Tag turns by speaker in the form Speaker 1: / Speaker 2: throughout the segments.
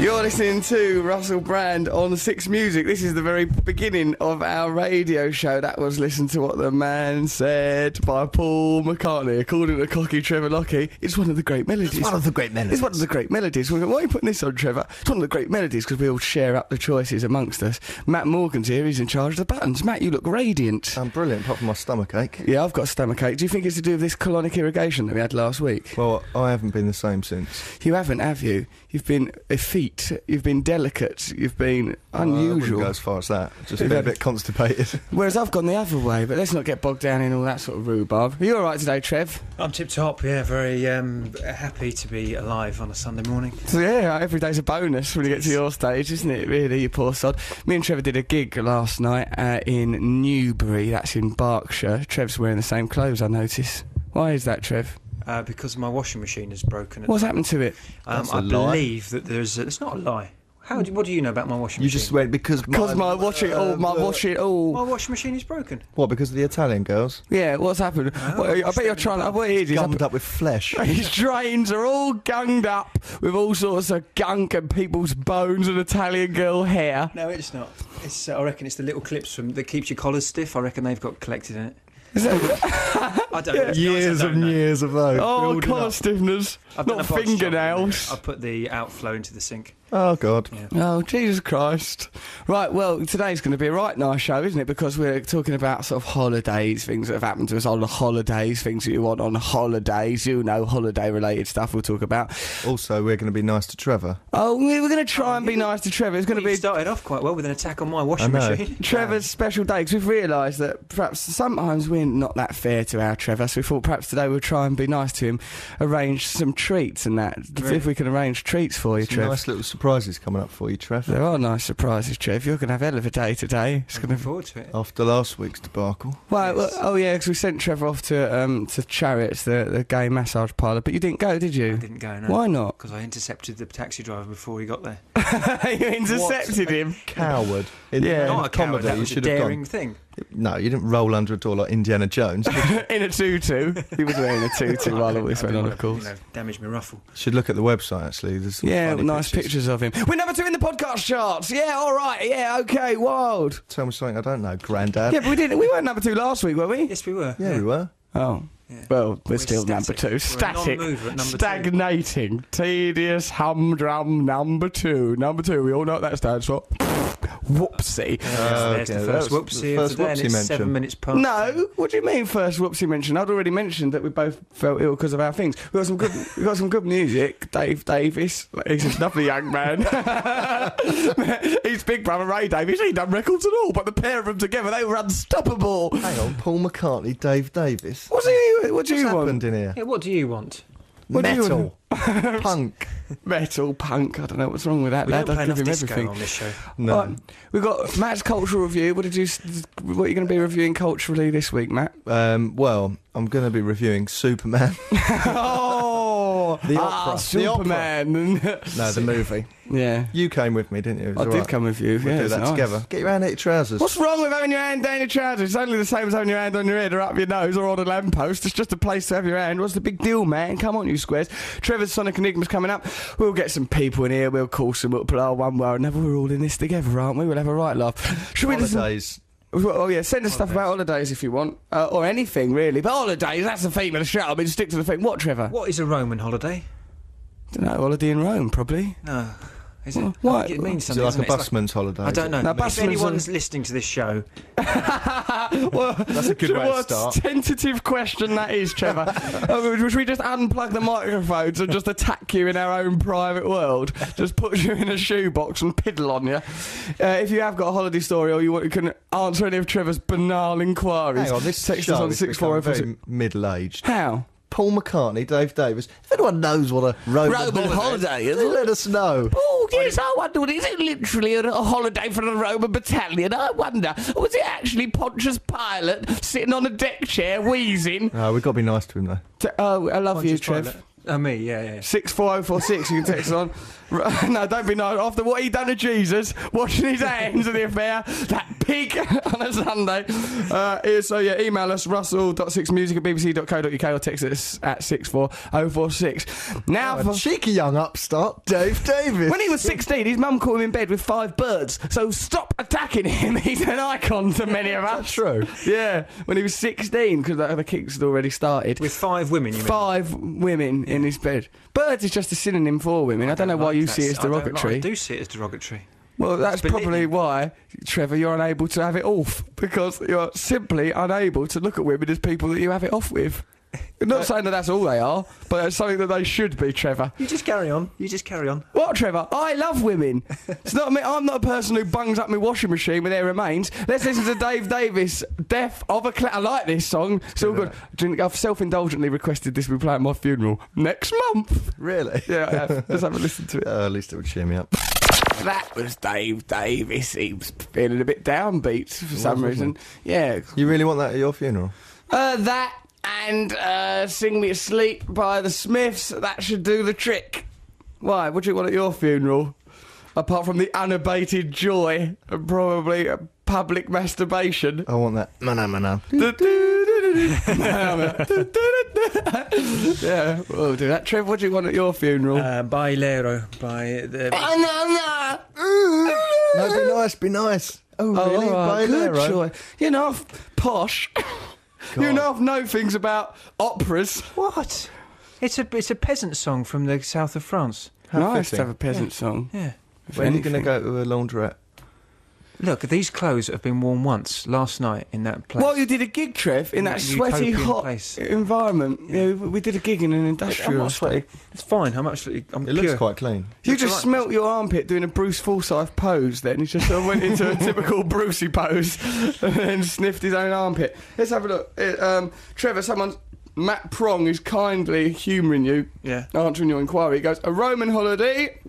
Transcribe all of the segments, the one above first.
Speaker 1: You're listening to Russell Brand on Six Music. This is the very beginning of our radio show. That was Listen to What the Man Said by Paul McCartney. According to Cocky Trevor Lockie, it's one of the great melodies.
Speaker 2: It's one of the great melodies.
Speaker 1: It's one of the great melodies. Why are you putting this on, Trevor? It's one of the great melodies because we all share up the choices amongst us. Matt Morgan's here. He's in charge of the buttons. Matt, you look radiant.
Speaker 2: I'm brilliant, apart from my stomachache.
Speaker 1: Yeah, I've got a stomachache. Do you think it's to do with this colonic irrigation that we had last week?
Speaker 2: Well, I haven't been the same since.
Speaker 1: You haven't, have you? You've been effete. You've been delicate. You've been unusual.
Speaker 2: I wouldn't go as far as that. Just been a bit constipated.
Speaker 1: Whereas I've gone the other way, but let's not get bogged down in all that sort of rhubarb. Are you all right today, Trev?
Speaker 3: I'm tip-top, yeah. Very happy to be alive on a Sunday morning.
Speaker 1: So, yeah, every day's a bonus when you get to your stage, isn't it, really, you poor sod? Me and Trevor did a gig last night in Newbury. That's in Berkshire. Trev's wearing the same clothes, I notice. Why is that, Trev?
Speaker 3: Because my washing machine is broken.
Speaker 1: What's happened to it?
Speaker 3: I believe that there's... it's not a lie. What do you know about my washing machine?
Speaker 2: You just went because
Speaker 1: my washing
Speaker 3: machine is broken.
Speaker 2: What, because of the Italian girls?
Speaker 1: Yeah, what's happened? I bet you're trying... What it is,
Speaker 2: gummed up with flesh.
Speaker 1: His drains are all gunged up with all sorts of gunk and people's bones and Italian girl hair.
Speaker 3: No, it's not. It's I reckon it's the little clips that keeps your collars stiff. I reckon they've got collected in it. I don't know.
Speaker 2: Years of those.
Speaker 1: Oh, collar stiffeners, not fingernails.
Speaker 3: I put the outflow into the sink.
Speaker 2: Oh, God.
Speaker 1: Yeah. Oh, Jesus Christ. Right, well, today's going to be a right nice show, isn't it? Because we're talking about sort of holidays, things that have happened to us on the holidays, things that you want on the holidays, holiday-related stuff we'll talk about.
Speaker 2: Also, we're going to be nice to Trevor.
Speaker 1: Oh, we're going to try and be nice to Trevor. It's going to be...
Speaker 3: started off quite well with an attack on my washing machine.
Speaker 1: Trevor's special day, because we've realised that perhaps sometimes we're not that fair to our Trevor, so we thought perhaps today we'll try and be nice to him, arrange some treats and that. Really? See if we can arrange treats for you, Trev.
Speaker 2: Nice little surprises coming up for you, Trevor.
Speaker 1: There are nice surprises, Trev. You're going to have a hell of a day today.
Speaker 3: Looking forward to it.
Speaker 2: After last week's debacle.
Speaker 1: Well, yes. Oh yeah, because we sent Trevor off to Chariots, the gay massage parlour, but you didn't go, did you?
Speaker 3: I didn't go, no.
Speaker 1: Why not?
Speaker 3: Because I intercepted the taxi driver before he got there.
Speaker 1: You intercepted him?
Speaker 2: Coward.
Speaker 1: Yeah.
Speaker 3: Not a coward, that was a daring thing.
Speaker 2: No, you didn't roll under a door like Indiana Jones, did you?
Speaker 1: In a tutu. He was wearing a tutu while all this went on, of course.
Speaker 3: Damaged my ruffle.
Speaker 2: Should look at the website, actually. There's some
Speaker 1: nice pictures of him. We're number 2 in the podcast charts. Yeah, all right. Yeah, okay, wild.
Speaker 2: Tell me something I don't know, Grandad.
Speaker 1: Yeah, but we weren't number 2 last week, were we?
Speaker 3: Yes, we were.
Speaker 2: Yeah, we were.
Speaker 1: Oh. Yeah. Well, we're still
Speaker 3: static.
Speaker 1: number 2. Static. Stagnating.
Speaker 3: 2.
Speaker 1: Tedious, humdrum, number 2. Number 2, we all know what that stands for. Whoopsie.
Speaker 3: There's the first whoopsie of today, and it's 7 minutes past.
Speaker 1: No, what do you mean first whoopsie mention? I'd already mentioned that we both felt ill because of our things. We got some good music. Dave Davis, he's a lovely young man. His big brother Ray Davis, he done records and all, but the pair of them together, they were unstoppable.
Speaker 2: Hang on, Paul McCartney, Dave Davis.
Speaker 1: What do you want?
Speaker 2: Happened in here?
Speaker 3: Yeah, what do you want?
Speaker 2: Metal. Punk.
Speaker 1: Metal, punk. I don't know what's wrong with that.
Speaker 3: We don't
Speaker 1: I'd
Speaker 3: play
Speaker 1: give him
Speaker 3: enough
Speaker 1: everything
Speaker 3: on this show.
Speaker 2: No.
Speaker 1: Right, we've got Matt's cultural review. What are you going to be reviewing culturally this week, Matt?
Speaker 2: Well, I'm going to be reviewing Superman.
Speaker 1: Oh,
Speaker 2: the opera.
Speaker 1: Superman.
Speaker 2: No, the movie.
Speaker 1: Yeah.
Speaker 2: You came with me, didn't you?
Speaker 1: I did come with you.
Speaker 2: We'll do that together. Get your hand out your trousers.
Speaker 1: What's wrong with having your hand down your trousers? It's only the same as having your hand on your head or up your nose or on a lamppost. It's just a place to have your hand. What's the big deal, man? Come on, you squares. Trevor's Sonic Enigma's coming up. We'll get some people in here. We'll call some up, one way or another. We're all in this together, aren't we? We'll have a right laugh. Should we
Speaker 2: Holidays.
Speaker 1: Oh yeah, send us stuff about holidays if you want, or anything really. But holidays, that's the theme of the show. I mean, stick to the theme. What, Trevor?
Speaker 3: What is a Roman holiday?
Speaker 1: Don't know. Holiday in Rome, probably.
Speaker 3: No. Is it?
Speaker 1: What?
Speaker 3: It means
Speaker 2: Is
Speaker 3: something.
Speaker 2: it like a busman's holiday?
Speaker 3: I don't know.
Speaker 1: No,
Speaker 3: if anyone's listening to this show,
Speaker 1: well,
Speaker 2: that's a good way to start.
Speaker 1: What tentative question that is, Trevor. Should we just unplug the microphones and just attack you in our own private world? Just put you in a shoebox and piddle on you. If you have got a holiday story or you can answer any of Trevor's banal inquiries,
Speaker 2: hang on, this
Speaker 1: text
Speaker 2: show
Speaker 1: us on
Speaker 2: is
Speaker 1: 64046.
Speaker 2: very middle-aged.
Speaker 1: How?
Speaker 2: Paul McCartney, Dave Davis. If anyone knows what a Roman holiday is, let us know.
Speaker 1: Oh, yes, I wonder, is it literally a holiday for the Roman battalion? I wonder. Or was it actually Pontius Pilate sitting on a deck chair wheezing?
Speaker 2: No, we've got to be nice to him, though.
Speaker 1: Oh, I love you,
Speaker 3: Pontius
Speaker 1: Trev.
Speaker 3: Pilate. Me, yeah.
Speaker 1: 64046, you can text on. No, don't be no. After what he done to Jesus, washing his hands of the affair, that pig on a Sunday. Email us, russell.6music@bbc.co.uk or text us at 64046. Now,
Speaker 2: a cheeky young upstart, Dave Davis.
Speaker 1: When he was 16, his mum caught him in bed with 5 birds. So stop attacking him. He's an icon to many of us.
Speaker 2: That's true.
Speaker 1: Yeah, when he was 16, because the kicks had already started.
Speaker 3: With 5 women, you mean?
Speaker 1: 5 women in his bed. Birds is just a synonym for women. I don't know why you see it as derogatory.
Speaker 3: I do see it as derogatory.
Speaker 1: Well, that's probably why, Trevor, you're unable to have it off, because you're simply unable to look at women as people that you have it off with. I'm not saying that that's all they are, but it's something that they should be, Trevor.
Speaker 3: You just carry on.
Speaker 1: What, Trevor? I love women. It's not me. I'm not a person who bungs up my washing machine with their remains. Let's listen to Dave Davis, Death of a I like this song. It's all good. I've self-indulgently requested this be played at my funeral next month.
Speaker 2: Really?
Speaker 1: Yeah, I have. Let's have a listen to it.
Speaker 2: At least it would cheer me up.
Speaker 1: That was Dave Davis. He was feeling a bit downbeat for some reason. Yeah.
Speaker 2: You really want that at your funeral?
Speaker 1: That and Sing Me Asleep by the Smiths. That should do the trick. Why? What do you want at your funeral? Apart from the unabated joy and probably public masturbation.
Speaker 2: I want that. Mana.
Speaker 1: Yeah, we'll do that. Trev, what do you want at your funeral?
Speaker 3: Bailero by the...
Speaker 2: No, be nice. Oh, really?
Speaker 1: Right, good
Speaker 2: Bailero?
Speaker 1: choice. You're not posh. You know things about operas.
Speaker 3: What? It's a peasant song from the south of France.
Speaker 1: Nice to have a peasant song.
Speaker 3: Yeah.
Speaker 2: When are you going to go to a laundrette?
Speaker 3: Look, these clothes have been worn once last night in that place.
Speaker 1: Well, you did a gig, Trev, in that sweaty,
Speaker 3: utopian
Speaker 1: hot
Speaker 3: place.
Speaker 1: environment. Yeah, we did a gig in an industrial.
Speaker 3: I'm not sweaty. It's fine. I'm
Speaker 2: It
Speaker 3: pure.
Speaker 2: looks quite clean.
Speaker 1: You just smelt your armpit doing a Bruce Forsyth pose then. He just sort of went into a typical Brucey pose and then sniffed his own armpit. Let's have a look. Trevor, Matt Prong is kindly humouring you, answering your inquiry. He goes, a Roman holiday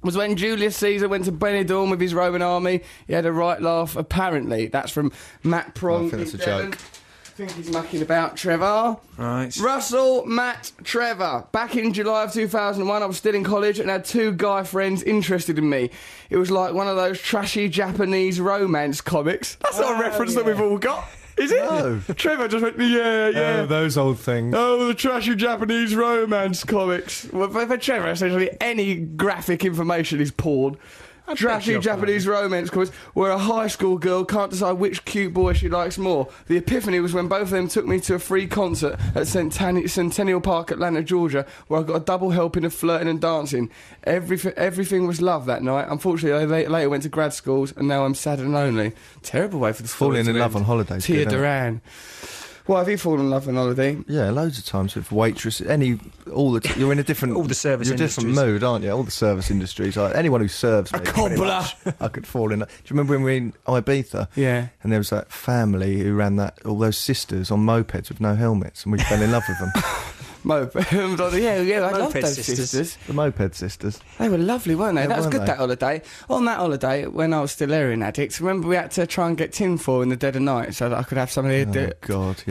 Speaker 1: was when Julius Caesar went to Benidorm with his Roman army. He had a right laugh, apparently. That's from Matt Prong.
Speaker 2: I think that's a joke.
Speaker 1: I think he's mucking about, Trevor.
Speaker 3: Right.
Speaker 1: Russell, Matt, Trevor. Back in July of 2001, I was still in college and had 2 guy friends interested in me. It was like one of those trashy Japanese romance comics. That's not a reference that we've all got. Is it?
Speaker 2: No.
Speaker 1: Trevor just went, yeah.
Speaker 2: Oh, those old things.
Speaker 1: Oh, the trashy Japanese romance comics. Well, for Trevor, essentially any graphic information is porn. Trashy Japanese romance comics where a high school girl can't decide which cute boy she likes more. The epiphany was when both of them took me to a free concert at Centennial Park, Atlanta, Georgia, where I got a double helping of flirting and dancing. Everything was love that night. Unfortunately, I later went to grad schools and now I'm sad and lonely. Terrible way for the story
Speaker 2: Falling in love on holidays.
Speaker 1: Tia Duran. Well, have you fallen in love on holiday?
Speaker 2: Yeah, loads of times with waitresses. You're in a different...
Speaker 3: all the service
Speaker 2: you're a
Speaker 3: industries.
Speaker 2: different mood, aren't you? All the service industries. Anyone who serves me,
Speaker 1: A cobbler.
Speaker 2: pretty much, I could fall in love. Do you remember when we were in Ibiza?
Speaker 1: Yeah.
Speaker 2: And there was that family who ran all those sisters on mopeds with no helmets, and we fell in love with them.
Speaker 1: Yeah, I love
Speaker 3: Moped
Speaker 1: those
Speaker 3: sisters.
Speaker 1: sisters.
Speaker 2: The moped sisters.
Speaker 1: They were lovely, weren't they?
Speaker 2: Yeah,
Speaker 1: That was
Speaker 2: weren't
Speaker 1: good,
Speaker 2: they?
Speaker 1: that holiday. On that holiday, when I was still heroin addict, remember we had to try and get tinfoil in the dead of night so that I could have some of the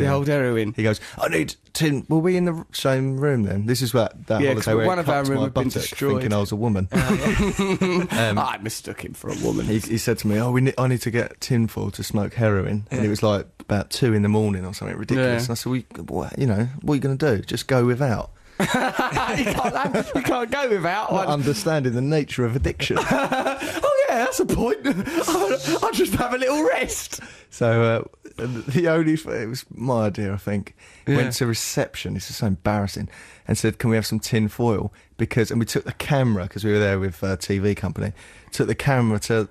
Speaker 1: old heroin.
Speaker 2: He goes, I need tin. Were we in the same room then? This is that
Speaker 1: Yeah,
Speaker 2: holiday
Speaker 1: 'cause
Speaker 2: where
Speaker 1: one
Speaker 2: it
Speaker 1: of our
Speaker 2: cuts
Speaker 1: room
Speaker 2: my
Speaker 1: had been
Speaker 2: buttock,
Speaker 1: destroyed.
Speaker 2: thinking I was a woman.
Speaker 1: I mistook him for a woman.
Speaker 2: He said to me, I need to get tinfoil to smoke heroin. And it was like about 2 in the morning or something ridiculous.
Speaker 1: Yeah.
Speaker 2: And I said, what are you going to do? Just go without?
Speaker 1: you can't go without
Speaker 2: Not
Speaker 1: one.
Speaker 2: understanding the nature of addiction.
Speaker 1: Oh yeah, that's a point. I'll just have a little rest.
Speaker 2: So it was my idea, I think. Went to reception. This is so embarrassing, and said, "Can we have some tin foil?" And we took the camera because we were there with a TV company. Took the camera to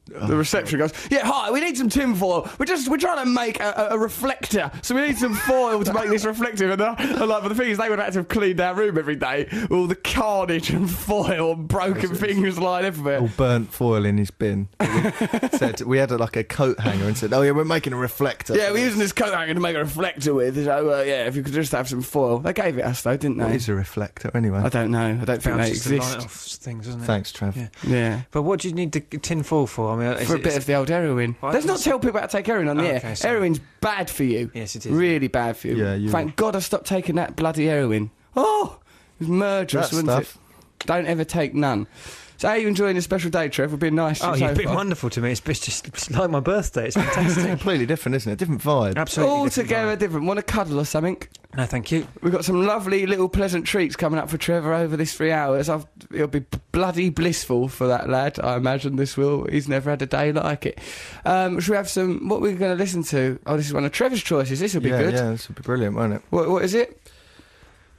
Speaker 1: The reception goes, yeah, hi, we need some tinfoil. We're trying to make a reflector, so we need some foil to make this reflective. And but the thing is, they would have to have cleaned our room every day. All the carnage and foil and broken fingers lying everywhere.
Speaker 2: all burnt foil in his bin. Said we had a coat hanger and said, "Oh yeah, we're making a reflector."
Speaker 1: Yeah, we're using this coat hanger to make a reflector with. So yeah, if you could just have some foil. They gave it us though, didn't they?
Speaker 2: What is a reflector anyway?
Speaker 1: I don't know. I don't think they
Speaker 3: Bounces the light
Speaker 1: exist.
Speaker 3: off things, doesn't it?
Speaker 2: Thanks, Trev.
Speaker 3: Yeah.
Speaker 1: Yeah.
Speaker 3: But what do you need the tin foil for? I mean,
Speaker 1: For a bit of the old heroin.
Speaker 3: Why
Speaker 1: Let's not
Speaker 3: doesn't-
Speaker 1: tell people how to take heroin on the
Speaker 3: Okay,
Speaker 1: air.
Speaker 3: sorry.
Speaker 1: Heroin's bad for you.
Speaker 3: Yes, it is.
Speaker 1: Really bad for you.
Speaker 2: Yeah,
Speaker 1: Thank God I stopped taking that bloody heroin. Oh, was murderous,
Speaker 2: That
Speaker 1: wasn't
Speaker 2: stuff.
Speaker 1: it? Don't ever take none. So how are you enjoying this special day, Trev? We've been nice to
Speaker 3: Oh,
Speaker 1: you so
Speaker 3: you've been
Speaker 1: far.
Speaker 3: wonderful to me. It's like my birthday. It's
Speaker 2: It's
Speaker 3: fantastic.
Speaker 2: completely different, isn't it? Different vibe.
Speaker 3: Absolutely.
Speaker 1: All
Speaker 3: different
Speaker 1: together
Speaker 3: vibe.
Speaker 1: different. Want a cuddle or something?
Speaker 3: No, thank you.
Speaker 1: We've got some lovely little pleasant treats coming up for Trevor over this 3 hours. It'll be bloody blissful for that lad, I imagine this will. He's never had a day like it. Should we have some... What we're going to listen to? Oh, this is one of Trevor's choices. This will be good.
Speaker 2: Yeah, this would be brilliant, won't it?
Speaker 1: What is it?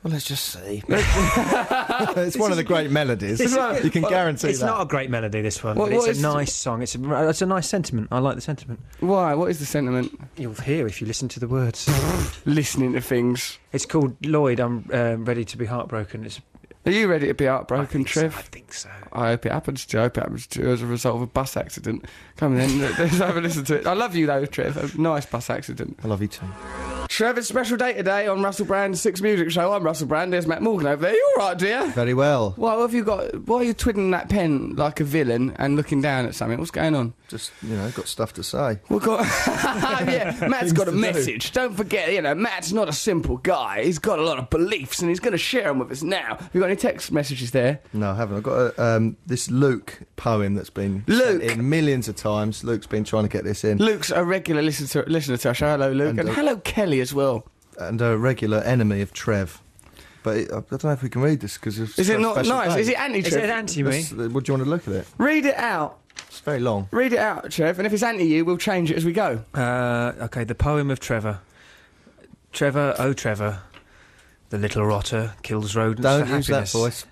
Speaker 2: Well, let's just see. It's one of the great melodies. You can guarantee
Speaker 3: It's
Speaker 2: that.
Speaker 3: not a great melody, this one.
Speaker 1: What-
Speaker 3: But
Speaker 1: what
Speaker 3: it's
Speaker 1: is-
Speaker 3: a nice song. It's a nice sentiment. I like the sentiment.
Speaker 1: Why? What is the sentiment?
Speaker 3: You'll hear if you listen to the words.
Speaker 1: Listening to things.
Speaker 3: It's called Lloyd, I'm Ready to Be Heartbroken. It's
Speaker 1: Are you ready to be
Speaker 3: I
Speaker 1: heartbroken,
Speaker 3: think so,
Speaker 1: Trev?
Speaker 3: I think so.
Speaker 1: I hope it happens to you. I hope it happens to you as a result of a bus accident. Come on then, let's have a listen to it. I love you though, Trev. A nice bus accident.
Speaker 2: I love you too.
Speaker 1: Trevor's special day today on Russell Brand's Six Music Show. I'm Russell Brand. There's Matt Morgan over there. You all right, dear?
Speaker 2: Very well.
Speaker 1: Why have you got? Why are you twiddling that pen like a villain and looking down at something? What's going on?
Speaker 2: Just, got stuff to say.
Speaker 1: We've got. Yeah, Matt's got a
Speaker 2: to do.
Speaker 1: message. Don't forget, Matt's not a simple guy. He's got a lot of beliefs and he's going to share them with us now. You got any text messages there?
Speaker 2: No, I haven't. I've got this Luke poem that's been
Speaker 1: Luke?
Speaker 2: sent in millions of times. Luke's been trying to get this in.
Speaker 1: Luke's a regular listener to our show. Hello, Luke, and hello, Kelly as well.
Speaker 2: And a regular enemy of Trev. But I don't know if we can read this because it's
Speaker 1: Is it
Speaker 2: a
Speaker 1: not
Speaker 2: special
Speaker 1: nice?
Speaker 2: day.
Speaker 1: Is it anti-Trev?
Speaker 3: Is it anti me?
Speaker 2: What do you want to look at it?
Speaker 1: Read it out.
Speaker 2: It's very long.
Speaker 1: Read it out, Trev. And if it's anti you, we'll change it as we go.
Speaker 3: Okay, the poem of Trevor. Trevor, oh Trevor, the little rotter kills rodents
Speaker 2: Don't
Speaker 3: for
Speaker 2: use that
Speaker 3: happiness.
Speaker 2: voice.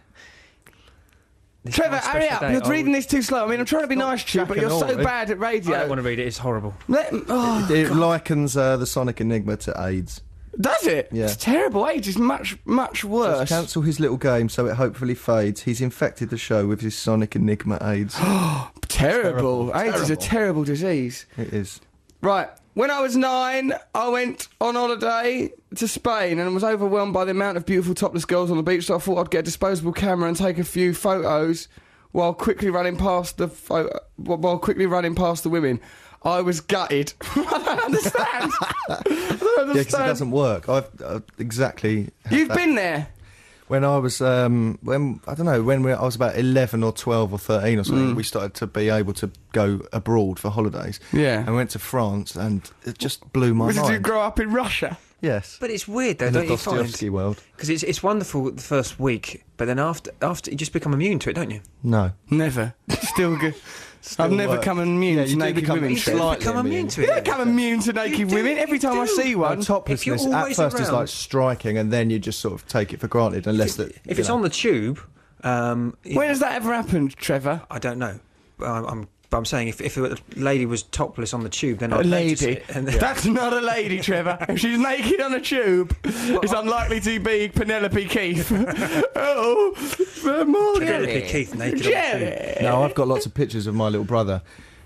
Speaker 3: This is
Speaker 1: Trevor,
Speaker 3: my
Speaker 1: hurry
Speaker 3: special
Speaker 1: up.
Speaker 3: day.
Speaker 1: You're reading this too slow. I mean, I'm trying to be nice to you, but
Speaker 2: Jack
Speaker 1: you're
Speaker 2: and
Speaker 1: so
Speaker 2: Ori.
Speaker 1: bad at radio.
Speaker 3: I don't want to read it. It's horrible.
Speaker 2: It likens the Sonic Enigma to AIDS.
Speaker 1: Does it?
Speaker 2: Yeah.
Speaker 1: It's terrible. AIDS is much, much worse.
Speaker 2: Just cancel his little game so it hopefully fades. He's infected the show with his Sonic Enigma AIDS.
Speaker 1: Terrible.
Speaker 2: Terrible.
Speaker 1: AIDS is a terrible disease.
Speaker 2: It is.
Speaker 1: Right. When I was 9, I went on holiday to Spain and was overwhelmed by the amount of beautiful topless girls on the beach, so I thought I'd get a disposable camera and take a few photos while quickly running past the women. I was gutted. I don't understand.
Speaker 2: Yeah, because it doesn't work. I've exactly. had
Speaker 1: You've
Speaker 2: that.
Speaker 1: been there.
Speaker 2: When I was I was about 11 or 12 or 13 or something, we started to be able to go abroad for holidays.
Speaker 1: Yeah.
Speaker 2: And we went to France, and it just blew my
Speaker 1: Did you
Speaker 2: mind.
Speaker 1: grow up in Russia?
Speaker 2: Yes.
Speaker 3: But it's weird though,
Speaker 2: In the
Speaker 3: don't you find?
Speaker 2: Dostoevsky world.
Speaker 3: Because it's wonderful the first week, but then after you just become immune to it, don't you?
Speaker 2: No.
Speaker 1: Never. Still good. I've never
Speaker 2: work.
Speaker 1: become immune
Speaker 2: Yeah,
Speaker 1: to
Speaker 2: you do
Speaker 1: naked
Speaker 2: become
Speaker 1: women.
Speaker 3: You
Speaker 1: Trev.
Speaker 3: do
Speaker 2: slightly
Speaker 3: become immune to it.
Speaker 1: You become immune to naked
Speaker 3: You do,
Speaker 1: women every
Speaker 3: you
Speaker 1: time I
Speaker 3: do.
Speaker 1: see one.
Speaker 2: Toplessness at
Speaker 3: always
Speaker 2: first is
Speaker 3: around-
Speaker 2: like striking, and then you just sort of take it for granted, unless that.
Speaker 3: If it's on the tube,
Speaker 1: When has that ever happened, Trevor?
Speaker 3: I don't know. But I'm saying if a lady was topless on the tube, then
Speaker 1: A
Speaker 3: I'd
Speaker 1: lady.
Speaker 3: notice it. And then,
Speaker 1: That's not a lady, Trevor. If she's naked on a tube, it's unlikely to be Penelope Keith. Oh, Morgan.
Speaker 3: Penelope Keith naked on the tube.
Speaker 1: Jerry.
Speaker 2: No, I've got lots of pictures of my little brother.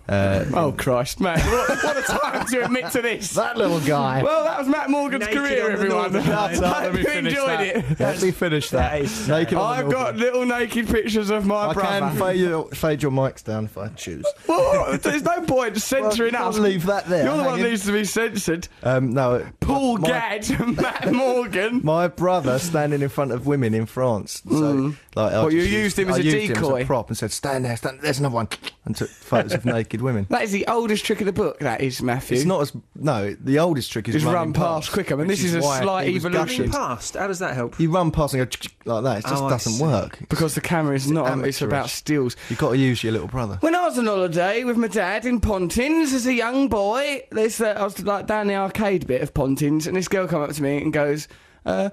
Speaker 1: Oh, Christ, man. What a time to admit to this.
Speaker 2: That little guy.
Speaker 1: Well, that was Matt Morgan's
Speaker 3: Naked
Speaker 1: career,
Speaker 3: on the
Speaker 1: everyone.
Speaker 3: Northern Line.
Speaker 1: Hope you enjoyed it.
Speaker 2: Let me finish that.
Speaker 3: is
Speaker 2: Naked on the
Speaker 1: I've
Speaker 2: Northern
Speaker 1: got little naked pictures of my
Speaker 2: I
Speaker 1: brother.
Speaker 2: can fade your mics down if I choose.
Speaker 1: Well, there's no point censoring
Speaker 2: Well,
Speaker 1: us.
Speaker 2: I'll leave that there.
Speaker 1: You're the one
Speaker 2: hanging.
Speaker 1: that needs to be censored.
Speaker 2: No.
Speaker 1: Paul
Speaker 2: my,
Speaker 1: Gadd, Matt Morgan.
Speaker 2: My brother standing in front of women in France. So, I
Speaker 1: What, you
Speaker 2: just
Speaker 1: used him as
Speaker 2: I
Speaker 1: a
Speaker 2: used him
Speaker 1: decoy?
Speaker 2: as a prop and said, stand there, there's another one. And took photos of naked women.
Speaker 1: That is the oldest trick of the book, that is, Matthew.
Speaker 2: It's not as... No, the oldest trick is
Speaker 1: Just
Speaker 2: running
Speaker 1: run past quicker. I mean,
Speaker 2: which
Speaker 1: this is a
Speaker 2: why
Speaker 1: slight
Speaker 2: he was
Speaker 1: evolution.
Speaker 2: gutted.
Speaker 3: Past. How does that help?
Speaker 2: You run past and go like that. It just
Speaker 3: Oh, I
Speaker 2: doesn't
Speaker 3: see.
Speaker 2: work.
Speaker 1: Because the camera is not, it's
Speaker 2: amateurish.
Speaker 1: about stills.
Speaker 2: You've got to use your little brother.
Speaker 1: When I was on holiday with my dad in Pontins as a young boy, I was like down the arcade bit of Pontins, and this girl came up to me and goes, my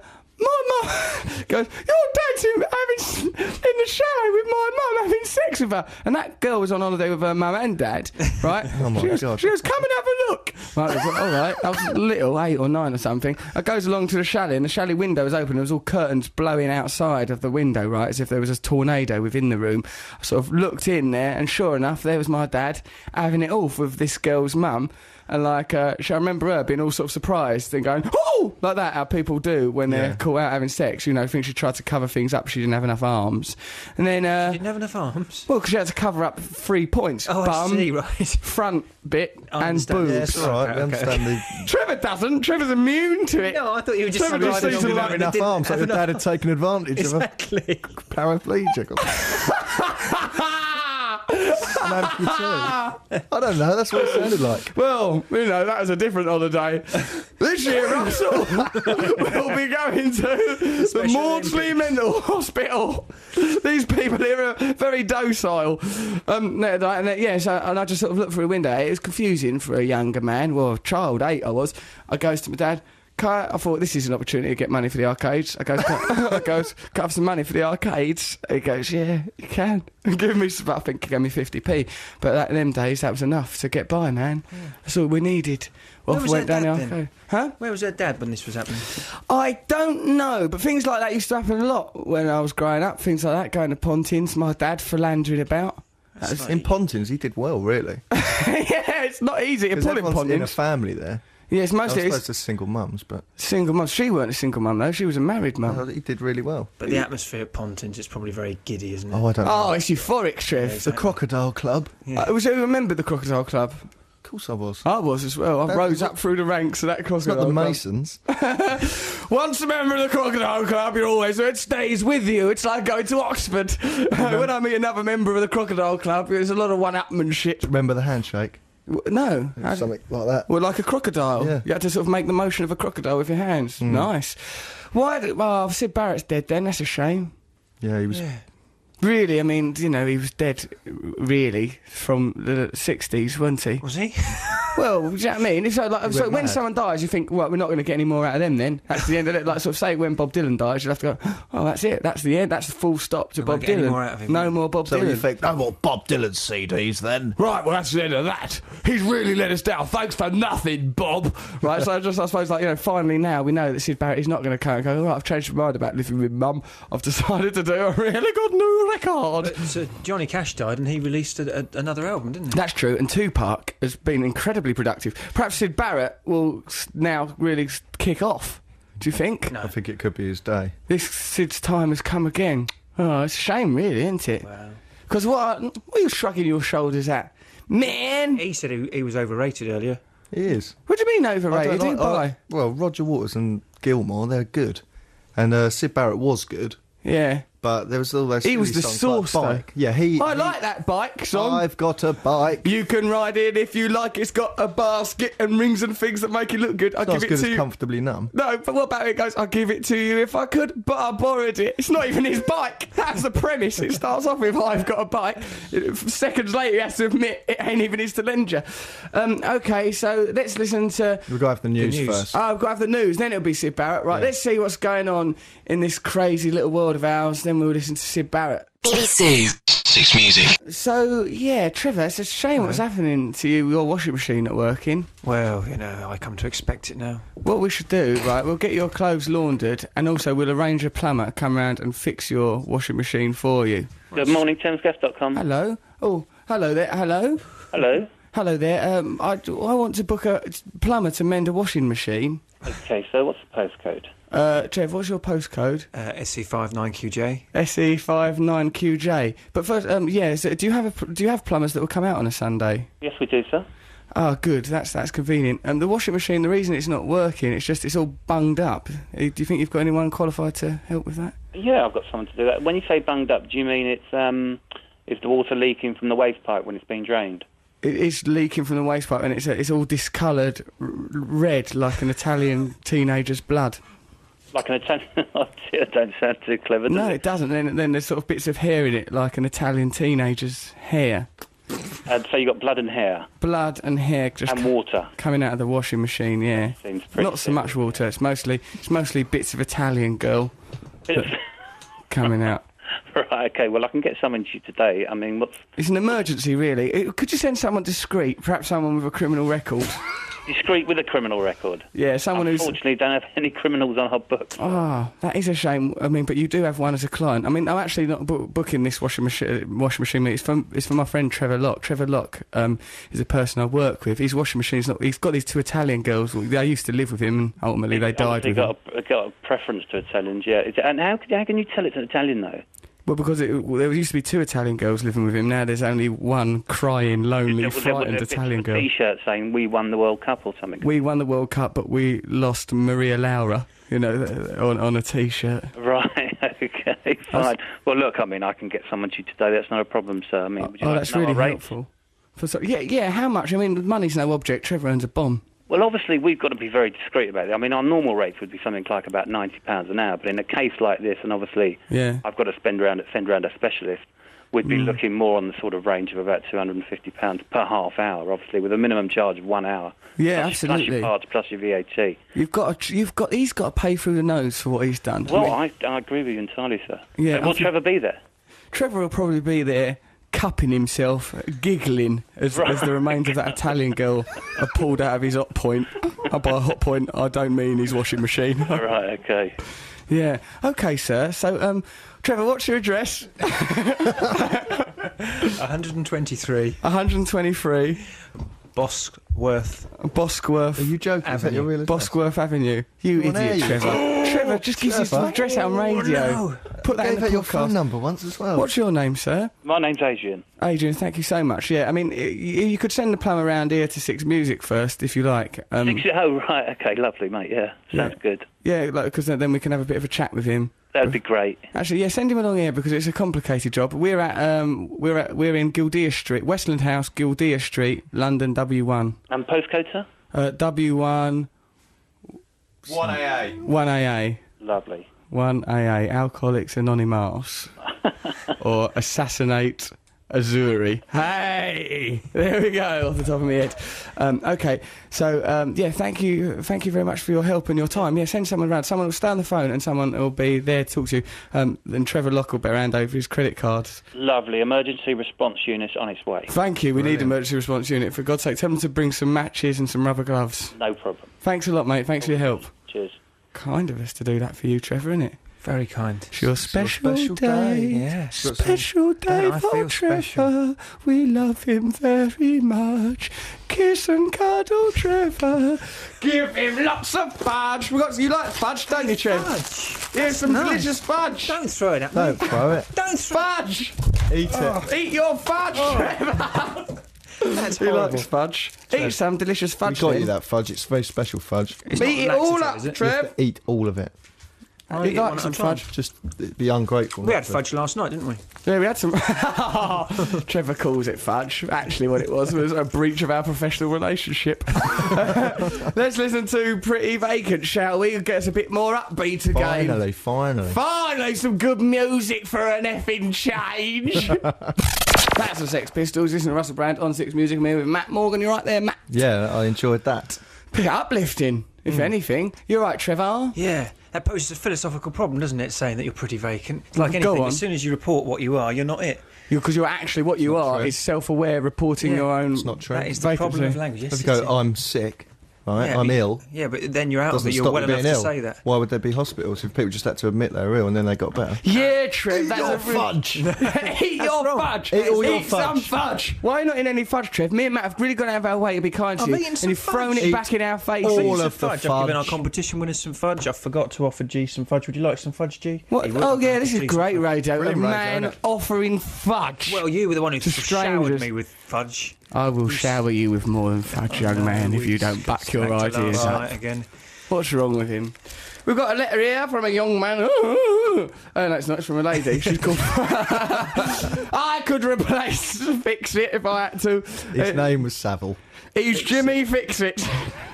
Speaker 1: mum goes, your dad's in the shower with my mum having sex with her. And that girl was on holiday with her mum and dad, right?
Speaker 2: Oh my God.
Speaker 1: She goes, come and have a look. Right, I was like, all right. I was little, 8 or 9 or something. I goes along to the chalet, and the chalet window was open. There was all curtains blowing outside of the window, right, as if there was a tornado within the room. I sort of looked in there, and sure enough, there was my dad having it off with this girl's mum. And I remember her being all sort of surprised and going, oh, like that, how people do when they're caught out having sex. I think she tried to cover things up. She didn't have enough arms. And then,
Speaker 3: You didn't have enough arms.
Speaker 1: well, because she had to cover up 3 points.
Speaker 3: Oh,
Speaker 1: Bum,
Speaker 3: I see, right.
Speaker 1: front bit,
Speaker 3: I
Speaker 1: and
Speaker 3: understand.
Speaker 1: boobs.
Speaker 2: Yeah, it's all right. We understand the...
Speaker 1: Trevor doesn't. Trevor's immune to it.
Speaker 3: No, I thought you were just
Speaker 1: Trevor just seems to
Speaker 2: Didn't
Speaker 1: like
Speaker 2: have enough arms, like your dad had taken advantage
Speaker 3: Exactly.
Speaker 2: of a paraplegic. An amputee. I don't know, that's what it sounded like.
Speaker 1: Well, you know, that was a different holiday. This year, Russell, we'll be going to the Maudsley Mental Hospital. These people here are very docile. And I just sort of looked through a window. It was confusing for a younger man. Well, a child, 8 I was. I goes to my dad. I thought, this is an opportunity to get money for the arcades. I goes, can I have some money for the arcades? He goes, yeah, you can. Give me some, I think he gave me 50p. But in them days, that was enough to get by, man. Yeah. That's all we needed.
Speaker 3: Where was
Speaker 1: went
Speaker 3: her
Speaker 1: down the
Speaker 3: dad
Speaker 1: arcade.
Speaker 3: then?
Speaker 1: Huh?
Speaker 3: Where was her dad when this was happening?
Speaker 1: I don't know, but things like that used to happen a lot when I was growing up. Things like that, going to Pontins, my dad philandering about.
Speaker 2: In Pontins, he did well, really.
Speaker 1: Yeah, it's not easy to pull in
Speaker 2: everyone's in a
Speaker 1: Pontins.
Speaker 2: family there.
Speaker 1: Yeah, it's mostly...
Speaker 2: I suppose there's single mums, but...
Speaker 1: Single mum. She weren't a single mum, though. She was a married mum.
Speaker 2: Well, he did really well.
Speaker 3: But the atmosphere at Pontins is probably very giddy, isn't it?
Speaker 2: Oh, I don't know.
Speaker 1: Oh, it's euphoric, Trev.
Speaker 2: The Crocodile Club.
Speaker 3: Yeah.
Speaker 1: Was you remember the Crocodile Club?
Speaker 2: Of course I was.
Speaker 1: I was as well. I rose up through the ranks of that
Speaker 2: It's
Speaker 1: Crocodile
Speaker 2: not the
Speaker 1: Club.
Speaker 2: Masons.
Speaker 1: Once a member of the Crocodile Club, you're always... It stays with you. It's like going to Oxford. When I meet another member of the Crocodile Club, there's a lot of one-upmanship.
Speaker 2: Remember the handshake?
Speaker 1: No.
Speaker 2: Something like that.
Speaker 1: Well, like a crocodile.
Speaker 2: Yeah.
Speaker 1: You had to sort of make the motion of a crocodile with your hands. Nice. Why? Syd Barrett's dead then. That's a shame.
Speaker 2: Yeah, he was...
Speaker 3: Yeah.
Speaker 1: Really, I mean, you know, he was dead, really, from the 60s, wasn't he?
Speaker 3: Was he?
Speaker 1: Well, do you know what I mean? It's like, so
Speaker 2: went
Speaker 1: when
Speaker 2: mad.
Speaker 1: someone dies, you think, well, we're not going to get any more out of them then. That's the end of it. Like, sort of say when Bob Dylan dies, you'll have to go, oh, that's it. That's the end. That's the full stop to
Speaker 3: We
Speaker 1: Bob
Speaker 3: won't get any
Speaker 1: Dylan.
Speaker 3: more out of him.
Speaker 1: No more Bob
Speaker 2: So
Speaker 1: Dylan.
Speaker 2: you think, no more Bob Dylan CDs then?
Speaker 1: Right, well, that's the end of that. He's really let us down. Thanks for nothing, Bob. Right, so I suppose, like, you know, finally now we know that Syd Barrett is not going to come and go, right, I've changed my mind about living with Mum. I've decided to do a really good new record.
Speaker 3: But Johnny Cash died and he released another album, didn't he?
Speaker 1: That's true, and Tupac has been incredibly productive. Perhaps Syd Barrett will now really kick off. Do you think?
Speaker 3: No.
Speaker 2: I think it could be his day.
Speaker 1: This Syd's time has come again. Oh, it's a shame, really, isn't it?
Speaker 3: Wow.
Speaker 1: Because what are you shrugging your shoulders at? Man!
Speaker 3: He said he was overrated earlier.
Speaker 2: He is.
Speaker 1: What do you mean
Speaker 2: I
Speaker 1: overrated?
Speaker 2: don't
Speaker 1: Who
Speaker 2: like-
Speaker 1: by?
Speaker 2: well, Roger Waters and Gilmore, they're good. And Syd Barrett was good.
Speaker 1: Yeah.
Speaker 2: But there was all those
Speaker 1: He was
Speaker 2: silly
Speaker 1: the
Speaker 2: songs
Speaker 1: source,
Speaker 2: like Bike. Yeah,
Speaker 1: I like that bike song.
Speaker 2: I've got a bike.
Speaker 1: You can ride it if you like. It's got a basket and rings and things that make it look good. I'll
Speaker 2: Not
Speaker 1: give
Speaker 2: as
Speaker 1: it
Speaker 2: good
Speaker 1: to
Speaker 2: as
Speaker 1: you.
Speaker 2: Comfortably Numb.
Speaker 1: No, but what about it goes, I'll give it to you if I could, but I borrowed it. It's not even his bike. That's the premise. It starts off with, I've got a bike. Seconds later, he has to admit it ain't even his to lend you. Okay, so let's listen to...
Speaker 2: We'll go have the news first.
Speaker 1: Oh, I've got to have the news, then it'll be Syd Barrett. Right,
Speaker 2: Yeah.
Speaker 1: let's see what's going on in this crazy little world of ours, then we'll listen to Syd Barrett.
Speaker 4: BBC Six Music.
Speaker 1: So, yeah, Trevor, it's a shame what's happening to you, your washing machine not working.
Speaker 3: Well, you know, I come to expect it now.
Speaker 1: What we should do, right, we'll get your clothes laundered and also we'll arrange a plumber to come round and fix your washing machine for you.
Speaker 5: Good morning, ThamesGas.com.
Speaker 1: Hello? Oh, hello there, hello?
Speaker 5: Hello.
Speaker 1: Hello there, I want to book a plumber to mend a washing machine.
Speaker 5: Okay, so what's the postcode?
Speaker 1: Trev, what's your postcode?
Speaker 3: SC59QJ.
Speaker 1: SE59QJ. But first, so do you have plumbers that will come out on a Sunday?
Speaker 5: Yes, we do, sir.
Speaker 1: Oh, good. That's convenient. The washing machine, the reason it's not working, it's all bunged up. Do you think you've got anyone qualified to help with that?
Speaker 5: Yeah, I've got someone to do that. When you say bunged up, do you mean is the water leaking from the waste pipe when it's being drained?
Speaker 1: It is leaking from the waste pipe, and it's all discoloured red like an Italian teenager's blood.
Speaker 5: Like an Italian... Oh, dear, don't sound too clever, does
Speaker 1: No,
Speaker 5: it?
Speaker 1: it doesn't. Then there's sort of bits of hair in it, like an Italian teenager's hair.
Speaker 5: So you got blood and hair
Speaker 1: Blood and hair just
Speaker 5: and water.
Speaker 1: coming out of the washing machine. Yeah,
Speaker 5: Seems pretty
Speaker 1: not so much water. It's mostly bits of Italian girl coming out.
Speaker 5: Right, okay, well, I can get someone to you today. I mean, what's...
Speaker 1: It's an emergency, really. Could you send someone discreet, perhaps someone with a criminal record?
Speaker 5: Discreet with a criminal record.
Speaker 1: Yeah, someone who's...
Speaker 5: Unfortunately, don't have any criminals on our books.
Speaker 1: Ah, that is a shame. I mean, but you do have one as a client. I mean, I'm actually not booking this washing machine. It's for my friend Trevor Locke. Trevor Locke is a person I work with. His washing machine's not... He's got these two Italian girls. They used to live with him, and ultimately they died with him.
Speaker 5: Got a preference to Italians, yeah. And how can you tell it's an Italian, though?
Speaker 1: Well, because there used to be 2 Italian girls living with him. Now there's only one crying, lonely, frightened Italian girl.
Speaker 5: A T-shirt saying "We won the World Cup" or something.
Speaker 1: We won the World Cup, but we lost Maria Laura. You know, on a T-shirt.
Speaker 5: Right. Okay. Fine. Well, look. I mean, I can get someone to you today. That's not a problem, sir. I mean, would you like
Speaker 1: that's
Speaker 5: to know
Speaker 1: really
Speaker 5: our
Speaker 1: helpful. Yeah. How much? I mean, money's no object. Trevor earns a bomb.
Speaker 5: Well, obviously, we've got to be very discreet about it. I mean, our normal rates would be something like about £90 an hour, but in a case like this, and obviously I've got to send around a specialist, we'd be looking more on the sort of range of about £250 per half hour, obviously, with a minimum charge of 1 hour.
Speaker 1: Yeah,
Speaker 5: plus,
Speaker 1: absolutely.
Speaker 5: Plus your parts, plus your VAT.
Speaker 1: He's got to pay through the nose for what he's done.
Speaker 5: Well, I agree with you entirely, sir.
Speaker 1: Yeah,
Speaker 5: will Trevor be there?
Speaker 1: Trevor will probably be there, cupping himself, giggling as the remains of that Italian girl are pulled out of his hot point. By a hot point, I don't mean his washing machine.
Speaker 5: Right, okay.
Speaker 1: Yeah. Okay, sir. So, Trevor, what's your address?
Speaker 3: 123.
Speaker 1: 123.
Speaker 3: Bosworth.
Speaker 2: Are you joking? Is that your real address?
Speaker 1: Bosworth Avenue. You idiot, Trevor. Trevor just gives his address out on radio.
Speaker 3: No.
Speaker 1: Put that in the
Speaker 2: your
Speaker 1: podcast.
Speaker 2: phone number once as well.
Speaker 1: What's your name, sir?
Speaker 5: My name's Adrian.
Speaker 1: Adrian, thank you so much. Yeah, I mean, you could send the plumber around here to 6 Music first, if you like.
Speaker 5: Oh, right, okay, lovely, mate, yeah. Sounds good.
Speaker 1: Yeah, because then we can have a bit of a chat with him.
Speaker 5: That'd be great.
Speaker 1: Actually, yeah, send him along here because it's a complicated job. We're we're in Gildea Street, Westland House, Gildea Street, London, W1.
Speaker 5: And postcode, sir?
Speaker 1: W1...
Speaker 2: 1AA.
Speaker 1: 1AA.
Speaker 5: Lovely.
Speaker 1: 1AA, Alcoholics Anonymous. Or Assassinate Azuri. Hey! There we go, off the top of my head. Okay, so, yeah, thank you very much for your help and your time. Yeah, send someone around. Someone will stay on the phone and someone will be there to talk to you. Then Trevor Locke will be around over his credit cards.
Speaker 5: Lovely. Emergency response unit on its way.
Speaker 1: Thank you. We need an emergency response unit. For God's sake, tell them to bring some matches and some rubber gloves.
Speaker 5: No problem.
Speaker 1: Thanks a lot, mate. Thanks for your help.
Speaker 5: Cheers.
Speaker 1: Kind of us to do that for you, Trevor, isn't it?
Speaker 3: Very kind.
Speaker 1: It's your special day.
Speaker 3: Yeah.
Speaker 1: Special day
Speaker 3: I
Speaker 1: for
Speaker 3: feel
Speaker 1: Trevor.
Speaker 3: special.
Speaker 1: We love him very much. Kiss and cuddle Trevor. Give him lots of fudge. You like fudge, don't you, Trev?
Speaker 3: Fudge.
Speaker 1: Here's some delicious fudge.
Speaker 3: Don't throw it at me.
Speaker 2: Don't throw it.
Speaker 3: Don't throw
Speaker 1: Fudge.
Speaker 2: Eat it.
Speaker 1: Eat your fudge, Trevor.
Speaker 3: That's
Speaker 1: He
Speaker 3: horrible.
Speaker 1: likes fudge. Eat some delicious
Speaker 2: We
Speaker 1: fudge.
Speaker 2: got
Speaker 1: then.
Speaker 2: you that fudge. It's very special fudge.
Speaker 3: It's not
Speaker 1: Eat it all
Speaker 3: laxative,
Speaker 1: up,
Speaker 3: is it?
Speaker 1: Trev.
Speaker 2: Eat all of it.
Speaker 1: He likes some fudge.
Speaker 2: Just be ungrateful.
Speaker 3: We had fudge last night, didn't we?
Speaker 1: Yeah, we had some. Trevor calls it fudge. Actually, what it was a breach of our professional relationship. Let's listen to Pretty Vacant, shall we? Get us a bit more upbeat again. Finally, some good music for an effing change. That's the Sex Pistols. Listen to Russell Brand on 6 Music. Me with Matt Morgan. You're right there, Matt.
Speaker 2: Yeah, I enjoyed that.
Speaker 1: Bit uplifting, if anything. You're right, Trevor.
Speaker 3: Yeah. That poses a philosophical problem, doesn't it, saying that you're pretty vacant? It's like
Speaker 1: Go
Speaker 3: anything,
Speaker 1: on.
Speaker 3: as soon as you report what you are, you're not it.
Speaker 1: Because you're actually what you are
Speaker 2: true.
Speaker 1: is self-aware, reporting
Speaker 3: Yeah.
Speaker 1: your own.
Speaker 2: It's not true.
Speaker 3: That is the problem
Speaker 1: vacancy.
Speaker 3: of language. Yes,
Speaker 2: If you
Speaker 3: it's
Speaker 2: go,
Speaker 3: it.
Speaker 2: I'm sick, right?
Speaker 3: Yeah,
Speaker 2: I'm
Speaker 3: but-
Speaker 2: ill.
Speaker 3: Yeah, but then you're out
Speaker 2: Doesn't
Speaker 3: of it. You're
Speaker 2: stop
Speaker 3: well
Speaker 2: you being
Speaker 3: enough to
Speaker 2: ill.
Speaker 3: say that.
Speaker 2: Why would there be hospitals if people just had to admit they were ill and then they got better?
Speaker 1: Yeah, Trev, that's
Speaker 2: your
Speaker 1: a
Speaker 2: fudge.
Speaker 1: Eat your
Speaker 3: wrong.
Speaker 1: fudge.
Speaker 2: Eat all your
Speaker 1: Eat some fudge. Why not in any fudge, Trev? Me and Matt have really gone out of our way to be kind to
Speaker 3: I've
Speaker 1: you,
Speaker 3: eaten
Speaker 1: and
Speaker 3: some
Speaker 1: you've thrown
Speaker 3: fudge.
Speaker 1: it back in our faces.
Speaker 2: all
Speaker 3: Some
Speaker 2: of the
Speaker 3: I've given our
Speaker 2: fudge.
Speaker 3: competition winners some fudge. I forgot to offer Geese some fudge. Would you like some fudge, G?
Speaker 1: What?
Speaker 3: He would.
Speaker 1: Oh yeah, this is
Speaker 3: Please,
Speaker 1: great
Speaker 3: some fudge.
Speaker 1: radio. A
Speaker 2: Brilliant radio,
Speaker 1: man
Speaker 2: isn't it?
Speaker 1: offering fudge.
Speaker 3: Well, you were the one who showered
Speaker 1: strangers.
Speaker 3: me with fudge.
Speaker 1: I will shower you with more than fudge, young man, if you don't back your
Speaker 3: Back to
Speaker 1: ideas
Speaker 3: last
Speaker 1: up.
Speaker 3: night again.
Speaker 1: What's wrong with him? We've got a letter here from a young man. Oh, no, it's not. It's from a lady. She's called... I could replace Fix It if I had to.
Speaker 2: His name was Savile.
Speaker 1: He's Jimmy Fix It.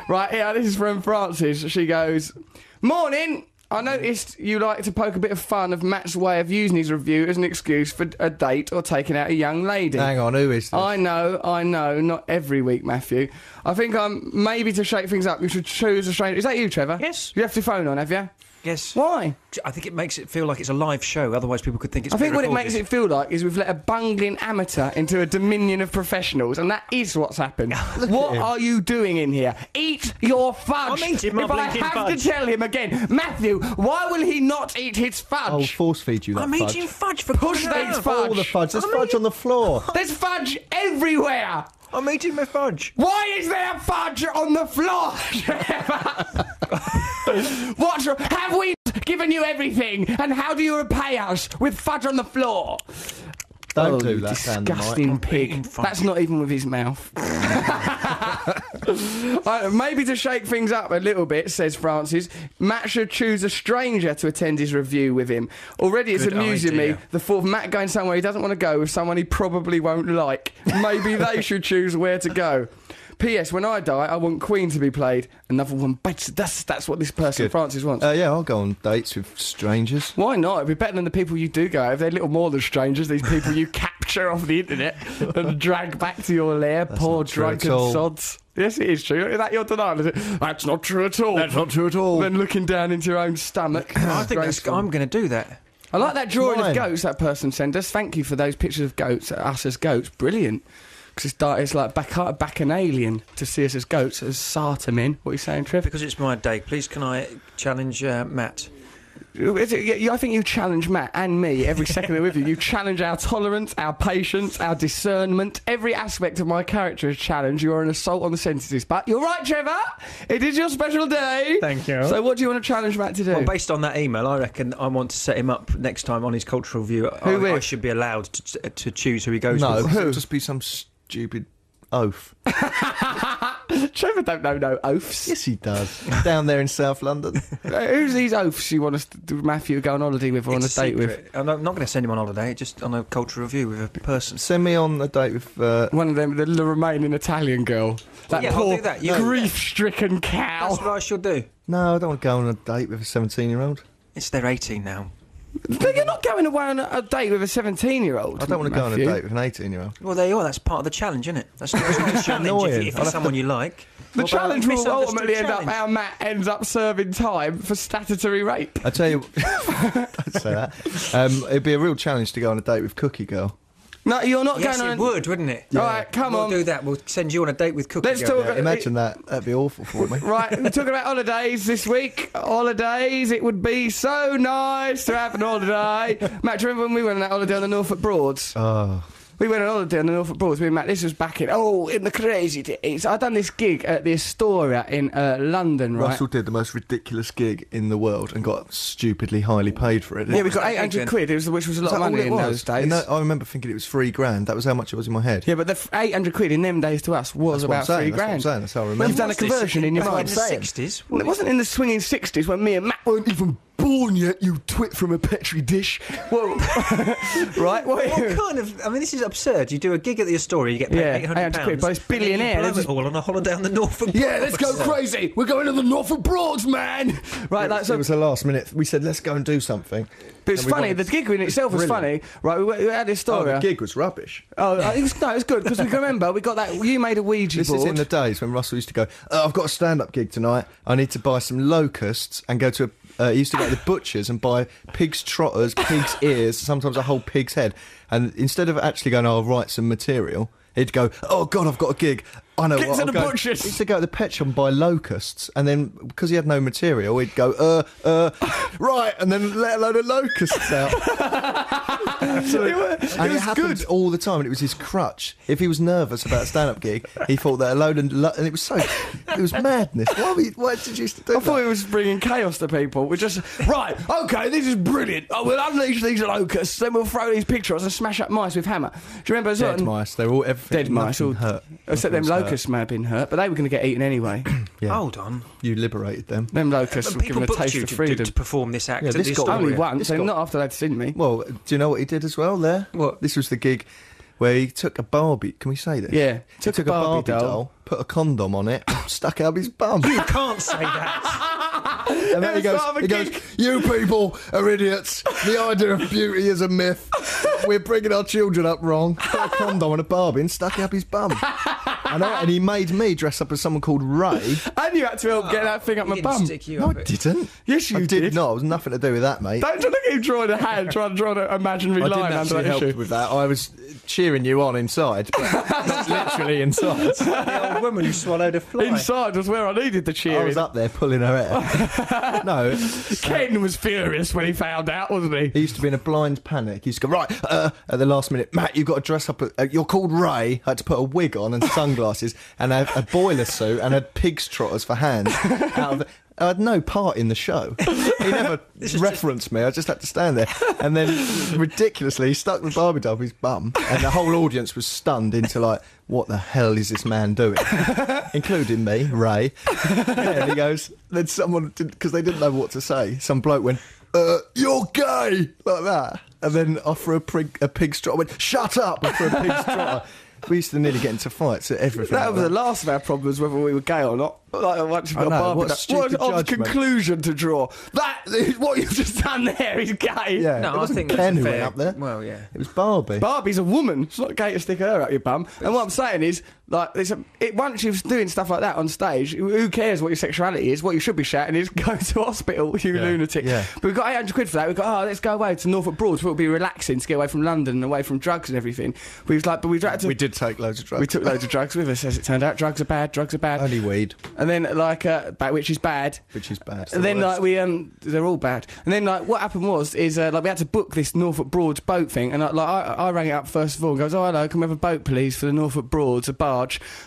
Speaker 1: Right, here, this is from Frances. She goes, Morning. I noticed you like to poke a bit of fun of Matt's way of using his review as an excuse for a date or taking out a young lady.
Speaker 2: Hang on, who is this?
Speaker 1: I know, not every week, Matthew. I think maybe to shake things up, you should choose a stranger. Is that you, Trevor?
Speaker 3: Yes.
Speaker 1: You have your phone on, have you?
Speaker 3: Yes.
Speaker 1: Why?
Speaker 3: I think it makes it feel like it's a live show. Otherwise, people could think it's.
Speaker 1: I think what it
Speaker 3: pre-recorded.
Speaker 1: makes it feel like is we've let a bungling amateur into a dominion of professionals, and that is what's happened. What are you doing in here? Eat your fudge!
Speaker 3: I'm eating my
Speaker 1: If I
Speaker 3: blinking
Speaker 1: have
Speaker 3: fudge.
Speaker 1: to tell him again, Matthew, why will he not eat his
Speaker 2: I'll
Speaker 1: fudge?
Speaker 2: force feed you that
Speaker 3: I'm
Speaker 2: fudge.
Speaker 3: eating fudge for
Speaker 1: Push
Speaker 3: crying
Speaker 1: that
Speaker 3: out
Speaker 1: fudge.
Speaker 3: loud.
Speaker 2: All the fudge. There's fudge on the floor.
Speaker 1: There's fudge everywhere!
Speaker 3: I'm eating my fudge.
Speaker 1: Why is there fudge on the floor, Trevor? What's wrong? Have we given you everything, and how do you repay us? With fudge on the floor.
Speaker 2: Don't do that, Dan the
Speaker 1: disgusting
Speaker 2: mic.
Speaker 1: pig. That's not even with his mouth. Maybe to shake things up a little bit, says Francis, Matt should choose a stranger to attend his review with him. Already it's
Speaker 3: Good
Speaker 1: amusing
Speaker 3: idea.
Speaker 1: me, the thought of Matt going somewhere he doesn't want to go with someone he probably won't like. Maybe they should choose where to go. P.S. When I die, I want Queen to be played. Another one bites the dust. That's what this person,
Speaker 2: Good.
Speaker 1: Francis, wants.
Speaker 2: Yeah, I'll go on dates with strangers.
Speaker 1: Why not? It'd be better than the people you do go with. They're little more than strangers, these people you capture off the internet and drag back to your lair. Poor
Speaker 2: not true at
Speaker 1: drunken
Speaker 2: all.
Speaker 1: sods. Yes, it is true. Is that your denial? Is it? That's not true at all.
Speaker 2: That's not true at all.
Speaker 1: Then looking down into your own stomach.
Speaker 3: I think I'm going to do that.
Speaker 1: I like that drawing
Speaker 2: Mine.
Speaker 1: of goats that person sent us. Thank you for those pictures of goats, us as goats. Brilliant. Because it's like bacchanalian to see us as goats, as Sartamin. What are you saying, Trev?
Speaker 3: Because it's my day, please can I challenge Matt?
Speaker 1: I think you challenge Matt and me every second we're with you. You challenge our tolerance, our patience, our discernment. Every aspect of my character is challenged. You are an assault on the senses. But you're right, Trevor. It is your special day.
Speaker 3: Thank you.
Speaker 1: So what do you want to challenge Matt to do?
Speaker 3: Well, based on that email, I reckon I want to set him up next time on his cultural view.
Speaker 1: Who with?
Speaker 3: I should be allowed to choose who he goes
Speaker 2: No,
Speaker 3: with.
Speaker 2: it'll just be some stupid oaf.
Speaker 1: Trevor don't know no oaths.
Speaker 2: Yes, he does. Down there in South London.
Speaker 1: Who's these oaths you want us to, Matthew, go on holiday with or on a
Speaker 3: It's
Speaker 1: date with?
Speaker 3: secret. I'm not going to send him on holiday, just on a cultural review with a person.
Speaker 2: Send me on a date with...
Speaker 1: One of them, the Romanian Italian girl. That
Speaker 3: Yeah, I'll
Speaker 1: poor
Speaker 3: do that. You-
Speaker 1: grief-stricken cow.
Speaker 3: That's what I shall do.
Speaker 2: No, I don't want to go on a date with a 17-year-old.
Speaker 3: They're 18 now.
Speaker 1: But you're not going away on a date with a 17-year-old.
Speaker 2: I don't want to go on a
Speaker 1: Matthew.
Speaker 2: date with an 18-year-old.
Speaker 3: Well, there you are. That's part of the challenge, isn't it? That's not a challenge
Speaker 2: annoying.
Speaker 3: if it's someone you like.
Speaker 1: The challenge will
Speaker 3: misunderstood
Speaker 1: ultimately end up
Speaker 3: challenge.
Speaker 1: how Matt ends up serving time for statutory rape.
Speaker 2: I tell you... don't say that. It'd be a real challenge to go on a date with Cookie Girl.
Speaker 1: No, you're not
Speaker 3: Yes,
Speaker 1: going on...
Speaker 3: it would, wouldn't it?
Speaker 1: All right, come
Speaker 3: we'll
Speaker 1: on.
Speaker 3: do that. We'll send you on a date with Cookie
Speaker 1: Let's
Speaker 3: Girl.
Speaker 1: talk-
Speaker 2: Imagine that. That'd be awful for me.
Speaker 1: Right, we're talking about holidays this week. Holidays, it would be so nice to have an holiday. Matt, do you remember when we went on that holiday on the Norfolk Broads?
Speaker 2: Oh...
Speaker 1: We went on holiday on the Norfolk Broads. Me and Matt, this was back in the crazy days. I'd done this gig at the Astoria in London, right?
Speaker 2: Russell did the most ridiculous gig in the world and got stupidly highly paid for it.
Speaker 1: Yeah, we
Speaker 3: was
Speaker 1: got
Speaker 3: that
Speaker 1: 800
Speaker 3: gig
Speaker 1: quid, which was a lot
Speaker 2: Is
Speaker 1: of
Speaker 2: that all
Speaker 1: money
Speaker 2: it
Speaker 1: in
Speaker 2: was?
Speaker 1: those days.
Speaker 2: I remember thinking it was $3,000. That was how much it was in my head.
Speaker 1: Yeah, but the 800 quid in them days to us was
Speaker 2: That's what I'm
Speaker 1: about
Speaker 2: saying,
Speaker 1: £3,000.
Speaker 2: That's what I'm saying. That's how I
Speaker 1: Well,
Speaker 2: remember.
Speaker 1: you've done a conversion in your
Speaker 3: Back
Speaker 1: mind.
Speaker 3: in the 60s?
Speaker 1: Well, it wasn't in the swinging 60s when me and Matt weren't even born yet, you twit from a petri dish. Whoa. Right?
Speaker 3: What kind of... I mean, this is absurd. You do a gig at the Astoria, you get paid
Speaker 1: Yeah,
Speaker 3: 800
Speaker 1: quid, but it's billionaire.
Speaker 3: You
Speaker 1: They're
Speaker 3: blow
Speaker 1: just-
Speaker 3: it all on a holiday on the Norfolk
Speaker 1: Yeah, let's go
Speaker 3: Broads.
Speaker 1: crazy. We're going to the Norfolk Broads, man. Right, that's
Speaker 2: It was the last minute. We said, let's go and do something.
Speaker 1: But it's
Speaker 2: And we
Speaker 1: funny,
Speaker 2: wanted-
Speaker 1: the gig in itself was
Speaker 2: Brilliant.
Speaker 1: funny. Right, we had this
Speaker 2: Oh,
Speaker 1: story.
Speaker 2: the gig was rubbish.
Speaker 1: It was good, because we can remember, we got that, you made a Ouija
Speaker 2: This
Speaker 1: board.
Speaker 2: is in the days when Russell used to go, I've got a stand-up gig tonight. I need to buy some locusts and go to he used to go to the butchers and buy pig's trotters, pig's ears, sometimes a whole pig's head. And instead of actually going, I'll write some material, he'd go, oh, God, I've got a gig. I know
Speaker 1: Get
Speaker 2: what
Speaker 1: to
Speaker 2: I'll
Speaker 1: the
Speaker 2: go.
Speaker 1: butchers.
Speaker 2: He used to go to the pet shop and buy locusts. And then, because he had no material, he'd go, right, and then let a load of locusts out.
Speaker 1: It
Speaker 2: And it
Speaker 1: was
Speaker 2: happened
Speaker 1: good.
Speaker 2: all the time, and it was his crutch. If he was nervous about a stand-up gig, he thought that a load of... and it was madness. Why did you used to do
Speaker 1: I
Speaker 2: that?
Speaker 1: thought it was bringing chaos to people. We're just, right, okay, this is brilliant. Oh, we'll unleash these locusts, then we'll throw these pictures and smash up mice with hammer. Do you remember as well?
Speaker 2: Dead mice, they're all...
Speaker 1: Dead mice. All,
Speaker 2: hurt.
Speaker 1: except them
Speaker 2: Nothing's hurt.
Speaker 1: locusts may have been hurt, but they were going to get eaten anyway.
Speaker 2: Yeah.
Speaker 3: Hold on.
Speaker 2: You liberated them.
Speaker 1: Them locusts were
Speaker 3: People
Speaker 1: given a
Speaker 3: booked
Speaker 1: taste
Speaker 3: you
Speaker 1: of
Speaker 3: to
Speaker 1: freedom.
Speaker 3: perform this act
Speaker 2: Yeah,
Speaker 3: at
Speaker 2: this
Speaker 3: the
Speaker 2: got
Speaker 3: Astoria.
Speaker 1: Only once,
Speaker 2: This
Speaker 1: so
Speaker 2: got-
Speaker 1: not after they'd seen me.
Speaker 2: Well, do you know what he did as well there?
Speaker 3: What?
Speaker 2: This was the gig where he took a Barbie... Can we say this?
Speaker 1: Yeah,
Speaker 2: He took a Barbie doll, put a condom on it, stuck it up his bum.
Speaker 3: You can't say that.
Speaker 2: And then he goes,
Speaker 1: Start of a gig.
Speaker 2: you people are idiots. The idea of beauty is a myth. We're bringing our children up wrong. Put a condom on a Barbie and stuck it up his bum. And he made me dress up as someone called Ray.
Speaker 1: And you had to help get that thing up
Speaker 3: He
Speaker 1: my
Speaker 3: didn't
Speaker 1: bum.
Speaker 3: stick you
Speaker 2: No,
Speaker 3: up
Speaker 2: I
Speaker 3: it.
Speaker 2: didn't.
Speaker 1: Yes, you
Speaker 2: I
Speaker 1: did.
Speaker 2: did not. It was nothing to do with that, mate.
Speaker 1: Don't you look at him drawing a hand, trying to draw an imaginary
Speaker 2: I
Speaker 1: line
Speaker 2: didn't
Speaker 1: under
Speaker 2: actually
Speaker 1: that
Speaker 2: help
Speaker 1: issue.
Speaker 2: with that. I was cheering you on inside, but not literally inside.
Speaker 3: The old woman who swallowed a fly.
Speaker 1: Inside was where I needed the
Speaker 2: I
Speaker 1: cheering.
Speaker 2: was up there pulling her hair. No,
Speaker 1: Ken was furious when he found out, wasn't he?
Speaker 2: he used to be in a blind panic. He used to go, right, at the last minute, Matt, you've got to dress up. You're called Ray. I had to put a wig on and sunglasses and a boiler suit and had pig's trotters for hands. I had no part in the show. He never referenced me. I just had to stand there. And then, ridiculously, he stuck the Barbie doll up his bum, and the whole audience was stunned into like, what the hell is this man doing? Including me, Ray. And he goes, then someone, because they didn't know what to say, some bloke went, you're gay, like that. And then I threw a pig strut. I went, shut up, I threw a pig strut. We used to nearly get into fights at everything.
Speaker 1: That was the last of our problems, whether we were gay or not. Like, once you've got a Barbie, what odd conclusion to draw? That is what you've just done there is gay.
Speaker 2: Yeah,
Speaker 3: no,
Speaker 2: it wasn't
Speaker 3: I think
Speaker 2: Ken who
Speaker 3: fair.
Speaker 2: went up there.
Speaker 3: Well, yeah.
Speaker 2: It was Barbie.
Speaker 1: Barbie's a woman. It's not gay to stick her up your bum. And what I'm saying is, like, once you're doing stuff like that on stage, who cares what your sexuality is? What you should be shouting is, go to hospital, you lunatic.
Speaker 2: Yeah.
Speaker 1: But we've got 800 quid for that. We've got, let's go away to Norfolk Broads. It'll be relaxing to get away from London and away from drugs and everything. We
Speaker 2: did take loads of drugs.
Speaker 1: We took loads of drugs with us, as it turned out. Drugs are bad.
Speaker 2: Only weed.
Speaker 1: And then, like, which is bad. And then, like, they're all bad. And then, like, what happened is, like, we had to book this Norfolk Broads boat thing. And, I rang it up first of all and goes, oh, hello, can we have a boat, please, for the Norfolk Broads, a barge?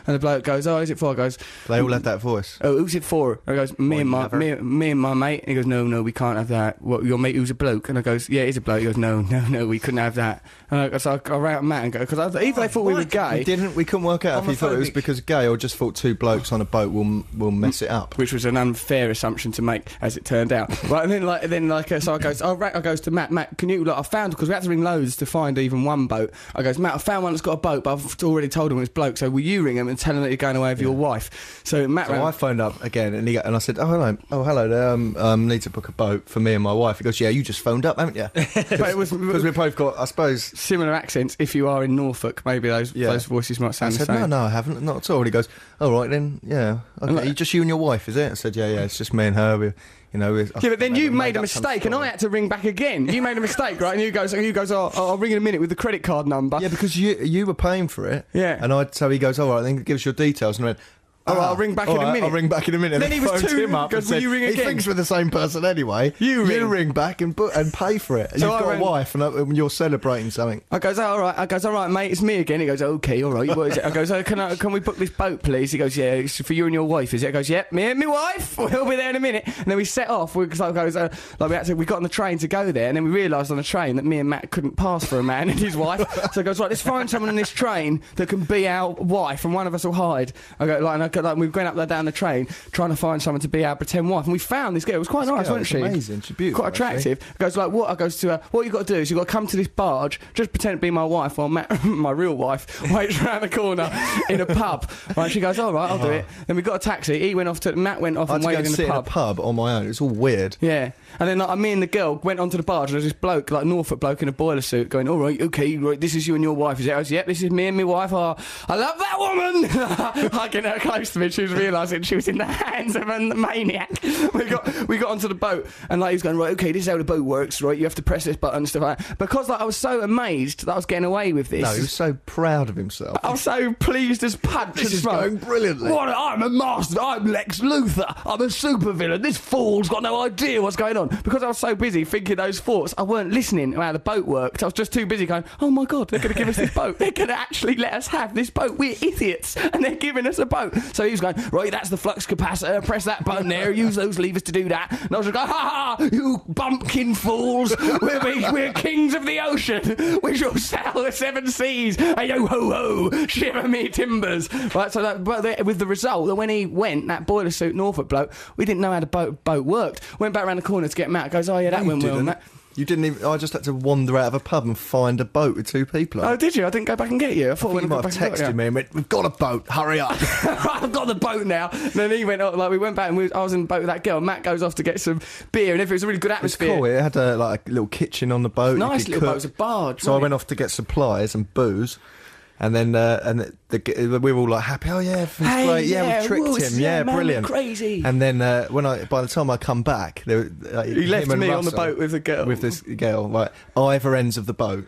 Speaker 1: And the bloke goes, oh, who's it for? I goes,
Speaker 2: they all had that voice.
Speaker 1: Oh, who's it for? And I goes, me and my mate. And he goes, no, we can't have that. What, your mate who's a bloke? And I goes, yeah, he's a bloke. He goes, no, we couldn't have that. And so I rang up Matt and go, because even they thought we were gay.
Speaker 2: We couldn't work out if he thought it was because gay or just thought two blokes on a boat will mess it up.
Speaker 1: Which was an unfair assumption to make, as it turned out. Right, and then so I goes to Matt, can you, I found, because we had to ring loads to find even one boat. I goes, Matt, I found one that's got a boat, but I've already told him it's bloke, so will you ring him and tell him that you're going away with your wife? So Matt
Speaker 2: I phoned up again and I said, hello there, need to book a boat for me and my wife. He goes, yeah, you just phoned up, haven't you?
Speaker 1: But it was
Speaker 2: because we both got, I suppose,
Speaker 1: similar accents. If you are in Norfolk, maybe those voices might sound the same.
Speaker 2: I said, no, I haven't, not at all. And he goes, all right then, yeah, okay, just you and your wife, is it? I said, yeah, it's just me and her.
Speaker 1: But then you made a mistake, and I had to ring back again. You made a mistake, right? And you goes, I'll ring in a minute with the credit card number.
Speaker 2: Yeah, because you were paying for it.
Speaker 1: Yeah.
Speaker 2: And so he goes, all right, then give us your details, and I went,
Speaker 1: all right, I'll ring back in a minute.
Speaker 2: I'll ring back in a minute.
Speaker 1: Then he was him up and said, will you ring again?
Speaker 2: He thinks we're the same person anyway. You ring back and pay for it. And so you've got a wife and you're celebrating something.
Speaker 1: I goes, all right, mate, it's me again. He goes, okay, all right, what is it? I goes, can we book this boat, please? He goes, yeah, it's for you and your wife, is it? I goes, yep, me and my wife. We'll be there in a minute. And then we set off because we got on the train to go there, and then we realised on the train that me and Matt couldn't pass for a man and his wife. So I goes, right, let's find someone on this train that can be our wife, and one of us will hide. I go, we went up there down the train trying to find someone to be our pretend wife, and we found this girl. It was quite nice, wasn't she?
Speaker 2: Amazing, she's beautiful,
Speaker 1: quite attractive. I goes, like, what? I goes to her, what you got to do is you got to come to this barge, just pretend to be my wife while Matt, my real wife, waits around the corner in a pub. Right, she goes, all right, I'll do it. Then we got a taxi. Matt went off and waited in the pub.
Speaker 2: In a pub on my own. It's all weird.
Speaker 1: Yeah. And then me and the girl went onto the barge, and there was this bloke, like Norfolk bloke in a boiler suit, going, all right, okay, right, this is you and your wife, is it? I was, yep, this is me and my wife. Oh, I love that woman. Hugging her close to me. She was realising she was in the hands of a maniac. We got onto the boat, and like he's going, right, okay, this is how the boat works, right? You have to press this button and stuff like that. Because I was so amazed that I was getting away with this.
Speaker 2: No, he was so proud of himself.
Speaker 1: I was so pleased as punch.
Speaker 2: This is going brilliantly.
Speaker 1: I'm a master. I'm Lex Luthor. I'm a supervillain. This fool's got no idea what's going on. Because I was so busy thinking those thoughts, I weren't listening to how the boat worked. I was just too busy going, oh my God, they're going to give us this boat. They're going to actually let us have this boat. We're idiots. And they're giving us a boat. So he was going, right, that's the flux capacitor. Press that button there. Use those levers to do that. And I was just going, ha ha, you bumpkin fools. We're kings of the ocean. We shall sail the seven seas. Hey, yo, ho, ho. Shiver me timbers. Right, so with the result that when he went, that boiler suit Norfolk bloke, we didn't know how the boat worked. Went back around the corner to get Matt. Goes, oh yeah, that went well, Matt.
Speaker 2: You didn't even. I just had to wander out of a pub and find a boat with two people on.
Speaker 1: Oh, did you? I didn't go back and get you. I thought
Speaker 2: you might have texted me and went, "We've got a boat. Hurry up!"
Speaker 1: I've got the boat now. And then he went. We went back and I was in the boat with that girl. Matt goes off to get some beer, and if it was a really good atmosphere,
Speaker 2: it was cool. It had a little kitchen on the boat.
Speaker 1: Nice little boat. It was a barge.
Speaker 2: So I went off to get supplies and booze. And then we were all like happy. Oh yeah, it's great. Yeah, we tricked him. Yeah, man, brilliant.
Speaker 1: Crazy.
Speaker 2: And then by the time I come back,
Speaker 1: he left me on the boat with the girl.
Speaker 2: With this girl, like either ends of the boat.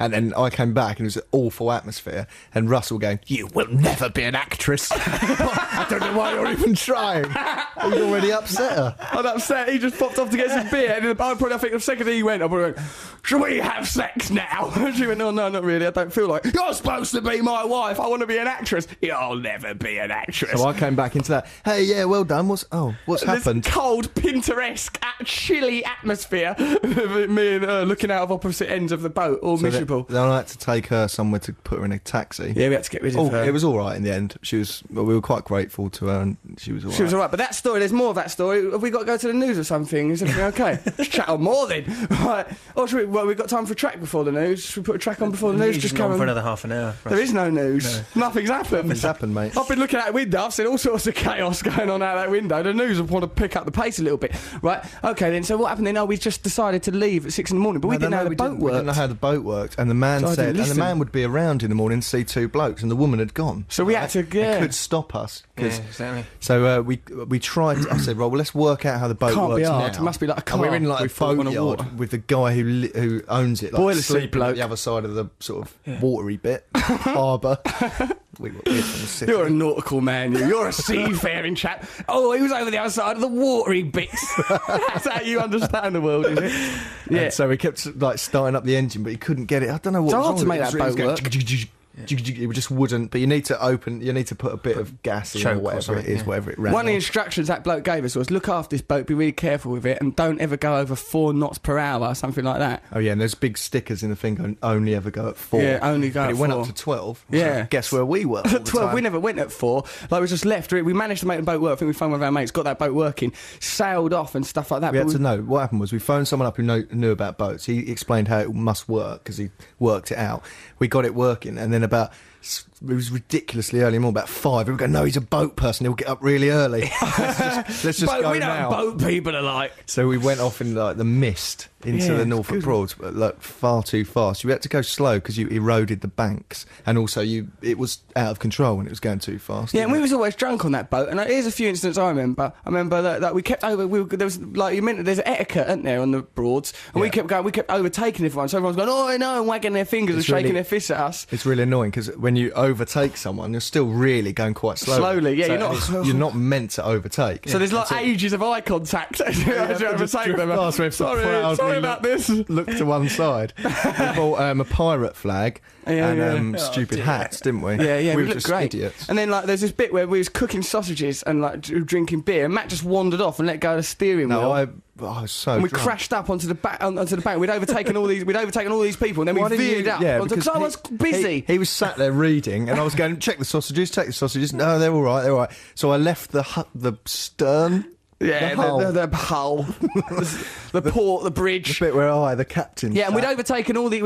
Speaker 2: And then I came back and it was an awful atmosphere. And Russell going, "You will never be an actress." I don't know why you're even trying. He'd already upset her.
Speaker 1: I'm upset. He just popped off to get some beer. And I think the second he went, I probably went, should we have sex now? And she went, oh, no, not really. I don't feel like you're supposed to be my wife. I want to be an actress. You'll never be an actress.
Speaker 2: So I came back into that. Hey, yeah, well done. What's happened?
Speaker 1: This cold, Pinteresque, chilly atmosphere. Me and her looking out of opposite ends of the boat, all miserable.
Speaker 2: Then I had to take her somewhere to put her in a taxi.
Speaker 1: Yeah, we had to get rid of her.
Speaker 2: It was all right in the end. We were quite grateful to her, and she was all right.
Speaker 1: She was all right. But that story, there's more of that story. Have we got to go to the news or something? Is everything okay? Let's chat on more then. Right. Or should we've got time for a track before the news. Should we put a track on before the news?
Speaker 3: Just come on for another half an hour.
Speaker 1: There is no news. No. Nothing's happened.
Speaker 2: Nothing's happened, mate.
Speaker 1: I've been looking out the window. I've seen all sorts of chaos going on out that window. The news want to pick up the pace a little bit. Right. Okay, then. So what happened then? Oh, we just decided to leave at 6 a.m, but we didn't know how the boat worked.
Speaker 2: We didn't know how the boat worked, and the man said, and the man would be around in the morning to see two blokes, and the woman had gone.
Speaker 1: So we had to.
Speaker 2: Yeah. It could stop us.
Speaker 3: Yeah, exactly.
Speaker 2: So we tried. I said, well, let's work out how the boat works now.
Speaker 1: It must be like a car.
Speaker 2: And we're in like a boatyard with the guy who owns it, like
Speaker 1: boiler seat bloke,
Speaker 2: at the other side of the sort of watery bit, harbour.
Speaker 1: You're a nautical man, you're a seafaring chap. Oh, he was over the other side of the watery bits. That's how you understand the world, is it? Yeah.
Speaker 2: And so we kept like starting up the engine, but he couldn't get it. I don't know what.
Speaker 1: It's hard to make that boat work.
Speaker 2: It just wouldn't. But you need to put a bit of gas in or whatever it is, whatever it ran.
Speaker 1: One of the instructions that bloke gave us was look after this boat, be really careful with it, and don't ever go over 4 knots per hour, something like that.
Speaker 2: Oh yeah, and there's big stickers in the thing going only ever go at 4.
Speaker 1: Yeah, only go at 4.
Speaker 2: It went up to 12.
Speaker 1: Yeah.
Speaker 2: So guess where we were?
Speaker 1: At 12, we never went at 4. Like we just left. We managed to make the boat work. I think we phoned one of our mates, got that boat working, sailed off and stuff like that.
Speaker 2: We had to know what happened was we phoned someone up who knew about boats. He explained how it must work because he worked it out. We got it working, and then it was ridiculously early, more about 5. We were going, no, he's a boat person. He'll get up really early. let's just go
Speaker 1: we
Speaker 2: now.
Speaker 1: We know boat people are like.
Speaker 2: So we went off in like the mist into the Norfolk Broads, but like far too fast. You had to go slow because you eroded the banks, and also it was out of control when it was going too fast.
Speaker 1: Yeah, and we was always drunk on that boat. And here's a few incidents I remember. I remember that we kept over. There was like you meant there's etiquette, isn't there, on the Broads, and we kept going. We kept overtaking everyone. So everyone's going, oh, I know, and wagging their fingers and shaking their fists at us.
Speaker 2: It's really annoying because when you overtake someone, you're still really going quite slowly.
Speaker 1: Yeah,
Speaker 2: so you're not meant to overtake.
Speaker 1: So there's like ages of eye contact as you overtake them. Sorry about this.
Speaker 2: Look to one side. We bought a pirate flag and stupid hats, didn't we?
Speaker 1: Yeah,
Speaker 2: we
Speaker 1: looked
Speaker 2: just
Speaker 1: great.
Speaker 2: Idiots.
Speaker 1: And then like there's this bit where we was cooking sausages and like drinking beer, and Matt just wandered off and let go of the steering wheel.
Speaker 2: I was so
Speaker 1: and we
Speaker 2: drunk.
Speaker 1: crashed up onto the bank. We'd overtaken all these people, and then we veered up.
Speaker 2: Yeah,
Speaker 1: because I was busy.
Speaker 2: He was sat there reading, and I was going, check the sausages. No, they're all right. So I left the stern.
Speaker 1: Yeah, the hull, the port, the bridge,
Speaker 2: the bit where the captain.
Speaker 1: Yeah, and we'd overtaken all these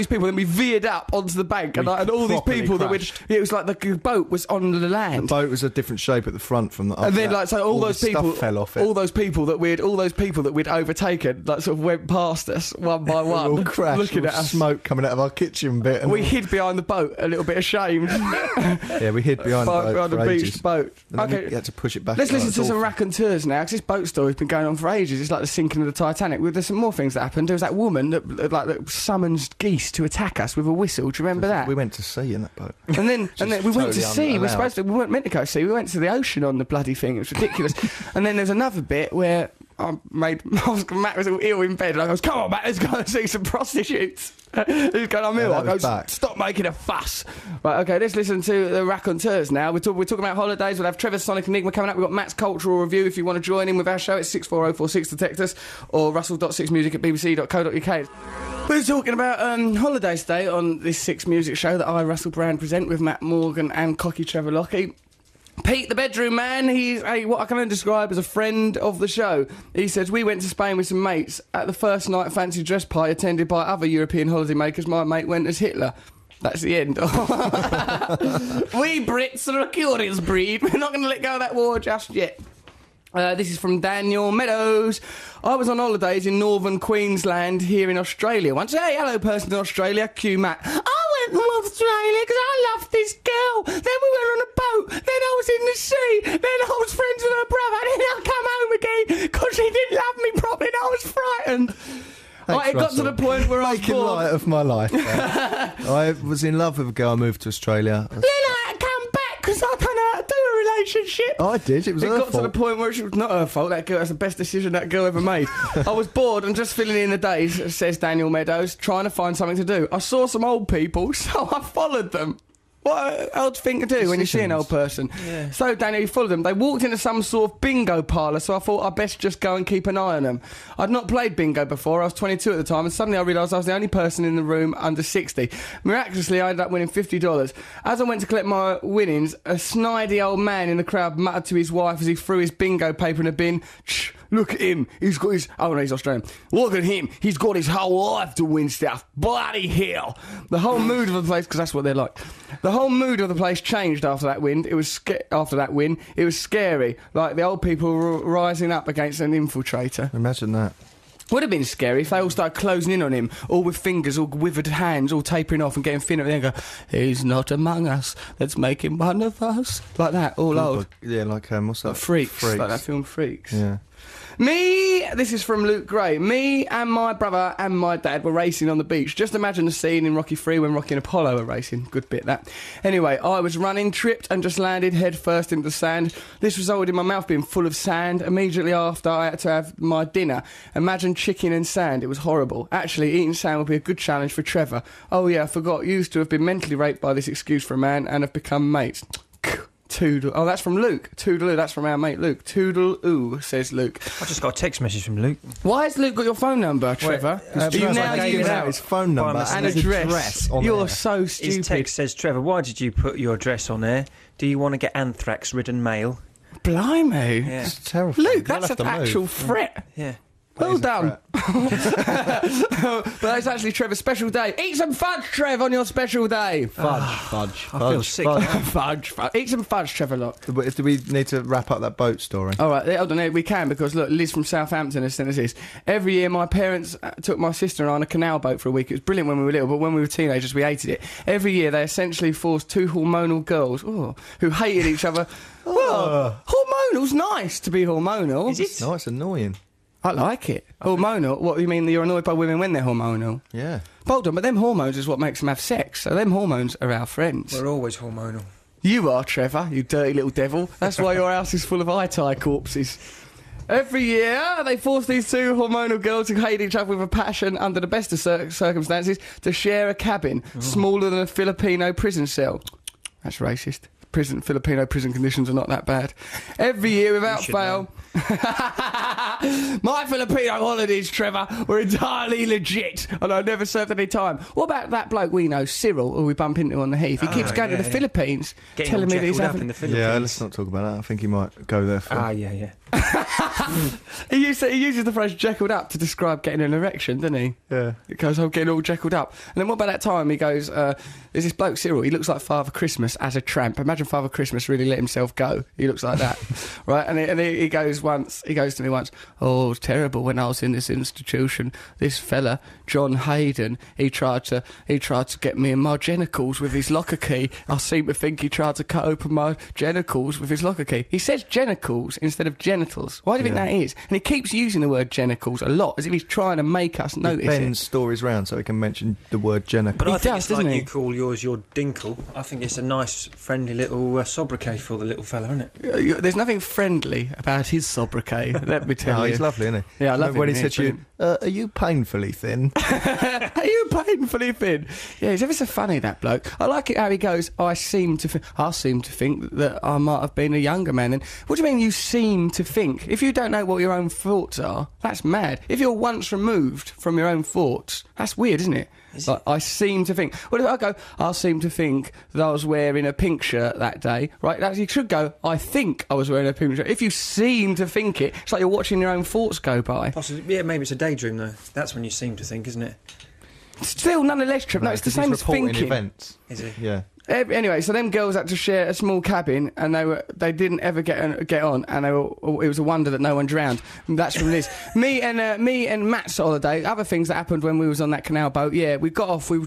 Speaker 1: people. Then we veered up onto the bank, and all these people crashed. It was like the boat was on the land.
Speaker 2: The boat was a different shape at the front from the.
Speaker 1: And then all those people
Speaker 2: fell off it.
Speaker 1: All those people that we'd overtaken, like sort of went past us one by one,
Speaker 2: all crashed,
Speaker 1: looking at us.
Speaker 2: Smoke coming out of our kitchen bit. And
Speaker 1: we hid behind the boat, a little bit ashamed.
Speaker 2: Yeah, we hid behind the
Speaker 1: beached boat.
Speaker 2: Okay, you had to push it back.
Speaker 1: Let's listen to some raconteurs now, because this boat story's been going on for ages. It's like the sinking of the Titanic. There's some more things that happened. There was that woman that summoned geese to attack us with a whistle. Do you remember that?
Speaker 2: We went to sea in that boat.
Speaker 1: And then we went to sea. We weren't meant to go sea. We went to the ocean on the bloody thing. It was ridiculous. And then there's another bit where Matt was all ill in bed, and I goes, come on, Matt, let's go and see some prostitutes. He's going, I'm ill. I go, stop making a fuss. Right, okay, let's listen to the raconteurs now. We're talking about holidays. We'll have Trevor's Sonic Enigma coming up. We've got Matt's Cultural Review. If you want to join in with our show, it's 64046 to text us, or russell.6music@bbc.co.uk. We're talking about holidays today on this 6 Music show that I, Russell Brand, present with Matt Morgan and cocky Trevor Lockie. Pete, the bedroom man, he's what I can only describe as a friend of the show. He says, we went to Spain with some mates. At the first night fancy dress party attended by other European holidaymakers, my mate went as Hitler. That's the end. We Brits are a curious breed. We're not going to let go of that war just yet. This is from Daniel Meadows. I was on holidays in northern Queensland here in Australia once. Hey, hello, person in Australia. Cue Matt. I went to Australia because I loved this girl. Then we were on a boat. Then I was in the sea. Then I was friends with her brother. Then I come home again because she didn't love me properly and I was frightened. It got to the point where I was
Speaker 2: making light of my life. I was in love with a girl. I moved to Australia.
Speaker 1: Then I come back because I don't know how to do a relationship.
Speaker 2: I did. It was her
Speaker 1: got to
Speaker 2: fault.
Speaker 1: the point where it was not her fault. That girl, that's the best decision that girl ever made. I was bored and just filling in the days, says Daniel Meadows, trying to find something to do. I saw some old people, so I followed them. What an odd thing to do when you see an old person.
Speaker 3: Yeah.
Speaker 1: So, Daniel, you followed them. They walked into some sort of bingo parlour, so I thought I'd best just go and keep an eye on them. I'd not played bingo before. I was 22 at the time, and suddenly I realised I was the only person in the room under 60. Miraculously, I ended up winning $50. As I went to collect my winnings, a snidey old man in the crowd muttered to his wife as he threw his bingo paper in a bin, "Shh, look at him. He's got his..." Oh, no, he's Australian. "Look at him. He's got his whole life to win stuff. Bloody hell." The whole mood of the place, because that's what they're like. The whole mood of the place changed after that win. It was it was scary, like the old people were rising up against an infiltrator.
Speaker 2: Imagine that.
Speaker 1: Would have been scary if they all started closing in on him, all with fingers, all withered hands, all tapering off and getting thin at the end and go, "He's not among us, let's make him one of us." Like that, all old.
Speaker 2: Yeah, like, what's that?
Speaker 1: Like Freaks, like that film Freaks.
Speaker 2: Yeah.
Speaker 1: This is from Luke Gray. Me and my brother and my dad were racing on the beach. Just imagine the scene in Rocky 3 when Rocky and Apollo were racing. Good bit, that. Anyway, I was running, tripped and just landed head first into the sand. This resulted in my mouth being full of sand. Immediately after, I had to have my dinner. Imagine chicken and sand. It was horrible. Actually, eating sand would be a good challenge for Trevor. Oh yeah, I forgot. Used to have been mentally raped by this excuse for a man and have become mates. Toodle. Oh, that's from Luke. Toodle-oo. That's from our mate Luke. Toodle-oo, says Luke.
Speaker 3: I just got a text message from Luke.
Speaker 1: Why has Luke got your phone number, Trevor?
Speaker 2: You
Speaker 1: now
Speaker 2: gave
Speaker 1: give
Speaker 2: out his phone number
Speaker 1: and
Speaker 2: his
Speaker 1: address.
Speaker 2: on
Speaker 1: You're
Speaker 2: there.
Speaker 1: so stupid.
Speaker 3: His text says, "Trevor, why did you put your address on there? Do you want to get anthrax-ridden mail?"
Speaker 1: Blimey.
Speaker 3: Yeah.
Speaker 2: It's terrifying.
Speaker 1: Luke,
Speaker 2: You'll
Speaker 1: that's
Speaker 2: have
Speaker 1: an
Speaker 2: to move.
Speaker 1: actual threat.
Speaker 3: Yeah.
Speaker 1: Well
Speaker 2: That is a
Speaker 1: done. But it's actually Trevor's special day. Eat some fudge, Trev, on your special day.
Speaker 2: Fudge.
Speaker 3: I feel sick.
Speaker 1: Fudge. Eat some fudge, Trevor, look.
Speaker 2: Do we need to wrap up that boat story?
Speaker 1: All right, hold on, we can, because look, Liz from Southampton has sent us this. Every year my parents took my sister and I on a canal boat for a week. It was brilliant when we were little, but when we were teenagers we hated it. Every year they essentially forced two hormonal girls who hated each other. Well, hormonal's nice to be hormonal.
Speaker 3: Is it?
Speaker 2: No, it's annoying.
Speaker 1: I like it. Hormonal? What, you mean you're annoyed by women when they're hormonal?
Speaker 2: Yeah.
Speaker 1: Hold on, but them hormones is what makes them have sex, so them hormones are our friends.
Speaker 3: We're always hormonal.
Speaker 1: You are, Trevor, you dirty little devil. That's why your house is full of eye-tie corpses. Every year, they force these two hormonal girls who hate each other with a passion under the best of circumstances to share a cabin smaller than a Filipino prison cell. That's racist. Filipino prison conditions are not that bad. Every year, without fail... My Filipino holidays, Trevor, were entirely legit, and I never served any time. What about that bloke we know, Cyril, who we bump into on the heath? He keeps going to the Philippines,
Speaker 3: Getting
Speaker 1: telling
Speaker 3: all
Speaker 1: me that he's
Speaker 3: jackaled up
Speaker 1: having...
Speaker 3: in the Philippines.
Speaker 2: Yeah, let's not talk about that. I think he might go there for...
Speaker 3: Yeah.
Speaker 1: He uses the phrase jackaled up to describe getting an erection, doesn't he?
Speaker 2: Yeah.
Speaker 1: He goes, I'm getting all jackaled up. And then what about that time he goes, there's this bloke Cyril, he looks like Father Christmas as a tramp. Imagine Father Christmas really let himself go. He looks like that. Right? And he goes to me once, "Oh, it was terrible when I was in this institution. This fella, John Hayden, he tried to get me in my genitals with his locker key. I seem to think he tried to cut open my genitals with his locker key." He says genitals instead of genitals. Why do you think that is? And he keeps using the word genitals a lot, as if he's trying to make us notice
Speaker 2: Bends
Speaker 1: it.
Speaker 2: stories round so he can mention the word genital.
Speaker 3: But
Speaker 1: He
Speaker 3: I think
Speaker 1: does,
Speaker 3: it's like
Speaker 1: doesn't he?
Speaker 3: you call yours your dinkle. I think it's a nice, friendly little sobriquet for the little fella, isn't it?
Speaker 1: There's nothing friendly about his sobriquet, let me tell
Speaker 2: No,
Speaker 1: you.
Speaker 2: he's lovely, isn't he?
Speaker 1: Yeah, I love
Speaker 2: Remember when
Speaker 1: him,
Speaker 2: he
Speaker 1: yeah,
Speaker 2: said to you, "Are you painfully thin?"
Speaker 1: Are you painfully thin? Yeah, he's ever so funny, that bloke. I like it how he goes, I seem to think that I might have been a younger man. And what do you mean you seem to think? If you don't know what your own thoughts are, that's mad. If you're once removed from your own thoughts, that's weird, isn't it? Like, I seem to think. What if I go, I seem to think that I was wearing a pink shirt that day, right? You should go, I think I was wearing a pink shirt. If you seem to think it, it's like you're watching your own thoughts go by.
Speaker 3: Possibly, yeah, maybe it's a daydream, though. That's when you seem to think, isn't it?
Speaker 1: Still, nonetheless, Trip. No, it's the
Speaker 2: 'cause
Speaker 1: same
Speaker 2: he's
Speaker 1: as
Speaker 2: reporting
Speaker 1: thinking.
Speaker 2: events.
Speaker 3: Is it?
Speaker 2: Yeah.
Speaker 1: Anyway, so them girls had to share a small cabin, and they didn't ever get on, and it was a wonder that no one drowned. And that's from Liz. me and Matt's holiday. Other things that happened when we was on that canal boat. Yeah, we got off. We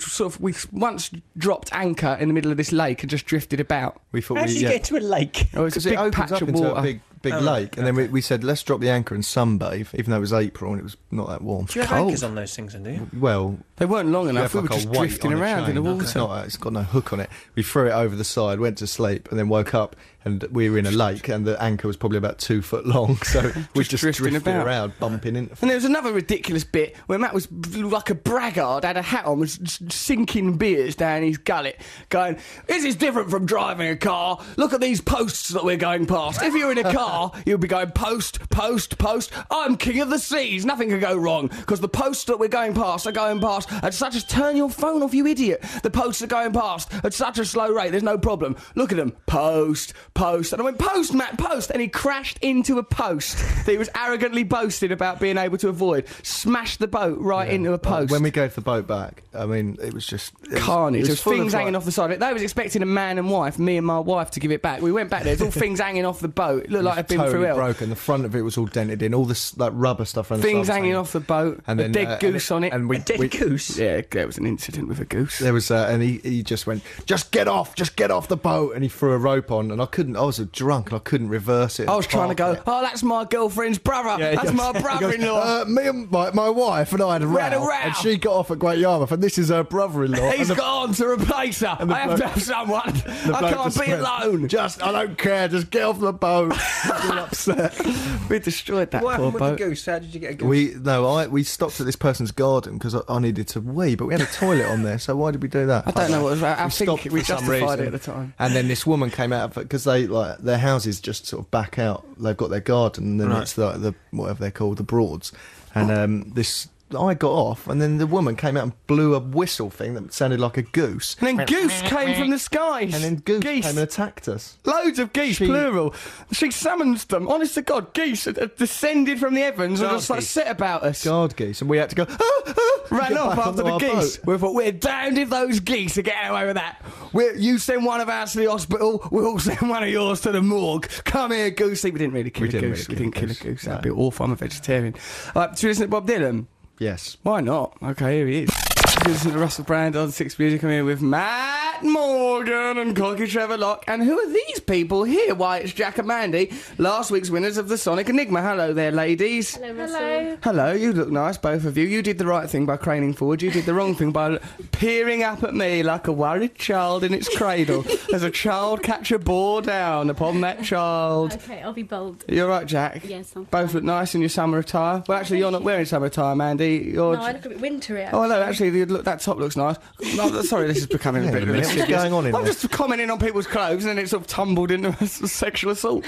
Speaker 1: once dropped anchor in the middle of this lake and just drifted about.
Speaker 2: We thought
Speaker 3: How did you get to a lake?
Speaker 1: Oh, it's
Speaker 2: Because
Speaker 1: a
Speaker 2: it
Speaker 1: big
Speaker 2: opens
Speaker 1: patch
Speaker 2: up
Speaker 1: of
Speaker 2: into
Speaker 1: water.
Speaker 2: a big lake, and then we said, let's drop the anchor and sunbathe, even though it was April and it was not that warm.
Speaker 3: Do you have
Speaker 1: Cold.
Speaker 3: anchors on those things, then, do you?
Speaker 2: Well,
Speaker 1: They weren't long
Speaker 2: we
Speaker 1: enough.
Speaker 2: have
Speaker 1: We were
Speaker 2: like
Speaker 1: just
Speaker 2: a weight
Speaker 1: drifting
Speaker 2: on a
Speaker 1: around in the
Speaker 2: chain.
Speaker 1: water.
Speaker 2: It's got no hook on it. We threw it over the side, went to sleep, and then woke up, and we were in a lake, and the anchor was probably about 2 foot long, so we just drifting about around, bumping into.
Speaker 1: And there was another ridiculous bit where Matt was like a braggart, had a hat on, was sinking beers down his gullet, going, "This is different from driving a car. Look at these posts that we're going past. If you're in a car, you'll be going post, post, post. I'm king of the seas. Nothing can go wrong because the posts that we're going past are going past at such as turn your phone off, you idiot. The posts are going past at such a slow rate. There's no problem. Look at them. Post, post." And I went, "Post, Matt, post." And he crashed into a post that he was arrogantly boasting about being able to avoid. Smashed the boat right into a post.
Speaker 2: When we gave the boat back, I mean, it was just
Speaker 1: carnage. There was things hanging off the side of it. They was expecting a man and wife, me and my wife, to give it back. We went back there. There's all things hanging off the boat. It looked like it'd been
Speaker 2: totally
Speaker 1: through hell.
Speaker 2: Broken. The front of it was all dented in. All this like rubber stuff around
Speaker 1: things
Speaker 2: the
Speaker 1: hanging off the boat.
Speaker 2: And
Speaker 1: a dead goose on it.
Speaker 2: And
Speaker 3: a dead goose.
Speaker 1: Yeah, there was an incident with a goose.
Speaker 2: There was, and he just went, just get off the boat, and he threw a rope on, and I was drunk, and I couldn't reverse it.
Speaker 1: I was trying to go, "Oh, that's my girlfriend's brother.
Speaker 2: Yeah,
Speaker 1: that's my brother-in-law."
Speaker 2: Me and my wife and I had a row, and she got off at Great Yarmouth, and this is her brother-in-law.
Speaker 1: He's gone to replace her. I have to have someone. I can't be alone.
Speaker 2: I don't care. Just get off the boat. I'm upset.
Speaker 1: We destroyed that
Speaker 3: what
Speaker 1: poor
Speaker 3: happened
Speaker 1: boat.
Speaker 3: with the goose? How did you get a goose?
Speaker 2: We stopped at this person's garden because I needed to wee, but we had a toilet on there, so why did we do that?
Speaker 1: I don't know what was right. I think
Speaker 2: stopped
Speaker 1: we
Speaker 2: for some
Speaker 1: justified it
Speaker 2: reason.
Speaker 1: at the time.
Speaker 2: And then this woman came out of it because they like their houses just sort of back out. They've got their garden, and then it's like the whatever they're called, the Broads. And I got off, and then the woman came out and blew a whistle thing that sounded like a goose.
Speaker 1: And then goose came from the skies.
Speaker 2: And then geese
Speaker 1: Geese.
Speaker 2: came and attacked us.
Speaker 1: Loads of geese, plural. She summons them. Honest to God, geese had descended from the heavens and just like set about us.
Speaker 2: Guard geese, and we had to go.
Speaker 1: Ran
Speaker 2: get
Speaker 1: off
Speaker 2: back
Speaker 1: after
Speaker 2: onto
Speaker 1: the
Speaker 2: our
Speaker 1: geese.
Speaker 2: boat.
Speaker 1: We thought, we're damned if those geese are getting away with that. You send one of ours to the hospital, we'll send one of yours to the morgue. Come here, goosey. We didn't really kill a goose. We didn't kill a goose. That'd be awful. I'm a vegetarian. Should we listen to Bob Dylan?
Speaker 2: Yes.
Speaker 1: Why not? Okay, here he is. Listen to Russell Brand on Six Music. I'm here with Matt Morgan and Cocky Trevor Locke. And who are these people here? Why, it's Jack and Mandy, last week's winners of the Sonic Enigma. Hello there, ladies.
Speaker 6: Hello, Russell.
Speaker 1: Hello, you look nice, both of you. You did the right thing by craning forward. You did the wrong thing by peering up at me like a worried child in its cradle. As a child catch a ball down upon that child.
Speaker 6: Okay, I'll be bold.
Speaker 1: You're right, Jack.
Speaker 6: Yes, I'm
Speaker 1: both look nice in your summer attire. Well, actually, you're not wearing summer attire, Mandy.
Speaker 6: No, I look a bit wintry, actually.
Speaker 1: Oh, no, actually, that top looks nice. No, sorry, this is becoming a bit
Speaker 2: What's going on in
Speaker 1: I'm
Speaker 2: there?
Speaker 1: just commenting on people's clothes, and then it sort of tumbled into a sexual assault.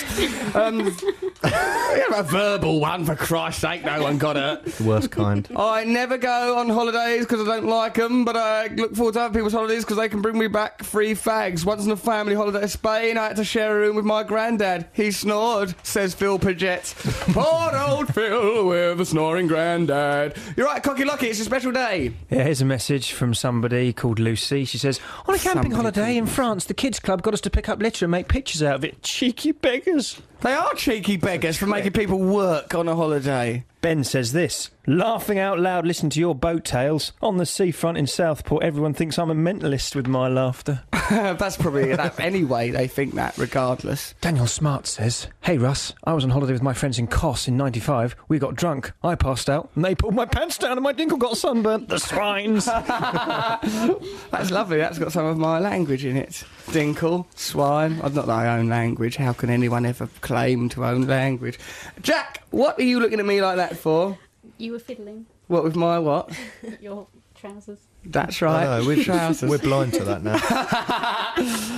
Speaker 1: A verbal one, for Christ's sake, no one got hurt.
Speaker 2: The worst kind.
Speaker 1: I never go on holidays because I don't like them, but I look forward to other people's holidays because they can bring me back free fags. Once on a family holiday to Spain, I had to share a room with my granddad. He snored, says Phil Paget. Poor old Phil with a snoring granddad. You're right, Cocky Locky, it's a special day.
Speaker 3: Yeah, here's a message from somebody called Lucy. She says, on a camping holiday in France, the kids' club got us to pick up litter and make pictures out of it. Cheeky beggars.
Speaker 1: They are cheeky beggars for making people work on a holiday.
Speaker 3: Ben says this, laughing out loud listening to your boat tales. On the seafront in Southport, everyone thinks I'm a mentalist with my laughter.
Speaker 1: That's probably that anyway, they think that regardless.
Speaker 3: Daniel Smart says, hey Russ, I was on holiday with my friends in Kos in 95. We got drunk, I passed out, and they pulled my pants down and my dinkle got sunburnt. The swines.
Speaker 1: That's lovely, that's got some of my language in it. Dinkle, swine. Not that I own language. How can anyone ever claim to own language? Jack, what are you looking at me like that for?
Speaker 6: You were fiddling.
Speaker 1: What, with my what?
Speaker 6: Your trousers.
Speaker 1: That's right.
Speaker 2: I know, we're
Speaker 1: trousers.
Speaker 2: We're blind to that now.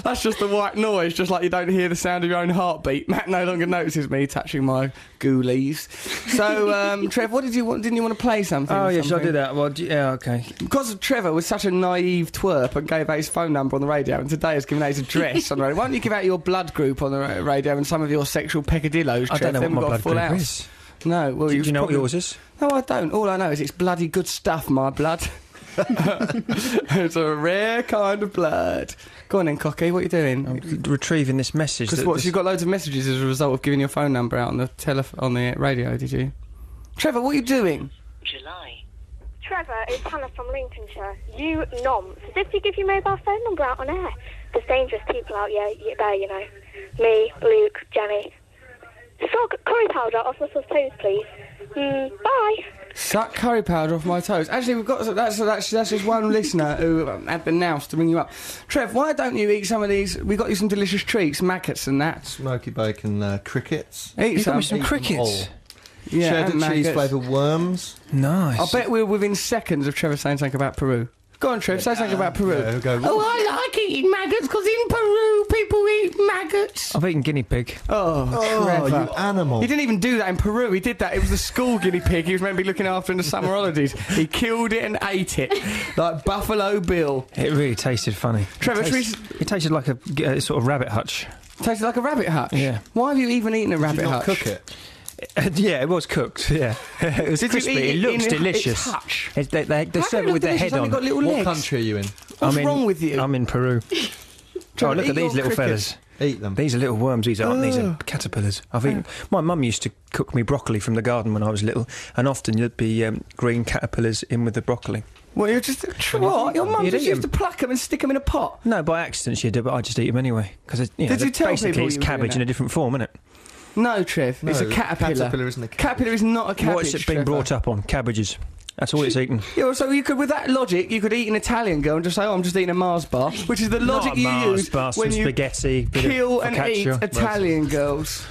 Speaker 1: That's just the white noise, just like you don't hear the sound of your own heartbeat. Matt no longer notices me touching my ghoulies. So, Trev, what did you want? Didn't you want to play something?
Speaker 3: Oh, yeah, should I do that? Well, yeah, okay.
Speaker 1: Because Trevor was such a naive twerp and gave out his phone number on the radio, and today has given out his address on the radio. Why don't you give out your blood group on the radio and some of your sexual peccadillos, Trev?
Speaker 3: I don't know
Speaker 1: then
Speaker 3: what my
Speaker 1: we've got
Speaker 3: blood
Speaker 1: a full
Speaker 3: group
Speaker 1: house.
Speaker 3: is.
Speaker 1: No, well,
Speaker 3: Do you know what yours is?
Speaker 1: No, I don't. All I know is it's bloody good stuff, my blood. It's a rare kind of blood. Go on then, Cocky, what are you doing?
Speaker 3: I'm retrieving this message.
Speaker 1: Because you got loads of messages as a result of giving your phone number out on the radio, did you? Trevor, what are you doing?
Speaker 7: July. Trevor, it's Hannah from Lincolnshire. You nonce. As if you give your mobile phone number out on air. There's dangerous people out there, you know. Me, Luke, Jenny. Sog curry powder off Russell's toes, please. Bye.
Speaker 1: Suck curry powder off my toes. Actually, we've got that's just one listener who had the nous to ring you up. Trev, why don't you eat some of these? We got you some delicious treats, maggots and that.
Speaker 2: Smoky bacon crickets.
Speaker 1: Eat
Speaker 3: Got me some
Speaker 2: Eat them
Speaker 3: crickets.
Speaker 1: Yeah,
Speaker 2: Cheddar
Speaker 1: and
Speaker 2: cheese
Speaker 1: maggots.
Speaker 2: flavoured worms.
Speaker 3: Nice.
Speaker 1: I bet we're within seconds of Trevor saying something about Peru. Go on, Trev, say something about Peru.
Speaker 2: Yeah, he'll go,
Speaker 1: Oh, I like eating maggots because in Peru people eat maggots.
Speaker 3: I've eaten guinea pig.
Speaker 1: Oh, Trevor.
Speaker 2: you animal.
Speaker 1: He didn't even do that in Peru. He did that. It was the school guinea pig he was meant to be looking after in the summer holidays. He killed it and ate it like Buffalo Bill.
Speaker 3: It really tasted funny.
Speaker 1: Trevor,
Speaker 3: It tasted like a sort of rabbit hutch.
Speaker 1: tasted like a rabbit hutch.
Speaker 3: Yeah.
Speaker 1: Why have you even eaten a
Speaker 2: Did
Speaker 1: rabbit
Speaker 2: you not
Speaker 1: hutch?
Speaker 2: cook it?
Speaker 3: Yeah, it was cooked. Yeah, it was
Speaker 1: Did you
Speaker 3: crispy.
Speaker 1: eat
Speaker 3: It looks
Speaker 1: in
Speaker 3: delicious.
Speaker 1: Its hutch?
Speaker 3: They
Speaker 1: How
Speaker 3: serve
Speaker 1: can
Speaker 3: it
Speaker 1: it
Speaker 3: with their
Speaker 1: look
Speaker 3: head
Speaker 1: delicious? It's only
Speaker 3: on.
Speaker 1: got little
Speaker 2: What
Speaker 1: legs.
Speaker 2: country are you in?
Speaker 1: What's wrong with you?
Speaker 3: I'm in Peru.
Speaker 1: Trevor,
Speaker 3: Oh, look
Speaker 1: eat
Speaker 3: at these
Speaker 1: your
Speaker 3: little
Speaker 1: crickets.
Speaker 3: fellas.
Speaker 2: Eat them.
Speaker 3: These are little worms. These aren't. These are caterpillars. I've eaten. My mum used to cook me broccoli from the garden when I was little, and often there'd be green caterpillars in with the broccoli.
Speaker 1: Well, you're just what? Your mum
Speaker 3: You'd
Speaker 1: just
Speaker 3: eat
Speaker 1: used to pluck them and stick them in a pot.
Speaker 3: No, by accident she did, but I just eat them anyway because
Speaker 1: Did you tell
Speaker 3: basically
Speaker 1: people
Speaker 3: it's
Speaker 1: you were doing
Speaker 3: cabbage in
Speaker 1: that?
Speaker 3: a different form, isn't it?
Speaker 1: No, Trev. It's a
Speaker 2: No,
Speaker 1: caterpillar.
Speaker 2: caterpillar isn't a cabbage.
Speaker 1: Caterpillar is not a cabbage.
Speaker 3: What's it been
Speaker 1: Trevor.
Speaker 3: brought up on? Cabbages. That's all it's eaten.
Speaker 1: Yeah, well, so you could, with that logic, you could eat an Italian girl and just say, "Oh, I'm just eating a Mars bar," which is the logic
Speaker 3: Not a
Speaker 1: you
Speaker 3: Mars
Speaker 1: use
Speaker 3: bar,
Speaker 1: when
Speaker 3: some
Speaker 1: you
Speaker 3: spaghetti, bit
Speaker 1: kill
Speaker 3: of
Speaker 1: and
Speaker 3: focaccia.
Speaker 1: eat Italian girls.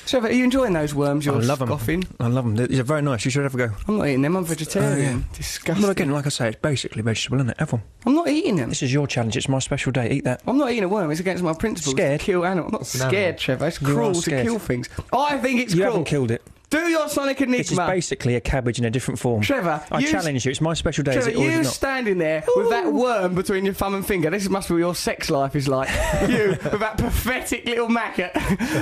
Speaker 1: Trevor, are you enjoying those worms? You're
Speaker 3: I love them.
Speaker 1: scoffing.
Speaker 3: I love them. They're very nice. You should have a go.
Speaker 1: I'm not eating them. I'm vegetarian. Disgusting.
Speaker 3: Well, again, like I say, it's basically vegetable, isn't it? Have one.
Speaker 1: I'm not eating them.
Speaker 3: This is your challenge. It's my special day. Eat that.
Speaker 1: I'm not eating a worm. It's against my principles.
Speaker 3: Scared?
Speaker 1: To kill animals. I'm not
Speaker 2: an
Speaker 1: scared,
Speaker 2: animal.
Speaker 1: Trevor. It's
Speaker 3: You are
Speaker 1: cruel to
Speaker 3: scared.
Speaker 1: kill things. I think it's
Speaker 3: You
Speaker 1: cruel.
Speaker 3: haven't killed it.
Speaker 1: Do your Sonic
Speaker 3: This is
Speaker 1: Enigma.
Speaker 3: basically a cabbage in a different form.
Speaker 1: Trevor,
Speaker 3: I
Speaker 1: you
Speaker 3: challenge you. It's my special day.
Speaker 1: Trevor,
Speaker 3: is it or is
Speaker 1: you
Speaker 3: it not?
Speaker 1: standing there with that worm between your thumb and finger. This must be what your sex life is like. You with that pathetic little maggot.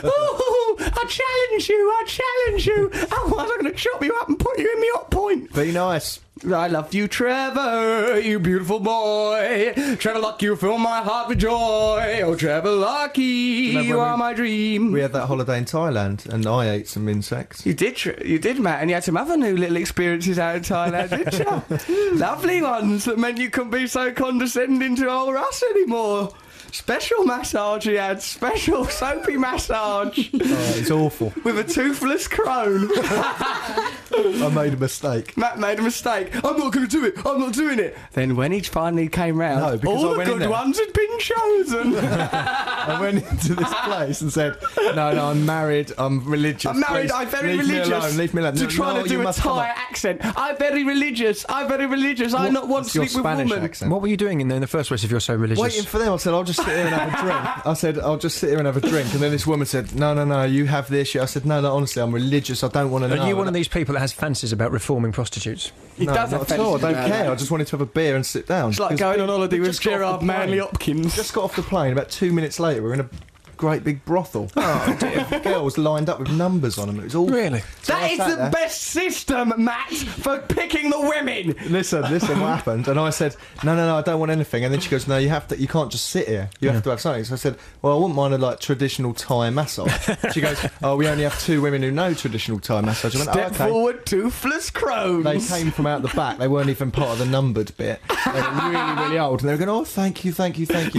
Speaker 1: Oh, I challenge you! I challenge you! Otherwise, I'm going to chop you up and put you in my hot point.
Speaker 2: Be nice.
Speaker 1: I love you, Trevor, you beautiful boy. Trevor Lucky, you fill my heart with joy. Oh, Trevor Lucky, you are my dream.
Speaker 2: We had that holiday in Thailand, and I ate some insects.
Speaker 1: You did, Matt, and you had some other new little experiences out in Thailand, didn't you? Lovely ones that meant you couldn't be so condescending to old Russ anymore. Special massage he had, special soapy massage
Speaker 2: Oh, it's awful.
Speaker 1: with a toothless crone.
Speaker 2: I made a mistake.
Speaker 1: Matt made a mistake. I'm not going to do it. I'm not doing it. Then when he finally came round,
Speaker 2: No, because
Speaker 1: all
Speaker 2: I
Speaker 1: the
Speaker 2: went in
Speaker 1: good
Speaker 2: there.
Speaker 1: ones had been chosen.
Speaker 2: I went into this place and said, no, I'm married, I'm religious.
Speaker 1: I'm married,
Speaker 2: please,
Speaker 1: I'm very
Speaker 2: leave
Speaker 1: religious.
Speaker 2: Me alone, leave me alone.
Speaker 1: To
Speaker 2: No,
Speaker 1: try
Speaker 2: no,
Speaker 1: to do
Speaker 2: you
Speaker 1: a
Speaker 2: must come
Speaker 1: Thai
Speaker 2: up.
Speaker 1: accent. I'm very religious. I'm very religious. I not want
Speaker 2: What's
Speaker 1: to
Speaker 2: your
Speaker 1: sleep with
Speaker 2: Spanish
Speaker 1: women.
Speaker 2: accent?
Speaker 3: What were you doing in there in the first place if you're so religious?
Speaker 2: Waiting for them. I said, I'll just sit here and have a drink. I said, I'll just sit here and have a drink. And then this woman said, no, you have this. I said, no, honestly, I'm religious. I don't want to know.
Speaker 3: Are you one of these people that has fancies about reforming prostitutes?
Speaker 1: He
Speaker 2: No,
Speaker 1: does
Speaker 2: not
Speaker 1: have
Speaker 2: at all. I
Speaker 1: fancies
Speaker 2: don't
Speaker 1: about
Speaker 2: care.
Speaker 1: that.
Speaker 2: I just wanted to have a beer and sit down.
Speaker 1: It's like
Speaker 2: Because
Speaker 1: going on holiday
Speaker 2: we
Speaker 1: with
Speaker 2: just got off
Speaker 1: Gerard
Speaker 2: the plane.
Speaker 1: Manley Hopkins.
Speaker 2: Just got off the plane. About 2 minutes later, we're in a great big brothel. Oh, girls lined up with numbers on them. It was all
Speaker 3: Really?
Speaker 1: That is the best system, Matt, for picking the women.
Speaker 2: Listen, what happened? And I said, no, I don't want anything. And then she goes, no, you can't just sit here. You have to have something. So I said, well, I wouldn't mind a traditional Thai massage. She goes, oh, we only have 2 women who know traditional Thai massage. I went,
Speaker 1: Step
Speaker 2: okay.
Speaker 1: forward, toothless crones.
Speaker 2: They came from out the back. They weren't even part of the numbered bit. They were really, really old. And they were going, oh, thank you.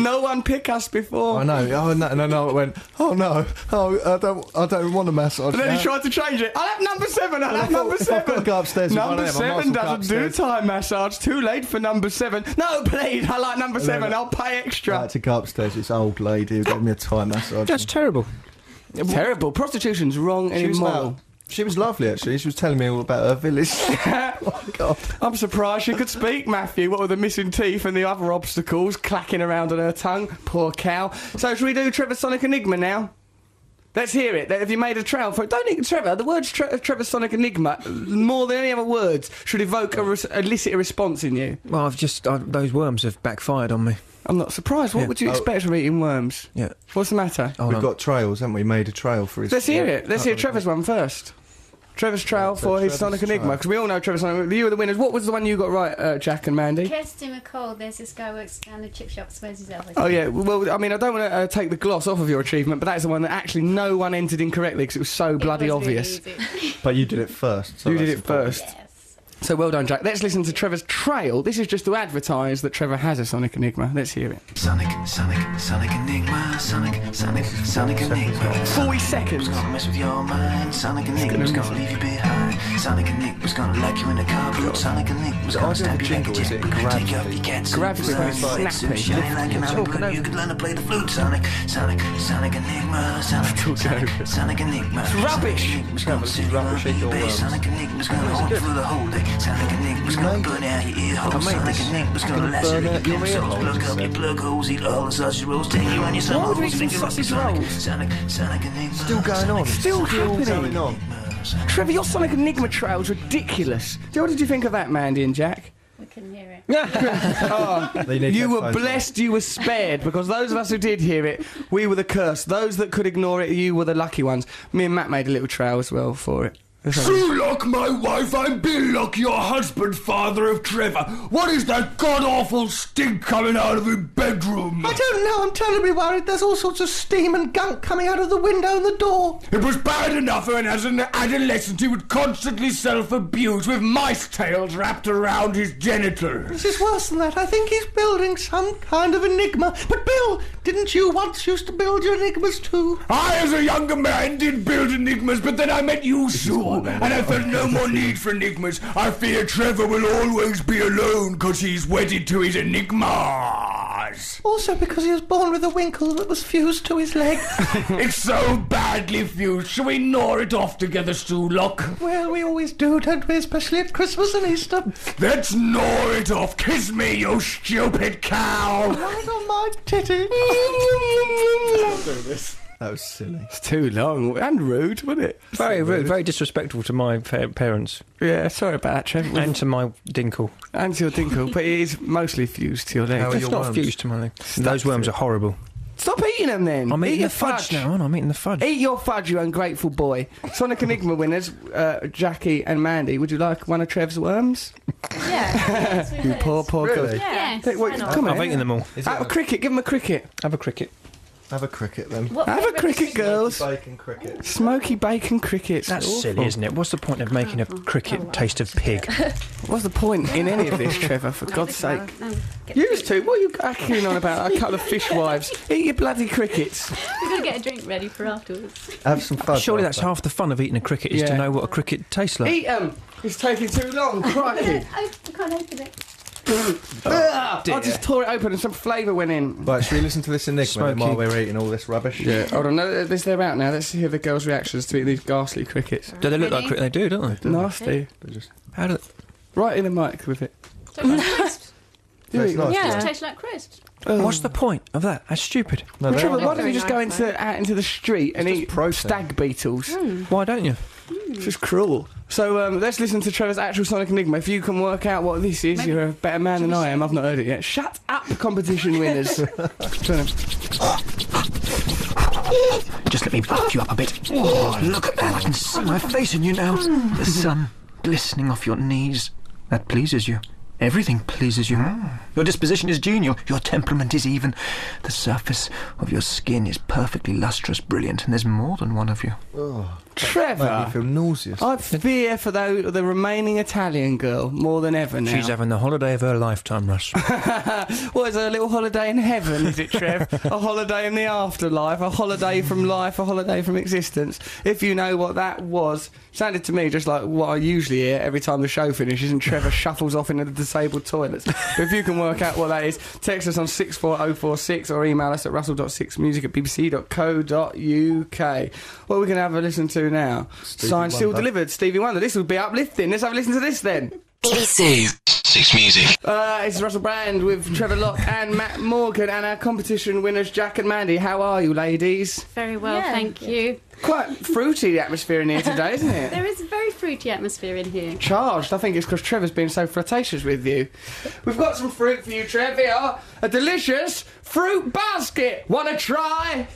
Speaker 1: No one pick us before.
Speaker 2: I know. Oh, no. It went, oh, no. Oh, I don't want a massage.
Speaker 1: And then
Speaker 2: now.
Speaker 1: he tried to change it. I'll have number 7. I'll have
Speaker 2: I thought,
Speaker 1: number
Speaker 2: if I've got
Speaker 1: 7.
Speaker 2: to go upstairs with one
Speaker 1: Number
Speaker 2: of them, I might
Speaker 1: 7
Speaker 2: as well go
Speaker 1: doesn't do
Speaker 2: upstairs.
Speaker 1: Thai massage. Too late for number 7. No, please. I like number 7. I'll pay
Speaker 2: I
Speaker 1: extra.
Speaker 2: had to go upstairs. This old lady who gave me a Thai massage.
Speaker 3: That's terrible.
Speaker 1: Terrible. Prostitution's wrong and
Speaker 2: She was
Speaker 1: immoral.
Speaker 2: about- She was lovely, actually. She was telling me all about her village. Oh, God.
Speaker 1: I'm surprised she could speak, Matthew. What with the missing teeth and the other obstacles clacking around on her tongue. Poor cow. So, shall we do Trevor Sonic Enigma now? Let's hear it. Have you made a trail for it? Don't think, Trevor, the words Trevor Sonic Enigma, more than any other words, should evoke elicit a response in you.
Speaker 3: Well, those worms have backfired on me.
Speaker 1: I'm not surprised. What
Speaker 3: Yeah.
Speaker 1: would you expect from eating worms?
Speaker 3: Yeah.
Speaker 1: What's the matter?
Speaker 3: Hold
Speaker 2: We've
Speaker 3: on.
Speaker 2: got trails, haven't we? Made a trail for his...
Speaker 1: Let's hear it. Let's hear Trevor's one first. Trevor's trail for his
Speaker 2: Trevor's
Speaker 1: Sonic Enigma,
Speaker 2: trail.
Speaker 1: because we all know Trevor's Sonic Enigma. You were the winners. What was the one you got right, Jack and Mandy?
Speaker 6: Kirsty McCall, there's this guy who works down the chip shop, swears he's Elvis.
Speaker 1: Oh, yeah. Well, I mean, I don't want to take the gloss off of your achievement, but that's the one that actually no one entered incorrectly because it was so bloody
Speaker 6: It was really
Speaker 1: obvious.
Speaker 6: easy.
Speaker 2: But you did it first. So
Speaker 1: You did
Speaker 2: that's
Speaker 1: it first.
Speaker 6: Yes.
Speaker 1: So well done, Jack. Let's listen to Trevor's trail. This is just to advertise that Trevor has a Sonic Enigma. Let's hear it.
Speaker 8: Sonic Enigma, Sonic Enigma.
Speaker 1: 40 seconds.
Speaker 8: Gonna mess with your mind. Sonic Enigma's gonna leave you behind. Sonic Enigma's gonna lock you in a car boot. Sonic Enigma's gonna stab you like a jet. Take off your cat suit.
Speaker 1: Gravity is snappy.
Speaker 8: Shine like an Malibu. You could learn to play the flute. Sonic Enigma, Sonic Enigma.
Speaker 1: It's rubbish.
Speaker 8: Sonic Enigma's gonna hold you for the whole day. Sonic Enigma's gonna burn out your ear holes. Sonic Enigma's gonna lacerate your pencils. Plug up your plug holes. Eat all the sausage rolls. Take you on your summer holes. Finger up your Sonic Enigma.
Speaker 2: Still going on.
Speaker 1: Still happening. Trevor, your Sonic Enigma trail's ridiculous. What did you think of that, Mandy and Jack?
Speaker 6: We couldn't hear it.
Speaker 1: You were blessed, you were spared, because those of us who did hear it, we were the cursed. Those that could ignore it, you were the lucky ones. Me and Matt made a little trail as well for it.
Speaker 9: Sue-Lock, my wife, I'm Bill Lock, your husband, father of Trevor. What is that god-awful stink coming out of your bedroom?
Speaker 10: I don't know, I'm terribly worried. There's all sorts of steam and gunk coming out of the window and the door.
Speaker 9: It was bad enough when as an adolescent he would constantly self-abuse with mice tails wrapped around his genitals.
Speaker 10: This is worse than that. I think he's building some kind of enigma. But Bill, didn't you once used to build your enigmas too?
Speaker 9: I, as a younger man, did build enigmas, but then I met you, Sue. And I felt no more need for enigmas. I fear Trevor will always be alone because he's wedded to his enigmas.
Speaker 10: Also because he was born with a winkle that was fused to his leg.
Speaker 9: It's so badly fused. Shall we gnaw it off together, Sue-Lock?
Speaker 10: Well, we always do, don't we? Especially at Christmas and Easter.
Speaker 9: Let's gnaw it off. Kiss me, you stupid cow.
Speaker 10: Right on my titty.
Speaker 2: That was silly.
Speaker 1: It's too long and rude, wasn't it?
Speaker 3: Very rude, very disrespectful to my parents.
Speaker 1: Yeah, sorry about that, Trevor.
Speaker 3: And to my dinkle.
Speaker 1: And to your dinkle, but it is mostly fused to your leg.
Speaker 3: It's not fused to my leg. Those worms are horrible.
Speaker 1: Stop eating them then.
Speaker 3: I'm eating
Speaker 1: Eat
Speaker 3: the fudge now, aren't I? I'm eating the fudge.
Speaker 1: Eat your fudge, you ungrateful boy. Sonic Enigma winners, Jackie and Mandy, would you like one of Trev's worms?
Speaker 6: Yeah.
Speaker 1: You poor girl.
Speaker 6: Yeah.
Speaker 1: Come on.
Speaker 3: I've eaten them all.
Speaker 1: Have a cricket, give him a cricket.
Speaker 3: Have a cricket.
Speaker 2: Have a cricket then.
Speaker 1: Have a cricket, girls.
Speaker 2: Bacon cricket.
Speaker 1: Smoky bacon crickets.
Speaker 3: That's silly, isn't it? What's the point of making a cricket taste of pig?
Speaker 1: What's the point in any of this, Trevor, for God's sake? You two, what are you acting on about? A couple of fishwives. Eat your bloody crickets.
Speaker 6: We've got to get a drink ready for afterwards.
Speaker 2: Have some fudge.
Speaker 3: Surely that's half the fun of eating a cricket, is to know what a cricket tastes like.
Speaker 1: Eat them. It's taking too long. Crikey.
Speaker 6: I can't open it.
Speaker 1: I just tore it open and some flavour went in.
Speaker 2: Right, should we listen to this Enigma then while we're eating all this rubbish?
Speaker 1: Yeah. Hold on, no, they're out now. Let's hear the girls' reactions to these ghastly crickets.
Speaker 3: Do they look like cricket? They do, don't they?
Speaker 1: Nasty.
Speaker 3: How do
Speaker 1: right in the mic with it.
Speaker 6: Crisps.
Speaker 2: Yeah.
Speaker 6: It tastes like crisps.
Speaker 3: What's the point of that? That's stupid.
Speaker 2: No,
Speaker 1: Trevor, why don't you just go out into the street and eat stag beetles?
Speaker 3: Why don't you?
Speaker 1: It's just cruel. So let's listen to Trevor's actual Sonic Enigma. If you can work out what this is, you're a better man than I am. I've not heard it yet. Shut up, competition winners.
Speaker 8: Just let me buff you up a bit. Oh, look at that. I can see my face in you now. The sun glistening off your knees. That pleases you. Everything pleases you. Your disposition is genial. Your temperament is even. The surface of your skin is perfectly lustrous, brilliant, and there's more than one of you.
Speaker 1: Trevor,
Speaker 2: I feel nauseous.
Speaker 1: I fear for the remaining Italian girl more than ever now.
Speaker 3: She's having the holiday of her lifetime, Russ.
Speaker 1: What, is it a little holiday in heaven, is it, Trev? A holiday in the afterlife, a holiday from life, a holiday from existence. If you know what that was, sounded to me just like what I usually hear every time the show finishes and Trevor shuffles off into the disabled toilets. But if you can work out what that is, text us on 64046 or email us at russell.6music@bbc.co.uk. What are we going to have a listen to now? Signed, still delivered, Stevie Wonder. This will be uplifting. Let's have a listen to this then.
Speaker 4: BBC Six Music.
Speaker 1: It's Russell Brand with Trevor Locke and Matt Morgan and our competition winners Jack and Mandy. How are you, ladies?
Speaker 6: Very well, thank you.
Speaker 1: Quite fruity, the atmosphere in here today, isn't it?
Speaker 6: There is a very fruity atmosphere in here.
Speaker 1: Charged. I think it's because Trevor's been so flirtatious with you. We've got some fruit for you, Trev. Here, a delicious fruit basket. Want to try?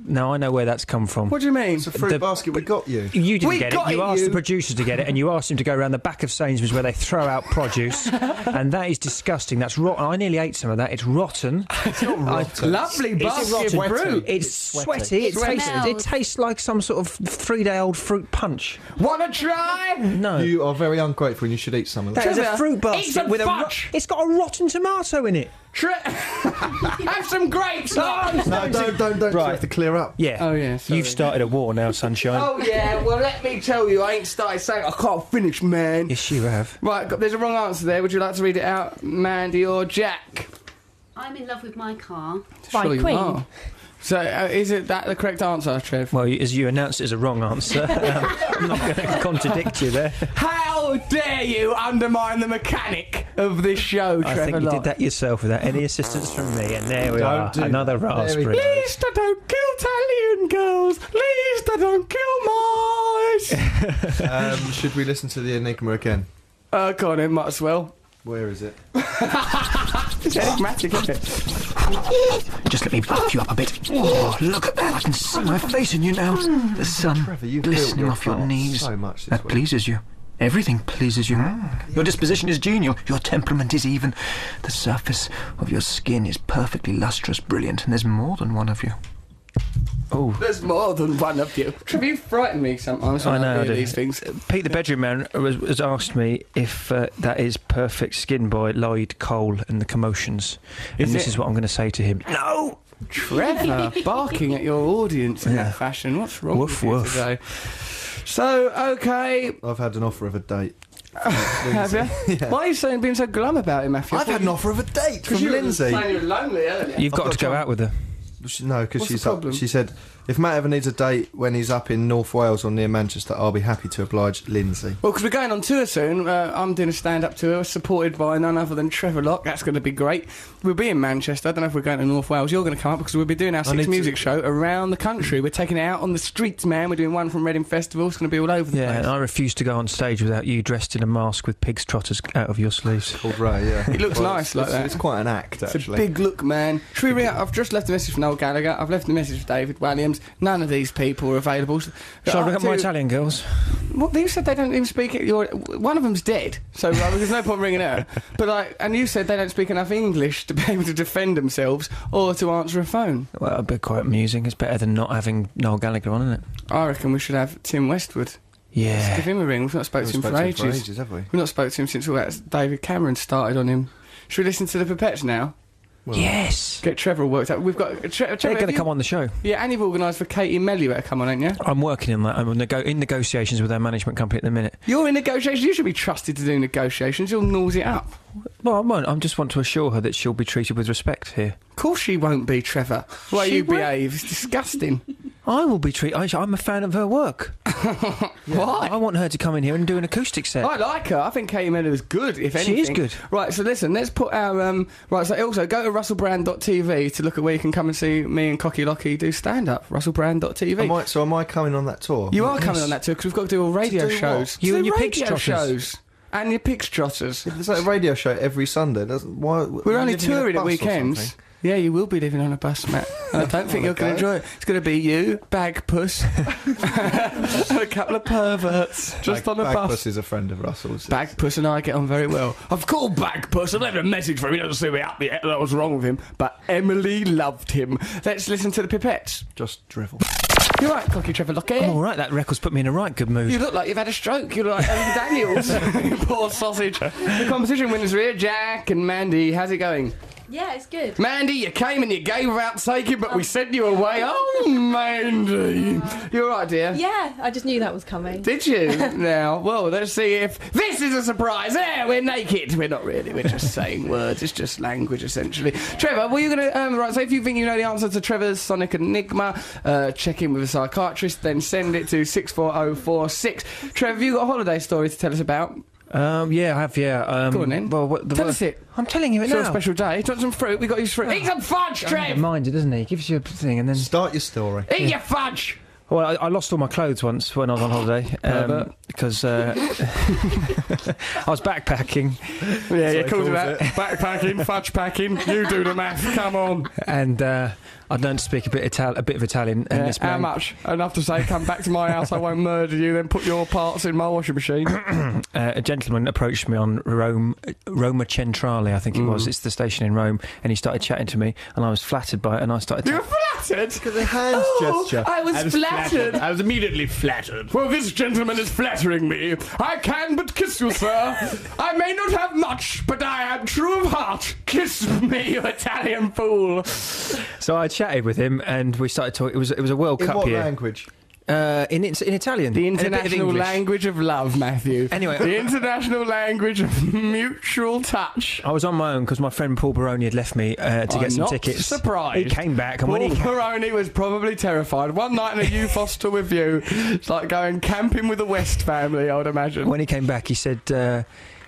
Speaker 3: Now I know where that's come from.
Speaker 1: What do you mean?
Speaker 2: It's a fruit basket we got you.
Speaker 3: You didn't
Speaker 1: We
Speaker 3: get
Speaker 1: got
Speaker 3: it. You
Speaker 1: it,
Speaker 3: asked
Speaker 1: you.
Speaker 3: the producers to get it, and you asked him to go around the back of Sainsbury's where they throw out produce, and that is disgusting. That's rotten. I nearly ate some of that. It's rotten.
Speaker 2: It's not rotten.
Speaker 1: Lovely basket of
Speaker 2: sweaty.
Speaker 1: fruit.
Speaker 3: It's sweaty. It
Speaker 6: Smells.
Speaker 3: tastes like some sort of 3-day-old fruit punch.
Speaker 1: Wanna try?
Speaker 3: No.
Speaker 2: You are very ungrateful and you should eat some of that.
Speaker 3: That is a
Speaker 1: Trevor,
Speaker 3: fruit
Speaker 1: eat
Speaker 3: basket
Speaker 1: some
Speaker 3: with
Speaker 1: fudge.
Speaker 3: It's got a rotten tomato in it.
Speaker 1: Have some grapes.
Speaker 2: No, don't.
Speaker 3: Right.
Speaker 2: You have to clear up.
Speaker 3: Yeah.
Speaker 1: Oh, yeah, sorry.
Speaker 3: You've started a war now, sunshine.
Speaker 1: Oh yeah, well let me tell you, I ain't started saying I can't finish, man.
Speaker 3: Yes, you have.
Speaker 1: Right, there's a wrong answer there. Would you like to read it out, Mandy or Jack?
Speaker 6: I'm in love with my car.
Speaker 1: Surely you
Speaker 6: Queen.
Speaker 1: are. So, is it that the correct answer, Trev?
Speaker 3: Well, as you announced it as a wrong answer, I'm not going to contradict you there.
Speaker 1: How dare you undermine the mechanic of this show, Trevor?
Speaker 3: I think you
Speaker 1: Locke?
Speaker 3: did that yourself without any assistance from me, and there we are,
Speaker 2: do
Speaker 3: another
Speaker 2: that.
Speaker 3: raspberry.
Speaker 1: Least I don't kill Italian girls. Least I don't kill mice.
Speaker 2: Should we listen to the Enigma again?
Speaker 1: Go on then, might as well.
Speaker 2: Where is it?
Speaker 1: It's enigmatic, isn't it?
Speaker 8: Just let me buff you up a bit. Oh, look at that. I can see my face in you now. The sun
Speaker 2: Trevor, you've built
Speaker 8: glistening
Speaker 2: your
Speaker 8: off your
Speaker 2: farm
Speaker 8: knees.
Speaker 2: so much this
Speaker 8: That
Speaker 2: week.
Speaker 8: pleases you. Everything pleases you. Your disposition is genial. Your temperament is even. The surface of your skin is perfectly lustrous, brilliant, and there's more than one of you.
Speaker 3: Oh,
Speaker 1: There's more than one of you. Trevor, you frighten me sometimes when
Speaker 3: I know.
Speaker 1: I
Speaker 3: I
Speaker 1: hear
Speaker 3: do.
Speaker 1: these things.
Speaker 3: Pete, the bedroom man, has asked me if that is Perfect Skin by Lloyd Cole and the Commotions. And
Speaker 1: Is
Speaker 3: this
Speaker 1: it?
Speaker 3: is what I'm going to say to him. No!
Speaker 1: Trevor, barking at your audience in
Speaker 3: Yeah.
Speaker 1: that fashion. What's wrong
Speaker 3: Woof,
Speaker 1: with you
Speaker 3: woof.
Speaker 1: today? So, okay.
Speaker 2: I've had an offer of a date.
Speaker 1: Have you?
Speaker 2: Yeah.
Speaker 1: Why are you being so glum about it, Matthew?
Speaker 2: I've had an offer of a date from
Speaker 1: you were
Speaker 2: Lindsay.
Speaker 1: saying you were lonely earlier.
Speaker 3: You've got
Speaker 2: got
Speaker 3: to go
Speaker 2: to-
Speaker 3: out with her.
Speaker 2: No, because
Speaker 1: What's the
Speaker 2: she's up.
Speaker 1: problem?
Speaker 2: She said, if Matt ever needs a date when he's up in North Wales or near Manchester, I'll be happy to oblige Lindsay.
Speaker 1: Well, because we're going on tour soon. I'm doing a stand-up tour supported by none other than Trevor Locke. That's going to be great. We'll be in Manchester. I don't know if we're going to North Wales. You're going to come up because we'll be doing our
Speaker 2: need
Speaker 1: Six
Speaker 2: to-
Speaker 1: Music show around the country. We're taking it out on the streets, man. We're doing one from Reading Festival. It's going to be all over the
Speaker 3: Yeah, and
Speaker 1: place.
Speaker 3: I refuse to go on stage without you dressed in a mask with pig's trotters out of your sleeves.
Speaker 2: Called Ray, yeah.
Speaker 1: It looks nice like that.
Speaker 2: It's quite an act,
Speaker 1: It's a
Speaker 2: actually.
Speaker 1: big look, man. Should we ring out? I've just left a message from Noel Gallagher. I've left a message for David Williams. None of these people are available.
Speaker 3: Shall I bring up my Italian girls?
Speaker 1: What, you said they don't even speak it. One of them's dead, so there's no point ringing her. But and you said they don't speak enough English to be able to defend themselves or to answer a phone.
Speaker 3: Well, it'd be quite amusing. It's better than not having Noel Gallagher on, isn't it?
Speaker 1: I reckon we should have Tim Westwood. Let's
Speaker 3: Yeah.
Speaker 1: give him a ring. We've not spoken to him for ages.
Speaker 2: have we?
Speaker 1: We've not spoken to him since all that David Cameron started on him. Should we listen to the Pipettes now?
Speaker 2: Well,
Speaker 3: Yes.
Speaker 1: Get Trevor worked out. We've got Trevor.
Speaker 3: They're going to come on the show.
Speaker 1: Yeah, and you've organised for Katie Melly to come on, ain't you?
Speaker 3: I'm working on that. I'm in negotiations with our management company at the minute.
Speaker 1: You're in negotiations. You should be trusted to do negotiations. You'll nose it up.
Speaker 3: Well, I won't. I just want to assure her that she'll be treated with respect here.
Speaker 1: Of course she won't be, Trevor. The way
Speaker 3: She
Speaker 1: you
Speaker 3: won't.
Speaker 1: behave. It's disgusting.
Speaker 3: I will be treated. I'm a fan of her work.
Speaker 1: Why?
Speaker 3: I want her to come in here and do an acoustic set.
Speaker 1: I like her. I think Katie Miller is good, if anything.
Speaker 3: She is good.
Speaker 1: Right, so listen, let's put our... right, so also go to russellbrand.tv to look at where you can come and see me and Cocky Locky do stand-up. russellbrand.tv.
Speaker 2: So am I coming on that tour?
Speaker 1: You are coming on that tour because we've got to do all radio
Speaker 2: do what?
Speaker 1: shows.
Speaker 3: You
Speaker 1: To
Speaker 3: and
Speaker 1: do
Speaker 3: your pigs
Speaker 1: radio
Speaker 3: trotters.
Speaker 1: shows. And your pigs trotters.
Speaker 2: There's like a radio show every Sunday. Why?
Speaker 1: We're only touring at weekends. Yeah, you will be living on a bus, Matt. And I don't think you're going to enjoy it. It's going to be you, Bagpuss, and a couple of perverts just on a bus.
Speaker 2: Bagpuss is a friend of Russell's.
Speaker 1: Bagpuss and I get on very well. I've called Bagpuss. I've left a message for him. He doesn't see me up yet. That was wrong with him. But Emily loved him. Let's listen to the Pipettes.
Speaker 2: Just drivel.
Speaker 1: You're right, Cocky Trevor Locke.
Speaker 3: I'm all right. That record's put me in a right good mood.
Speaker 1: You look like you've had a stroke. You look like Ellie Daniels. You poor sausage. The competition winners are here. Jack and Mandy. How's it going?
Speaker 6: Yeah, it's good.
Speaker 1: Mandy, you came and you gave without taking, but we sent you away. Oh, Mandy. You all right, dear?
Speaker 6: Yeah, I just knew that was coming.
Speaker 1: Did you? Now, well, let's see if this is a surprise. There, we're naked. We're not really. We're just saying words. It's just language, essentially. Trevor, were you going to... right, so if you think you know the answer to Trevor's Sonic Enigma, check in with a psychiatrist, then send it to 64046. Trevor, have you got a holiday story to tell us about?
Speaker 3: Yeah, I have, yeah.
Speaker 1: Go on, then.
Speaker 3: Well,
Speaker 1: Tell us it.
Speaker 3: I'm telling you it
Speaker 1: It's your
Speaker 3: now.
Speaker 1: special day. Do you want some fruit? We got you fruit. Eat some fudge,
Speaker 3: He
Speaker 1: Trev!
Speaker 3: minds it, doesn't he? He gives you a thing and then...
Speaker 2: Start your story.
Speaker 1: Eat your fudge!
Speaker 3: Well, I lost all my clothes once when I was on holiday because I was backpacking.
Speaker 1: Yeah, you called it that. Backpacking, fudge packing. You do the math. Come on.
Speaker 3: And I'd learned to speak a bit of Italian. And this
Speaker 1: how much? Enough to say, come back to my house, I won't murder you, then put your parts in my washing machine.
Speaker 3: A gentleman approached me on Roma Centrale, I think it was. It's the station in Rome. And he started chatting to me, and I was flattered by it, and I started...
Speaker 1: You were flattered?
Speaker 2: Because the hands gesture.
Speaker 1: I was flattered.
Speaker 9: I was immediately flattered.
Speaker 1: Well, this gentleman is flattering me. I can but kiss you, sir. I may not have much, but I am true of heart. Kiss me, you Italian fool.
Speaker 3: So I chatted with him, and we started talking. It was a World Cup year.
Speaker 2: In what language?
Speaker 3: In Italian.
Speaker 1: The international language of love, Matthew.
Speaker 3: Anyway.
Speaker 1: The international language of mutual touch.
Speaker 3: I was on my own because my friend Paul Baroni had left me to get some tickets.
Speaker 1: Surprised.
Speaker 3: He came back, and
Speaker 1: Paul
Speaker 3: when he
Speaker 1: Baroni was probably terrified. One night in a youth hostel with you. It's like going camping with the West family, I would imagine.
Speaker 3: When he came back, he said...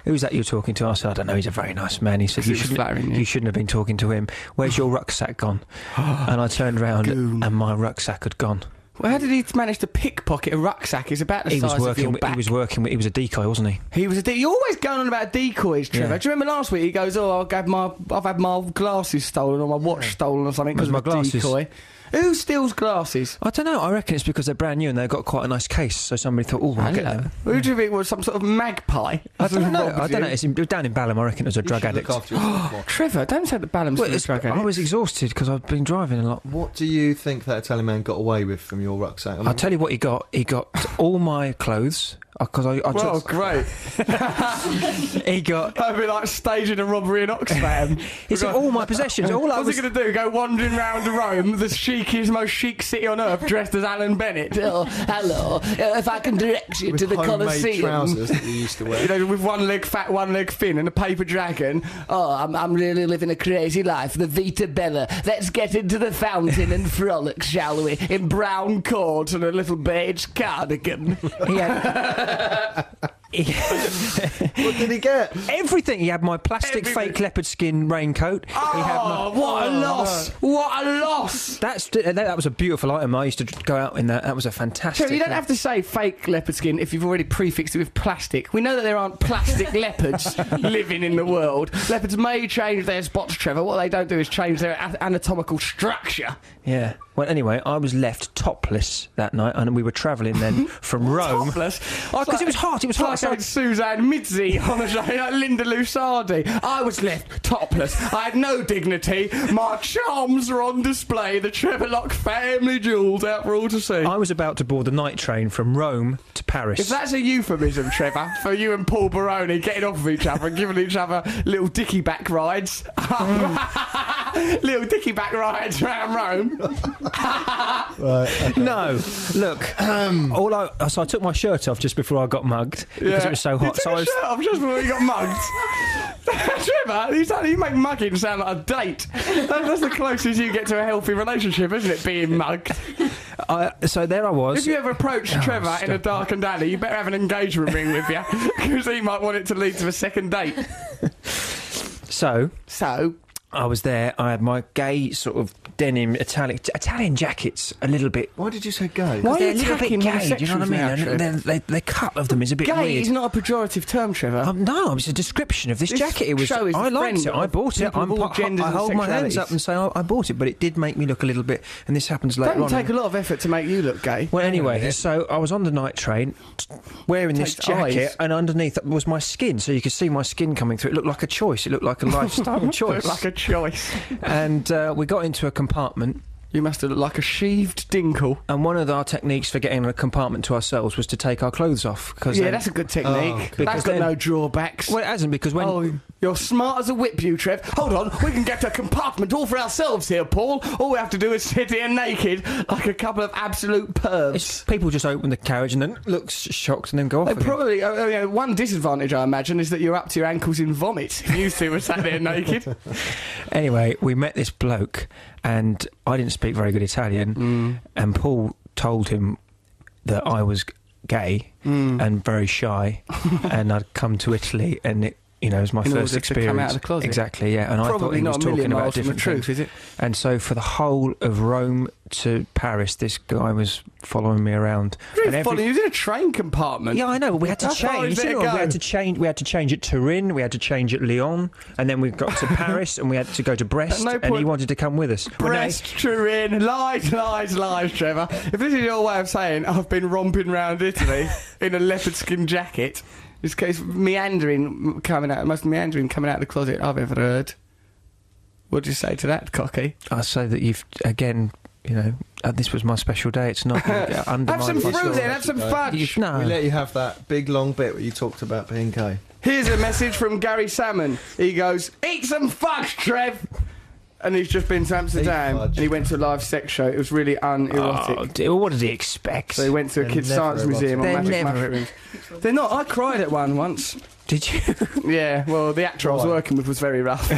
Speaker 3: who's that you're talking to? I said, I don't know, he's a very nice man. He said, you shouldn't have been talking to him. Where's your rucksack gone? And I turned around and my rucksack had gone.
Speaker 1: Well, how did he manage to pickpockhack a rucksack? It's about the size of your back.
Speaker 3: He was a decoy, wasn't he?
Speaker 1: He was a decoy. You're always going on about decoys, Trevor.
Speaker 3: Yeah.
Speaker 1: Do you remember last week he goes, I've had my glasses stolen or my watch stolen or something because of a decoy. Who steals glasses?
Speaker 3: I don't know. I reckon it's because they're brand new and they've got quite a nice case, so somebody thought, I'll get them.
Speaker 1: Who do you think was some sort of magpie?
Speaker 3: I don't know. It's down in Balham. I reckon it was a drug addict.
Speaker 1: Trevor, don't say that Balham's a drug addict.
Speaker 3: I was exhausted because I've been driving a lot.
Speaker 2: What do you think that Italian man got away with from your rucksack?
Speaker 3: I'll tell you what he got. He got all my clothes. Because I took...
Speaker 1: great.
Speaker 3: He got...
Speaker 1: That'd be like staging a robbery in Oxfam.
Speaker 3: He said all my possessions.
Speaker 1: What's he going to do? Go wandering round Rome, the chicest, most chic city on earth, dressed as Alan Bennett? Oh, hello. If I can direct you to the Colosseum.
Speaker 2: Trousers that you used to wear.
Speaker 1: You know, with one leg fat, one leg thin, and a paper dragon. Oh, I'm really living a crazy life. The Vita Bella. Let's get into the fountain and frolic, shall we? In brown cords and a little beige cardigan.
Speaker 2: What did he get?
Speaker 3: Everything. He had my plastic fake leopard skin raincoat.
Speaker 1: What a loss! What a loss!
Speaker 3: That was a beautiful item. I used to go out in that. That was a fantastic.
Speaker 1: So you don't have to say fake leopard skin if you've already prefixed it with plastic. We know that there aren't plastic leopards living in the world. Leopards may change their spots, Trevor. What they don't do is change their anatomical structure.
Speaker 3: Yeah. Well, anyway, I was left topless that night, and we were travelling then from Rome.
Speaker 1: Topless?
Speaker 3: Because it was hot. It was hot.
Speaker 1: Like Suzanne Midzi on a show, like Linda Lusardi. I was left topless. I had no dignity. My charms were on display. The Trevorlock family jewels out for all to see.
Speaker 3: I was about to board the night train from Rome to Paris.
Speaker 1: If that's a euphemism, Trevor, for you and Paul Baroni getting off of each other and giving each other little dicky back rides. Little dicky back rides around Rome.
Speaker 2: Right, okay.
Speaker 3: No, look. So I took my shirt off just before I got mugged because it was so hot.
Speaker 1: You took your shirt off just before you got mugged. Trevor, you make mugging sound like a date. That's the closest you get to a healthy relationship, isn't it? Being mugged.
Speaker 3: So there I was.
Speaker 1: If you ever approach Trevor in a darkened alley, you better have an engagement ring with you because he might want it to lead to a second date.
Speaker 3: So I was there. I had my gay sort of denim Italian jackets a little bit.
Speaker 2: Why did you say gay?
Speaker 1: Why are
Speaker 3: they're
Speaker 1: you
Speaker 3: a little bit gay? Do you know what I mean?
Speaker 1: Now,
Speaker 3: the cut of them is a bit
Speaker 1: gay
Speaker 3: weird.
Speaker 1: Is not a pejorative term, Trevor.
Speaker 3: No, it's a description of this jacket. It was. I liked it. I bought it. I hold my hands up and say I bought it, but it did make me look a little bit. And this happens later on.
Speaker 1: It doesn't take a lot of effort to make you look gay.
Speaker 3: Well, anyway, so I was on the night train wearing this jacket, and underneath was my skin, so you could see my skin coming through. It looked like a choice. It looked like a lifestyle choice.
Speaker 1: It looked like a choice.
Speaker 3: And we got into a compartment.
Speaker 1: You must have looked like a sheaved dinkle.
Speaker 3: And one of our techniques for getting a compartment to ourselves was to take our clothes off.
Speaker 1: That's a good technique. That's got no drawbacks.
Speaker 3: Well, it hasn't, because when...
Speaker 1: Oh, you're smart as a whip, you, Trev. Hold on, we can get a compartment all for ourselves here, Paul. All we have to do is sit here naked like a couple of absolute pervs.
Speaker 3: People just open the carriage and then look shocked and then go off again.
Speaker 1: Probably, one disadvantage, I imagine, is that you're up to your ankles in vomit. You two were sat there naked.
Speaker 3: Anyway, we met this bloke, and I didn't speak very good Italian, and Paul told him that I was gay and very shy, and I'd come to Italy, and you know, it was my first experience.
Speaker 1: To come out of the closet.
Speaker 3: Exactly, yeah. And
Speaker 1: Probably
Speaker 3: I thought he was talking about different
Speaker 1: truth,
Speaker 3: things.
Speaker 1: is it?
Speaker 3: And so for the whole of Rome to Paris, this guy was following me around.
Speaker 1: He was in a train compartment.
Speaker 3: Yeah, I know, but we had to change. We had to change at Turin, we had to change at Lyon, and then we got to Paris, and we had to go to Brest, and he wanted to come with us.
Speaker 1: Brest, Turin, lies, Trevor. If this is your way of saying I've been romping round Italy in a leopard skin jacket, it's most meandering coming out of the closet I've ever heard. What do you say to that, Cocky?
Speaker 3: I say that you've, again, you know, this was my special day. It's not undermined.
Speaker 1: Have some fruit then, have some fudge.
Speaker 2: No. We let you have that big long bit where you talked about being gay.
Speaker 1: Here's a message from Gary Salmon. He goes, "Eat some fudge, Trev." And he's just been to Amsterdam and he went to a live sex show. It was really unerotic.
Speaker 3: Oh, what did he expect?
Speaker 1: So he went to a kids' science museum on magic mushrooms. They're not. I cried at one once.
Speaker 3: Did you?
Speaker 1: Yeah, well, the actor I was working with was very rough.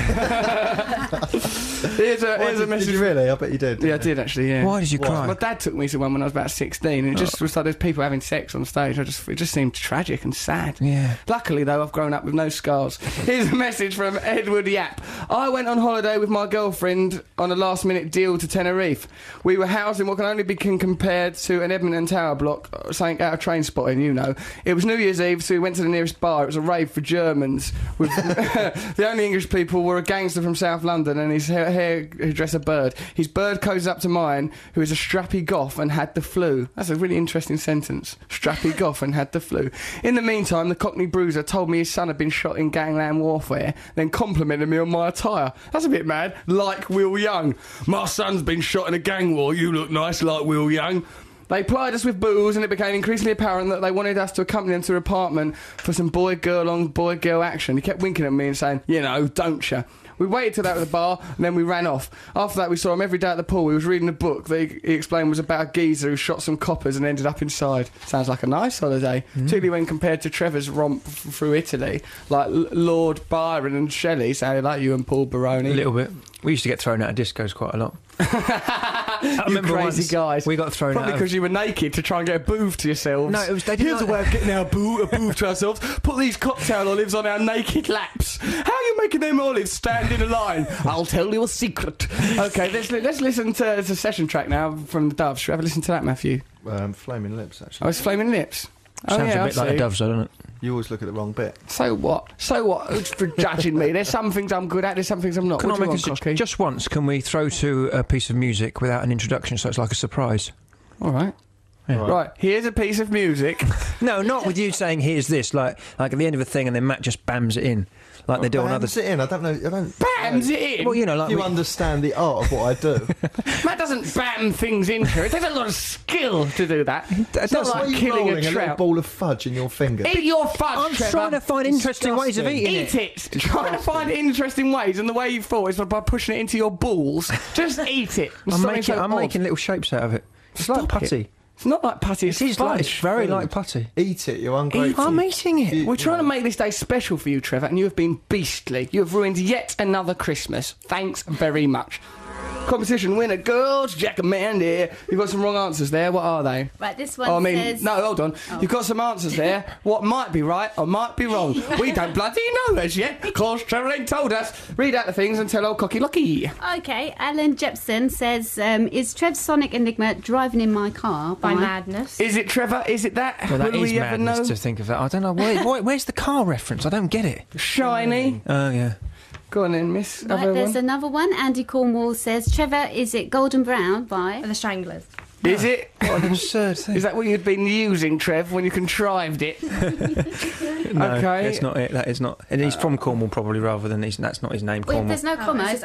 Speaker 1: Here's a message.
Speaker 2: Did you really? I bet you did.
Speaker 1: Yeah, I did actually, yeah.
Speaker 3: Why did you cry?
Speaker 1: My dad took me to one when I was about 16 and it just was like there's people having sex on stage. It just seemed tragic and sad.
Speaker 3: Yeah.
Speaker 1: Luckily, though, I've grown up with no scars. Here's a message from Edward Yap. I went on holiday with my girlfriend on a last-minute deal to Tenerife. We were housed in what can only be compared to an Edmonton Tower block, something out of Train Spotting, you know. It was New Year's Eve, so we went to the nearest bar. It was a rave for Germans. With the only English people were a gangster from South London and his hairdresser Bird. His bird codes up to mine, who is a strappy goth and had the flu. That's a really interesting sentence. Strappy goth and had the flu. In the meantime, the Cockney Bruiser told me his son had been shot in gangland warfare, then complimented me on my attire. That's a bit mad. Like Will Young. My son's been shot in a gang war. You look nice like Will Young. They plied us with booze and it became increasingly apparent that they wanted us to accompany them to their apartment for some boy-girl action. He kept winking at me and saying, you know, don't you? We waited till they were at the bar and then we ran off. After that we saw him every day at the pool. He was reading a book that he explained was about a geezer who shot some coppers and ended up inside. Sounds like a nice holiday. Particularly when compared to Trevor's romp through Italy. Like Lord Byron and Shelley sounded like you and Paul Baroni.
Speaker 3: A little bit. We used to get thrown out of discos quite a lot.
Speaker 1: I remember crazy guys.
Speaker 3: We got thrown
Speaker 1: probably
Speaker 3: out
Speaker 1: because you were naked to try and get a booth to yourselves.
Speaker 3: No, it was.
Speaker 1: Here's a way of getting a booth to ourselves. Put these cocktail olives on our naked laps. How are you making them olives stand in a line? I'll tell you a secret. Okay, let's listen to a session track now from the Doves. Should we have a listen to that, Matthew?
Speaker 2: Flaming Lips, actually.
Speaker 1: Oh, it's Flaming Lips.
Speaker 3: Sounds a bit like the Doves, doesn't it?
Speaker 2: You always look at the wrong bit.
Speaker 1: So what? For judging me? There's some things I'm good at, there's some things I'm not.
Speaker 3: Can I make a suggestion? Just once, can we throw to a piece of music without an introduction so it's like a surprise?
Speaker 1: All right. Yeah. Right, here's a piece of music.
Speaker 3: No, not with you saying here's this, like at the end of a thing and then Matt just bams it in. Like they do on other...
Speaker 2: Bams it in? I don't know.
Speaker 1: Bams it in?
Speaker 3: Well, you know, like...
Speaker 2: You understand the art of what I do.
Speaker 1: Matt doesn't bam things into it. It takes a lot of skill to do that. It's not like killing a trout.
Speaker 2: A little ball of fudge in your finger.
Speaker 1: Eat your fudge,
Speaker 3: I'm
Speaker 1: Trevor.
Speaker 3: trying to find interesting ways of eating it.
Speaker 1: Eat it. Trying to find interesting ways, and the way you thought is by pushing it into your balls. Just eat it.
Speaker 3: I'm making little shapes out of it. It's like putty.
Speaker 1: It's not like putty, it's fudge.
Speaker 3: It's very like putty.
Speaker 2: Eat it, you're ungrateful.
Speaker 3: I'm eating it.
Speaker 1: We're trying to make this day special for you, Trevor, and you have been beastly. You have ruined yet another Christmas. Thanks very much. Competition winner, girls, Jack and Mandy. You've got some wrong answers there. What are they?
Speaker 6: Right, this one says...
Speaker 1: No, hold on. Oh. You've got some answers there. What might be right or might be wrong. We don't bloody know as yet, because Trevor ain't told us. Read out the things and tell old Cocky Locky.
Speaker 6: OK, Alan Jepson says, is Trev's Sonic Enigma driving in my car by madness?
Speaker 1: Is it, Trevor? Is it that?
Speaker 3: Well, that
Speaker 1: Will
Speaker 3: is
Speaker 1: we ever
Speaker 3: madness
Speaker 1: know?
Speaker 3: to think of that. I don't know. Where's the car reference? I don't get it.
Speaker 1: Shiny.
Speaker 3: Oh, yeah.
Speaker 1: Go on then, miss.
Speaker 6: Right, there's another one. Andy Cornwall says, Trevor, is it Golden Brown by The Stranglers?
Speaker 1: Is it?
Speaker 3: What an absurd thing.
Speaker 1: Is that what you'd been using, Trev, when you contrived it?
Speaker 3: No,
Speaker 1: okay.
Speaker 3: That's not it. That is not. And he's from Cornwall, probably, rather than that's not his name.
Speaker 6: Wait,
Speaker 3: Cornwall.
Speaker 6: there's no comma.
Speaker 11: It's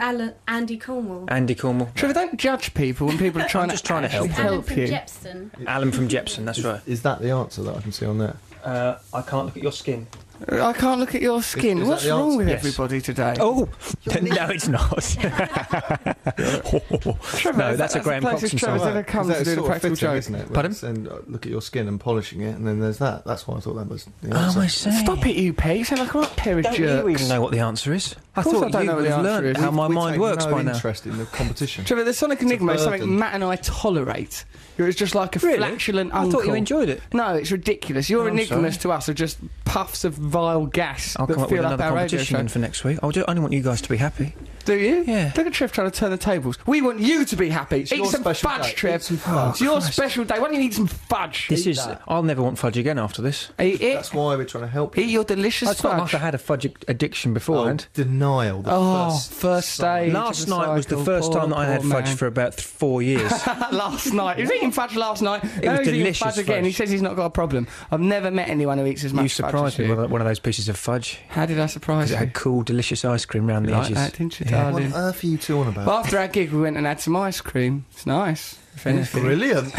Speaker 11: Andy Cornwall.
Speaker 3: Andy Cornwall.
Speaker 1: Trevor, don't judge people when people are trying
Speaker 3: just trying to help you.
Speaker 6: Alan from Jepson.
Speaker 3: Alan from Jepson, that's right.
Speaker 2: Is that the answer that I can see on there?
Speaker 3: I can't look at your skin.
Speaker 1: I can't look at your skin.
Speaker 2: Is
Speaker 1: What's
Speaker 2: that the
Speaker 1: wrong
Speaker 2: answer?
Speaker 1: with
Speaker 3: Yes.
Speaker 1: everybody today?
Speaker 3: Oh, no, it's not.
Speaker 1: Trevor,
Speaker 3: no, that's a Graham Coxon
Speaker 1: Trevor's
Speaker 3: song.
Speaker 1: ever come to do the practical joke,
Speaker 2: isn't it?
Speaker 3: Pardon?
Speaker 2: And look at your skin and polishing it, and then there's that. That's why I thought that was the
Speaker 3: Oh,
Speaker 2: answer.
Speaker 3: I see.
Speaker 1: Stop it, you pig. You sound like a right pair of
Speaker 3: Don't
Speaker 1: jerks.
Speaker 3: you even know what the answer is? I
Speaker 1: course I
Speaker 3: thought
Speaker 1: don't
Speaker 3: you
Speaker 1: know what
Speaker 3: would
Speaker 1: the
Speaker 3: have
Speaker 1: answer
Speaker 3: learned
Speaker 1: is.
Speaker 3: how my mind works by now.
Speaker 2: interest in the competition.
Speaker 1: Trevor, the Sonic Enigma is something
Speaker 2: burden.
Speaker 1: Matt and I tolerate. It's just like a
Speaker 3: Really?
Speaker 1: flatulent
Speaker 3: I
Speaker 1: uncle.
Speaker 3: thought you enjoyed it.
Speaker 1: No, it's ridiculous. Your
Speaker 3: I'm
Speaker 1: enigmas
Speaker 3: sorry.
Speaker 1: to us are just puffs of vile gas
Speaker 3: I'll
Speaker 1: that
Speaker 3: come up with
Speaker 1: fill up
Speaker 3: another
Speaker 1: our radio
Speaker 3: competition
Speaker 1: show.
Speaker 3: then for next week. I only want you guys to be happy.
Speaker 1: Do you?
Speaker 3: Yeah.
Speaker 1: Look at Trev trying to turn the tables. We want you to be happy. Eat
Speaker 2: your
Speaker 1: some
Speaker 2: special
Speaker 1: fudge,
Speaker 2: day.
Speaker 1: Trev.
Speaker 2: Eat some fudge.
Speaker 1: It's your special day. Why don't you eat some fudge?
Speaker 3: I'll never want fudge again after this.
Speaker 1: Eat it.
Speaker 2: That's why we're trying to help you.
Speaker 1: Eat your delicious
Speaker 3: It's not like
Speaker 1: fudge.
Speaker 3: I had a fudge addiction beforehand.
Speaker 2: Denial.
Speaker 1: First stage.
Speaker 3: Last
Speaker 1: of the
Speaker 3: night was the
Speaker 1: cycle.
Speaker 3: first time that I had
Speaker 1: Poor
Speaker 3: fudge
Speaker 1: man.
Speaker 3: for about 4 years.
Speaker 1: Last night. He was eating fudge last night.
Speaker 3: It
Speaker 1: Now
Speaker 3: was
Speaker 1: he's eating
Speaker 3: delicious
Speaker 1: fudge again. He
Speaker 3: fudge.
Speaker 1: says he's not got a problem. I've never met anyone who eats as much
Speaker 3: You
Speaker 1: fudge
Speaker 3: surprised
Speaker 1: as
Speaker 3: me
Speaker 1: you.
Speaker 3: with one of those pieces of fudge.
Speaker 1: How did I surprise
Speaker 3: Because it
Speaker 1: you?
Speaker 3: had cool, delicious ice cream round the
Speaker 1: Like
Speaker 3: edges.
Speaker 1: that, didn't you,
Speaker 3: Yeah.
Speaker 2: What
Speaker 1: darling?
Speaker 2: on earth are you talking about?
Speaker 1: But after our gig, we went and had some ice cream. It's nice. If anything.
Speaker 2: Brilliant.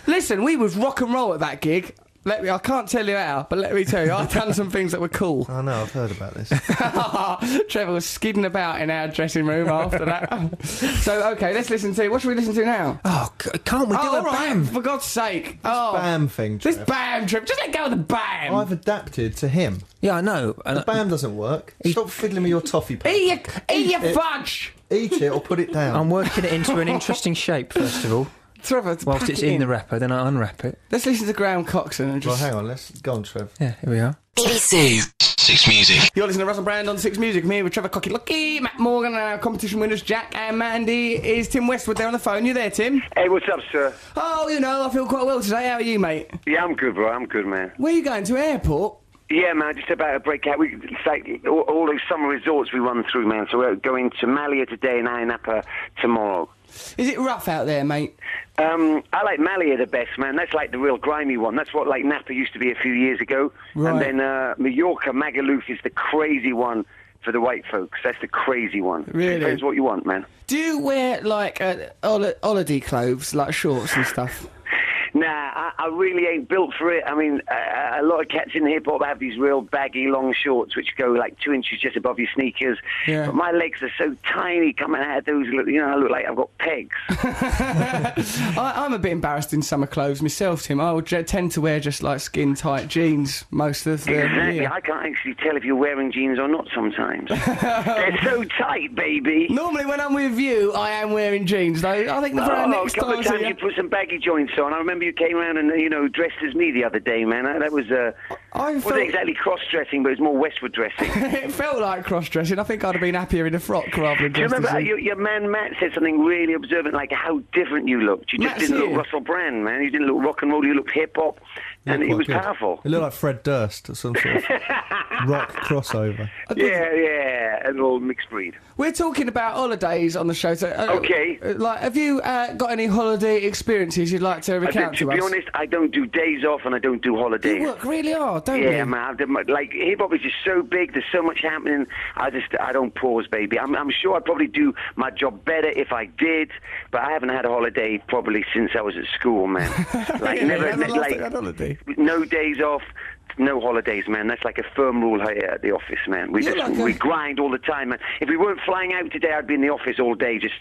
Speaker 1: Listen, we was rock and roll at that gig. I can't tell you how, but let me tell you, I've done some things that were cool.
Speaker 2: I know, I've heard about this.
Speaker 1: Trevor was skidding about in our dressing room after that. So, okay, let's listen to... What should we listen to now?
Speaker 3: Oh, can't we do a
Speaker 1: all right,
Speaker 3: bam?
Speaker 1: for God's sake.
Speaker 2: Bam thing,
Speaker 1: This
Speaker 2: Trev.
Speaker 1: bam, Trevor. Just let go of the bam.
Speaker 2: I've adapted to him.
Speaker 3: Yeah, I know.
Speaker 2: The bam doesn't work. Stop fiddling with your toffee paper.
Speaker 1: Eat your fudge.
Speaker 2: Eat it or put it down.
Speaker 3: I'm working it into an interesting shape, first of all.
Speaker 1: Trevor,
Speaker 3: Whilst
Speaker 1: pack
Speaker 3: it's
Speaker 1: it
Speaker 3: in the wrapper, then I unwrap it.
Speaker 1: Let's listen to Graham Coxon and
Speaker 2: Well,
Speaker 1: just...
Speaker 2: hang on, let's go on, Trev.
Speaker 3: Yeah, here we are.
Speaker 4: BBC Six Music.
Speaker 1: You're listening to Russell Brand on Six Music. Me with Trevor Cocky Lucky, Matt Morgan, and our competition winners, Jack and Mandy. Is Tim Westwood there on the phone? You there, Tim?
Speaker 11: Hey, what's up, sir?
Speaker 1: Oh, you know, I feel quite well today. How are you, mate?
Speaker 11: Yeah, I'm good, bro. I'm good, man.
Speaker 1: Where are you going to, airport?
Speaker 11: Yeah, man, just about to break out. It's like all those summer resorts we run through, man. So we're going to Malia today and Ayia Napa tomorrow.
Speaker 1: Is it rough out there, mate?
Speaker 11: I like Malia the best, man. That's like the real grimy one. That's what like Napa used to be a few years ago.
Speaker 1: Right.
Speaker 11: And then Mallorca, Magaluf is the crazy one for the white folks. That's the crazy one.
Speaker 1: Really?
Speaker 11: Depends what you want, man.
Speaker 1: Do you wear, like, holiday clothes, like shorts and stuff?
Speaker 11: Nah, I really ain't built for it. I mean, a lot of cats in hip-hop have these real baggy, long shorts which go like 2 inches just above your sneakers.
Speaker 1: Yeah.
Speaker 11: But my legs are so tiny coming out of those, I look like I've got pegs.
Speaker 1: I'm a bit embarrassed in summer clothes myself, Tim. I would tend to wear just, like, skin-tight jeans most of the
Speaker 11: Exactly.
Speaker 1: year.
Speaker 11: I can't actually tell if you're wearing jeans or not sometimes. They're so tight, baby.
Speaker 1: Normally when I'm with you, I am wearing jeans, though. I think for our
Speaker 11: A
Speaker 1: next
Speaker 11: couple
Speaker 1: time...
Speaker 11: of times you put some baggy joints on. I remember you came around and, dressed as me the other day, man. That was, wasn't exactly cross-dressing, but it was more Westwood dressing.
Speaker 1: It felt like cross-dressing. I think I'd have been happier in a frock rather than
Speaker 11: Do you
Speaker 1: dressed
Speaker 11: remember
Speaker 1: as you.
Speaker 11: your man Matt said something really observant, like how different you looked? You just
Speaker 1: Matt's
Speaker 11: didn't look
Speaker 1: here.
Speaker 11: Russell Brand, man. You didn't look rock and roll. You looked hip-hop, and it was powerful.
Speaker 2: It looked like Fred Durst or some sort of rock crossover.
Speaker 11: Yeah, a little mixed breed.
Speaker 1: We're talking about holidays on the show. So,
Speaker 11: Okay.
Speaker 1: Like, have you got any holiday experiences you'd like to recount
Speaker 11: To
Speaker 1: to
Speaker 11: be
Speaker 1: us?
Speaker 11: honest, I don't do days off and I don't do holidays.
Speaker 1: You work really hard, don't you?
Speaker 11: Yeah, man. Like hip hop is just so big. There's so much happening. I don't pause, baby. I'm sure I'd probably do my job better if I did, but I haven't had a holiday probably since I was at school, man. Like never, like
Speaker 1: holiday.
Speaker 11: no days off. No holidays, man. That's like a firm rule here at the office, man. We grind all the time, man. If we weren't flying out today, I'd be in the office all day, just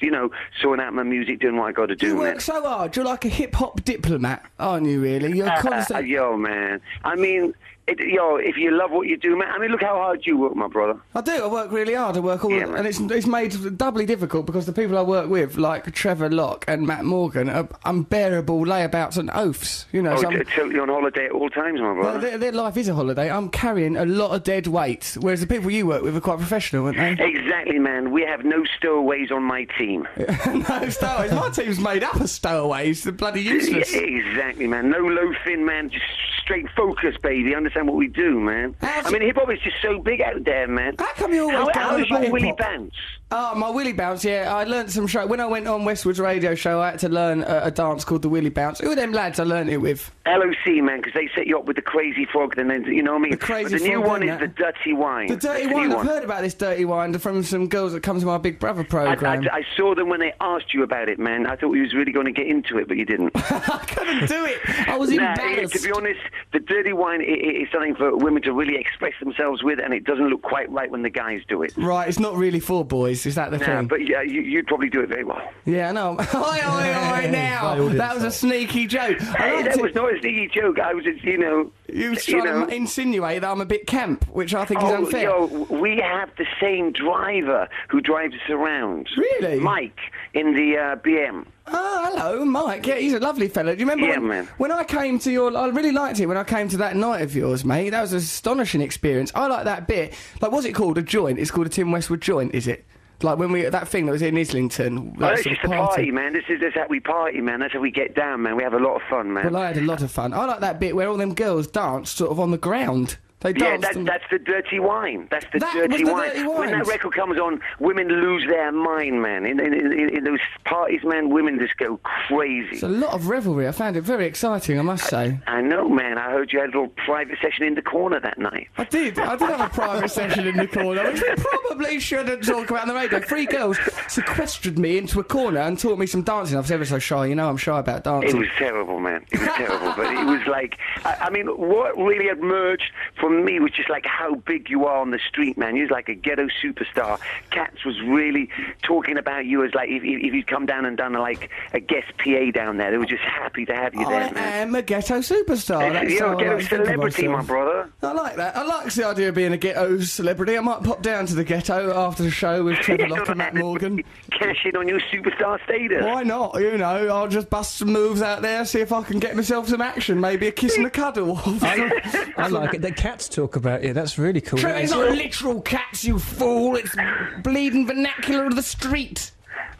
Speaker 11: sorting out my music, doing what I got to do.
Speaker 1: You
Speaker 11: man.
Speaker 1: work so hard. You're like a hip hop diplomat, aren't you? Really? You're constant.
Speaker 11: Yo, man. I mean, if you love what you do, man. I mean, look how hard you work, my brother.
Speaker 1: I do. I work really hard. I work all, and it's made doubly difficult because the people I work with, like Trevor Locke and Matt Morgan, are unbearable layabouts and oafs.
Speaker 11: Totally on holiday at all times, my brother.
Speaker 1: Their life is a holiday. I'm carrying a lot of dead weight, whereas the people you work with are quite professional, aren't they?
Speaker 11: Exactly, man. We have no stowaways on my team.
Speaker 1: No stowaways. My team's made up of stowaways. They're bloody useless.
Speaker 11: Yeah, exactly, man. No loafing, man. Just straight focus, baby. Understand what we do, man. I mean, hip-hop is just so big out there, man.
Speaker 1: How come you always
Speaker 11: How's your Willy Bounce?
Speaker 1: Oh, my Willy Bounce, yeah. I learnt some show. When I went on Westwood's radio show, I had to learn a dance called the Willy Bounce. Who are them lads I learnt it with?
Speaker 11: LOC, man, because they set you up with the Crazy Frog, and then, you know what I mean?
Speaker 1: The
Speaker 11: new one is the Dirty Wine.
Speaker 1: The Dirty Wine. I've heard about this Dirty Wine from some girls that come to my Big Brother programme.
Speaker 11: I saw them when they asked you about it, man. I thought you was really going to get into it, but you didn't.
Speaker 1: I couldn't do it. I was embarrassed.
Speaker 11: To be honest, the Dirty Wine is something for women to really express themselves with, and it doesn't look quite right when the guys do it.
Speaker 1: Right, it's not really for boys, is that the thing?
Speaker 11: But yeah, you'd probably do it very well.
Speaker 1: Yeah, I know. Oi, now! That was a sneaky joke.
Speaker 11: Hey, that was not a sneaky joke. I was just,
Speaker 1: You was trying to insinuate that I'm a bit camp, which I think is unfair.
Speaker 11: We have the same driver who drives us around.
Speaker 1: Really?
Speaker 11: Mike. in the BM.
Speaker 1: Oh, hello, Mike. Yeah, he's a lovely fella. Do you remember when I came to I really liked it when I came to that night of yours, mate. That was an astonishing experience. I like that bit. Like, what's it called? A joint? It's called a Tim Westwood joint, is it? Like when that thing that was in Islington.
Speaker 11: Oh, it's just a party, man. This is how we party, man. That's how we get down, man. We have a lot of fun, man.
Speaker 1: Well, I had a lot of fun. I like that bit where all them girls danced sort of on the ground. They danced.
Speaker 11: Yeah, that's the dirty wine. That's the dirty wine. When that record comes on, women lose their mind, man. In those parties, man, women just go crazy.
Speaker 1: It's a lot of revelry. I found it very exciting, I must say.
Speaker 11: I know, man. I heard you had a little private session in the corner that night.
Speaker 1: I did have a private session in the corner, which we probably shouldn't talk about on the radio. 3 girls sequestered me into a corner and taught me some dancing. I was ever so shy. You know, I'm shy about dancing.
Speaker 11: It was terrible, man. It was terrible. But it was like, I mean, what really emerged from me was just like how big you are on the street, man. You're like a ghetto superstar. Cats was really talking about you as like if you'd come down and done like a guest PA down there, they were just happy to have you there, man.
Speaker 1: I am a ghetto superstar.
Speaker 11: You're a ghetto celebrity, my brother.
Speaker 1: I like that. I like the idea of being a ghetto celebrity. I might pop down to the ghetto after the show with Trevor Locke and Matt Morgan.
Speaker 11: Cash in on your superstar status.
Speaker 1: Why not? You know, I'll just bust some moves out there, see if I can get myself some action. Maybe a kiss and a cuddle.
Speaker 3: I like it. The cats talk about you. That's really cool.
Speaker 1: Trevor, it's not literal cats, you fool. It's bleeding vernacular of the street.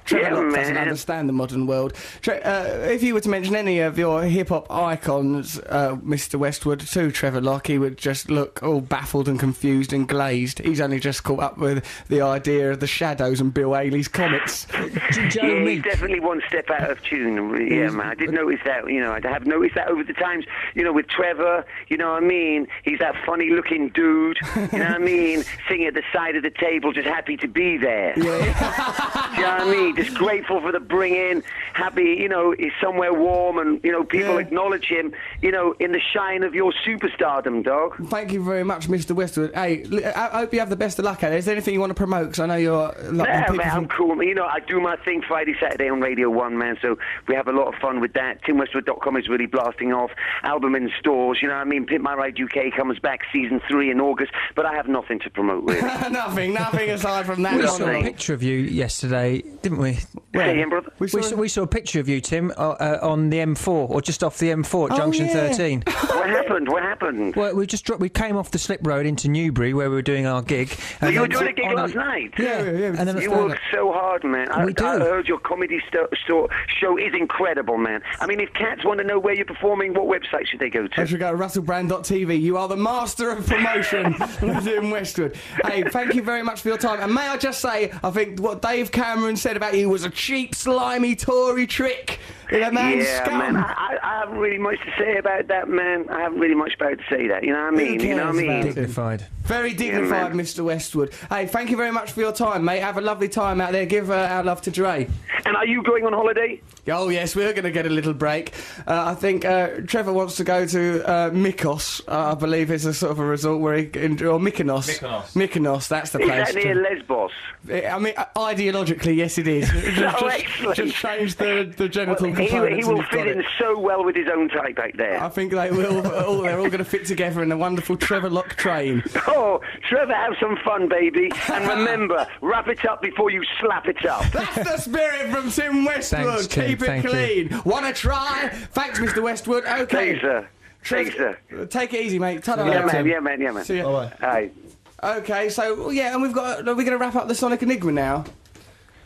Speaker 1: Trevor doesn't understand the modern world. If you were to mention any of your hip-hop icons, Mr. Westwood, to Trevor Locke, he would just look all baffled and confused and glazed. He's only just caught up with the idea of the Shadows and Bill Haley's Comets.
Speaker 11: He's definitely one step out of tune. Yeah, man, I did notice that. You know, I have noticed that over the times. You know, with Trevor, you know what I mean? He's that funny-looking dude, you know what I mean? Sitting at the side of the table, just happy to be there. Yeah. You know what I mean? Just grateful for the bring-in, happy, you know, he's somewhere warm and, you know, people acknowledge him, you know, in the shine of your superstardom, dog.
Speaker 1: Thank you very much, Mr. Westwood. Hey, I hope you have the best of luck at it. Is there anything you want to promote? Because I know you're...
Speaker 11: man, I'm cool. You know, I do my thing Friday, Saturday on Radio 1, man, so we have a lot of fun with that. TimWestwood.com is really blasting off. Album in stores, you know what I mean? Pimp My Ride UK comes back season 3 in August, but I have nothing to promote, really.
Speaker 1: Nothing aside from that.
Speaker 3: We saw a picture of you yesterday, didn't we?
Speaker 11: Say again, brother?
Speaker 3: We saw a picture of you, Tim, on the M4, or just off the M4 at Junction 13.
Speaker 11: What happened?
Speaker 3: Well, we came off the slip road into Newbury, where we were doing our gig.
Speaker 11: Well, you were doing a gig last night?
Speaker 3: Yeah. And then
Speaker 11: you worked so hard, man. I heard your comedy show is incredible, man. I mean, if cats want to know where you're performing, what website should they go to?
Speaker 1: They should go to russellbrand.tv. You are the master of promotion in Westwood. Hey, thank you very much for your time. And may I just say, I think what Dave Cameron said about you was a cheap, slimy Tory trick in a man's scum.
Speaker 11: Man, I haven't really much to say about that, man. I haven't really much about to say that. You know what I mean? You know what I mean?
Speaker 3: Dignified.
Speaker 1: Very dignified, Mr. Westwood. Hey, thank you very much for your time, mate. Have a lovely time out there. Give our love to Dre.
Speaker 11: And are you going on holiday?
Speaker 1: Oh, yes, we're going to get a little break. I think Trevor wants to go to Mykonos, I believe is a sort of a resort where he... Or Mykonos. Mykonos, that's the place.
Speaker 11: Is that near Lesbos?
Speaker 1: I mean, ideologically, yes, it is.
Speaker 11: Excellent.
Speaker 1: Just change the genital components.
Speaker 11: He will fit in so well with his own type back there.
Speaker 1: I think they will. They're all going to fit together in a wonderful Trevor Locke train.
Speaker 11: Oh, Trevor, have some fun, baby. And remember, wrap it up before you slap it up.
Speaker 1: That's the spirit from Tim Westwood.
Speaker 3: Thanks, Tim.
Speaker 1: Keep it clean. Want to try? Thanks, Mr. Westwood. Okay.
Speaker 11: Thanks, sir.
Speaker 1: Take it easy, mate. Ta-da.
Speaker 11: Yeah, man.
Speaker 1: See you.
Speaker 2: Bye.
Speaker 1: Hi. Okay, so, and we've got... Are we going to wrap up the Sonic Enigma now?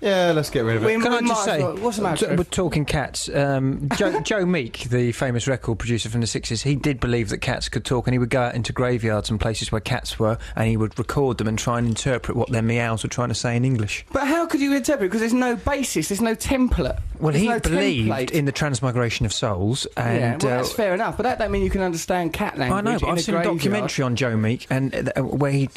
Speaker 2: Yeah, let's get rid of it.
Speaker 3: Can I just say,
Speaker 1: what's the matter?
Speaker 3: We're talking cats. Joe Meek, the famous record producer from the 60s, he did believe that cats could talk, and he would go out into graveyards and places where cats were, and he would record them and try and interpret what their meows were trying to say in English.
Speaker 1: But how could you interpret? Because there's no basis, there's no template.
Speaker 3: Well, he believed in the transmigration of souls, and
Speaker 1: that's fair enough. But that don't mean you can understand cat language.
Speaker 3: I know, but I've seen a documentary on Joe Meek, and where he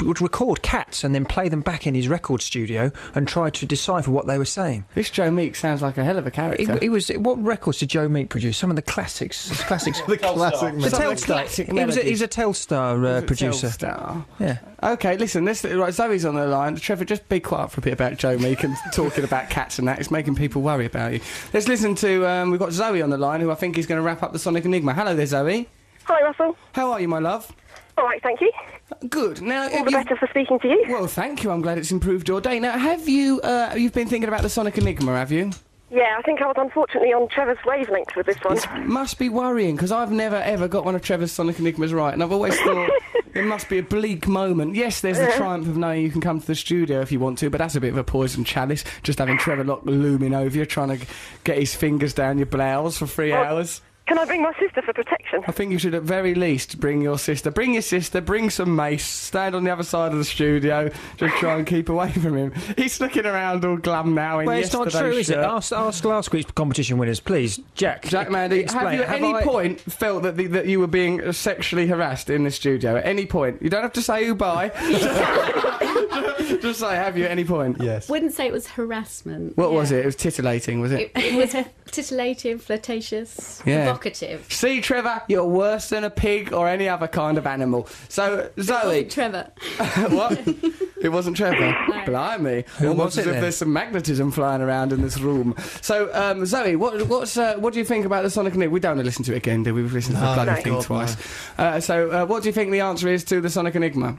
Speaker 3: would record cats and then play them back in his record studio and try to decipher what they were saying.
Speaker 1: This Joe Meek sounds like a hell of a character.
Speaker 3: He was. What records did Joe Meek produce? Some of the classics.
Speaker 2: The classic. He was
Speaker 3: a Telstar producer.
Speaker 1: Telstar.
Speaker 3: Yeah.
Speaker 1: Okay, listen. Right, Zoe's on the line. Trevor, just be quiet for a bit about Joe Meek and talking about cats and that. It's making people worry about you. Let's listen to. We've got Zoe on the line, who I think is going to wrap up the Sonic Enigma. Hello there, Zoe.
Speaker 7: Hi, Russell.
Speaker 1: How are you, my love?
Speaker 7: All right, thank you.
Speaker 1: Good. Now,
Speaker 7: all the better for speaking to you.
Speaker 1: Well, thank you. I'm glad it's improved your day. Now, have you, you've been thinking about the Sonic Enigma, have you?
Speaker 7: Yeah, I think I was unfortunately on Trevor's wavelength with this one.
Speaker 1: It must be worrying, because I've never, ever got one of Trevor's Sonic Enigmas right, and I've always thought it must be a bleak moment. Yes, there's the triumph of knowing you can come to the studio if you want to, but that's a bit of a poison chalice, just having Trevor Lock looming over you, trying to get his fingers down your blouse for 3 hours.
Speaker 7: Can I bring my sister for protection?
Speaker 1: I think you should at very least bring your sister. Bring your sister, bring some mace, stand on the other side of the studio, just try and keep away from him. He's looking around all glum now in
Speaker 3: it's not true, is it? Ask last week's competition winners, please. Jack
Speaker 1: Mandy, have you at any point felt that you were being sexually harassed in the studio? At any point? You don't have to say who by. Just say, have you at any point?
Speaker 2: Yes.
Speaker 6: Wouldn't say it was harassment.
Speaker 1: What was it? It was titillating, was it?
Speaker 6: It was titillating, flirtatious, provocative.
Speaker 1: See, Trevor, you're worse than a pig or any other kind of animal. So, Zoe...
Speaker 6: It wasn't Trevor.
Speaker 1: What? It wasn't Trevor? No. Blimey. Almost as if there's some magnetism flying around in this room. So, Zoe, what do you think about the Sonic Enigma? We don't want to listen to it again, do we? We've listened to the bloody thing twice. So, what do you think the answer is to the Sonic Enigma?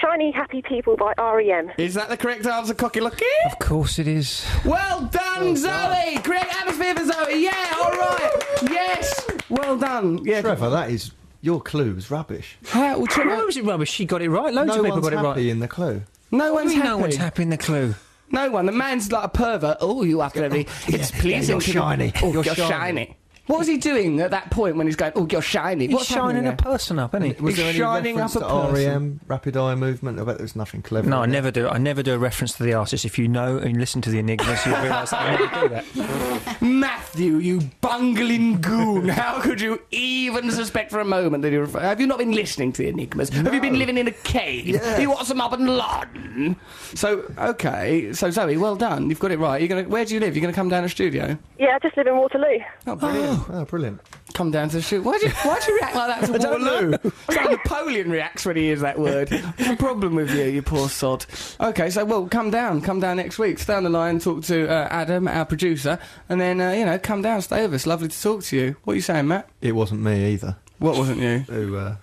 Speaker 7: Shiny Happy People by R.E.M.
Speaker 1: Is that the correct answer, Cocky Lucky?
Speaker 3: Of course it is.
Speaker 1: Well done, Zoe! Correct atmosphere for Zoe, yeah, alright! Yes! Well done. Yeah.
Speaker 2: Trevor, that is... Your clue was rubbish.
Speaker 3: How was it rubbish? She got it right. Loads of people got it right.
Speaker 2: No one's happy in the clue.
Speaker 1: No one's happy.
Speaker 3: No one's happy in the clue.
Speaker 1: No one. The man's like a pervert. Oh, you have to be... It's pleasing.
Speaker 3: You're shiny.
Speaker 1: Oh, you're shiny. What was he doing at that point when he's going, oh, you're shiny?
Speaker 3: He's shining a person up, isn't he?
Speaker 2: Was there any reference to R.E.M., rapid eye movement? I bet there's nothing clever.
Speaker 3: No, I never do. I never do a reference to the artist. If you know and listen to the Enigmas, you'll realise that I never do that.
Speaker 1: Matthew, you bungling goon. How could you even suspect for a moment that you're... Have you not been listening to the Enigmas? No. Have you been living in a cave?
Speaker 2: Yes.
Speaker 1: You want some up in London? So, OK. So, Zoe, well done. You've got it right. Where do you live? You're going to come down to the studio?
Speaker 7: Yeah, I just live in Waterloo.
Speaker 1: Oh, brilliant.
Speaker 2: Oh, brilliant.
Speaker 1: Come down to the shoot. Why'd you react like that to Waterloo? It's like Napoleon reacts when he hears that word. What's the problem with you, you poor sod? OK, so, well, come down next week. Stay on the line, talk to Adam, our producer, and then, come down, stay with us. Lovely to talk to you. What are you saying, Matt?
Speaker 2: It wasn't me either.
Speaker 1: What wasn't you?
Speaker 2: Who,